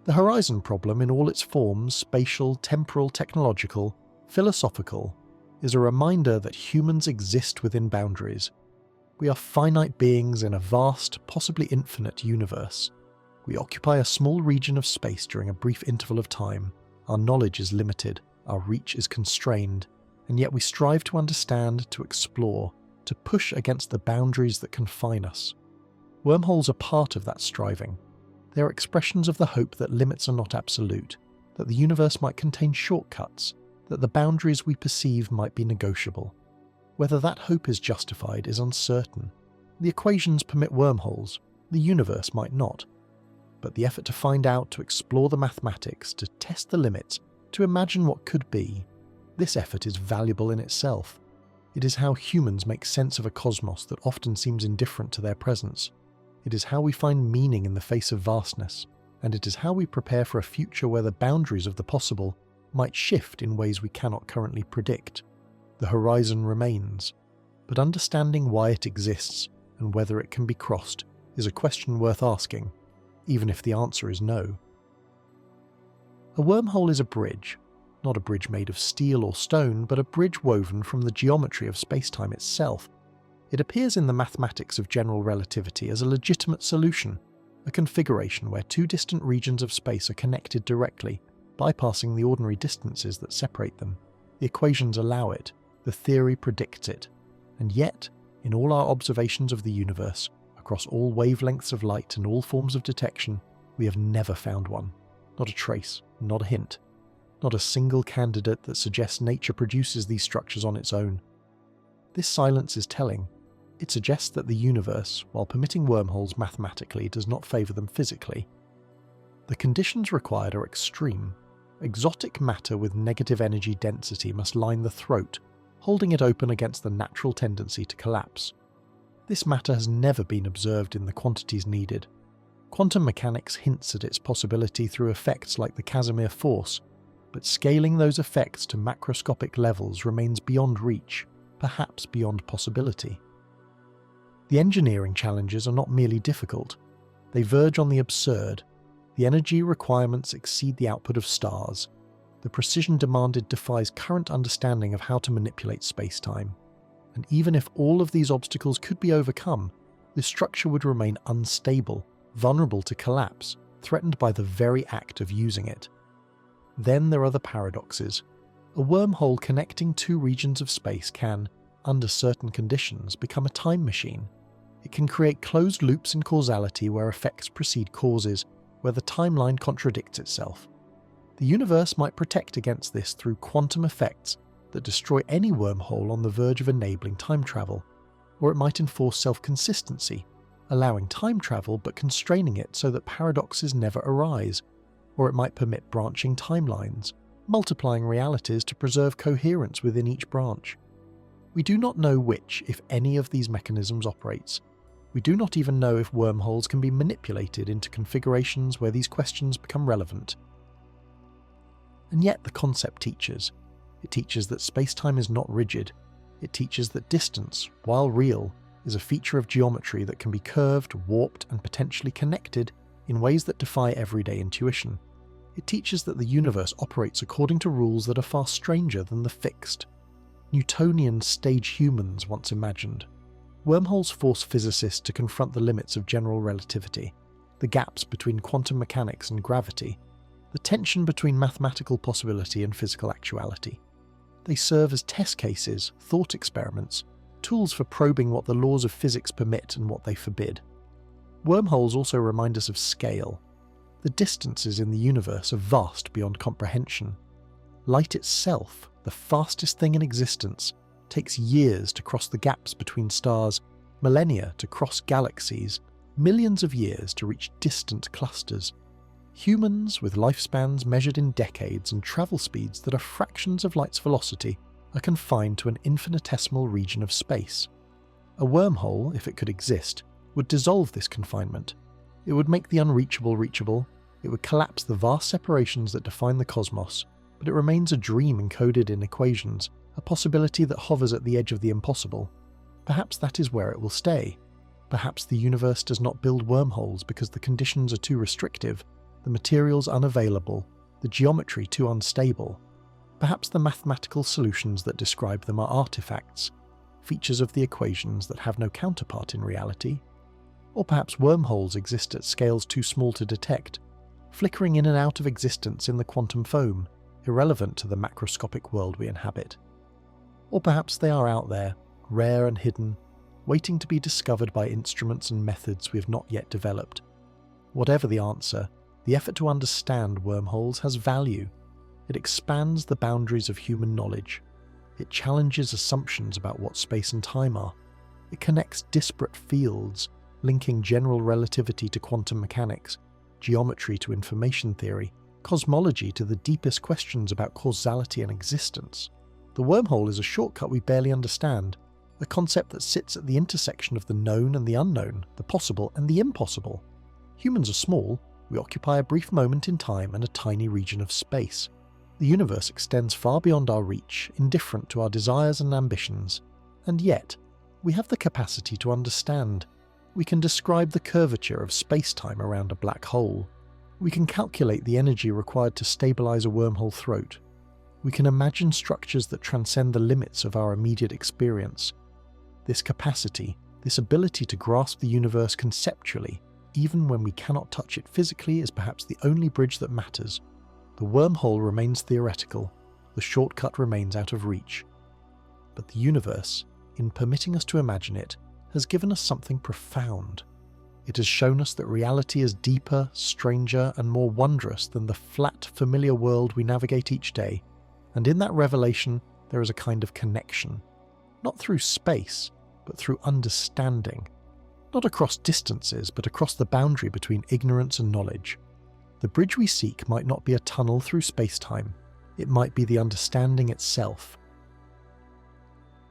The horizon problem in all its forms, spatial, temporal, technological, philosophical, is a reminder that humans exist within boundaries. We are finite beings in a vast, possibly infinite universe. We occupy a small region of space during a brief interval of time. Our knowledge is limited, our reach is constrained, and yet we strive to understand, to explore, to push against the boundaries that confine us. Wormholes are part of that striving. They are expressions of the hope that limits are not absolute, that the universe might contain shortcuts, that the boundaries we perceive might be negotiable. Whether that hope is justified is uncertain. The equations permit wormholes, the universe might not. But the effort to find out, to explore the mathematics, to test the limits, to imagine what could be, this effort is valuable in itself. It is how humans make sense of a cosmos that often seems indifferent to their presence. It is how we find meaning in the face of vastness, and it is how we prepare for a future where the boundaries of the possible might shift in ways we cannot currently predict. The horizon remains, but understanding why it exists and whether it can be crossed is a question worth asking, even if the answer is no. A wormhole is a bridge, not a bridge made of steel or stone, but a bridge woven from the geometry of spacetime itself. It appears in the mathematics of general relativity as a legitimate solution, a configuration where two distant regions of space are connected directly, bypassing the ordinary distances that separate them. The equations allow it, the theory predicts it, and yet, in all our observations of the universe, across all wavelengths of light and all forms of detection, we have never found one. Not a trace, not a hint, not a single candidate that suggests nature produces these structures on its own. This silence is telling. It suggests that the universe, while permitting wormholes mathematically, does not favour them physically. The conditions required are extreme. Exotic matter with negative energy density must line the throat, holding it open against the natural tendency to collapse. This matter has never been observed in the quantities needed. Quantum mechanics hints at its possibility through effects like the Casimir force, but scaling those effects to macroscopic levels remains beyond reach, perhaps beyond possibility. The engineering challenges are not merely difficult, they verge on the absurd. The energy requirements exceed the output of stars. The precision demanded defies current understanding of how to manipulate spacetime. And even if all of these obstacles could be overcome, this structure would remain unstable, vulnerable to collapse, threatened by the very act of using it. Then there are the paradoxes. A wormhole connecting two regions of space can, under certain conditions, become a time machine. It can create closed loops in causality where effects precede causes, where the timeline contradicts itself. The universe might protect against this through quantum effects that destroy any wormhole on the verge of enabling time travel, or it might enforce self-consistency, allowing time travel but constraining it so that paradoxes never arise, or it might permit branching timelines, multiplying realities to preserve coherence within each branch. We do not know which, if any, of these mechanisms operates. We do not even know if wormholes can be manipulated into configurations where these questions become relevant. And yet the concept teaches. It teaches that space-time is not rigid. It teaches that distance, while real, is a feature of geometry that can be curved, warped, and potentially connected in ways that defy everyday intuition. It teaches that the universe operates according to rules that are far stranger than the fixed, Newtonian stage humans once imagined. Wormholes force physicists to confront the limits of general relativity, the gaps between quantum mechanics and gravity, the tension between mathematical possibility and physical actuality. They serve as test cases, thought experiments, tools for probing what the laws of physics permit and what they forbid. Wormholes also remind us of scale. The distances in the universe are vast beyond comprehension. Light itself, the fastest thing in existence, takes years to cross the gaps between stars, millennia to cross galaxies, millions of years to reach distant clusters. Humans, with lifespans measured in decades and travel speeds that are fractions of light's velocity, are confined to an infinitesimal region of space. A wormhole, if it could exist, would dissolve this confinement. It would make the unreachable reachable, it would collapse the vast separations that define the cosmos, but it remains a dream encoded in equations, a possibility that hovers at the edge of the impossible. Perhaps that is where it will stay. Perhaps the universe does not build wormholes because the conditions are too restrictive, the materials unavailable, the geometry too unstable. Perhaps the mathematical solutions that describe them are artifacts, features of the equations that have no counterpart in reality. Or perhaps wormholes exist at scales too small to detect, flickering in and out of existence in the quantum foam, irrelevant to the macroscopic world we inhabit. Or perhaps they are out there, rare and hidden, waiting to be discovered by instruments and methods we have not yet developed. Whatever the answer, the effort to understand wormholes has value. It expands the boundaries of human knowledge. It challenges assumptions about what space and time are. It connects disparate fields, linking general relativity to quantum mechanics, geometry to information theory, cosmology to the deepest questions about causality and existence. The wormhole is a shortcut we barely understand, a concept that sits at the intersection of the known and the unknown, the possible and the impossible. Humans are small. We occupy a brief moment in time and a tiny region of space. The universe extends far beyond our reach, indifferent to our desires and ambitions. And yet, we have the capacity to understand. We can describe the curvature of space-time around a black hole. We can calculate the energy required to stabilize a wormhole throat. We can imagine structures that transcend the limits of our immediate experience. This capacity, this ability to grasp the universe conceptually, even when we cannot touch it physically, is perhaps the only bridge that matters. The wormhole remains theoretical, the shortcut remains out of reach. But the universe, in permitting us to imagine it, has given us something profound. It has shown us that reality is deeper, stranger, and more wondrous than the flat, familiar world we navigate each day, and in that revelation there is a kind of connection, not through space, but through understanding. Not across distances, but across the boundary between ignorance and knowledge. The bridge we seek might not be a tunnel through space-time. It might be the understanding itself,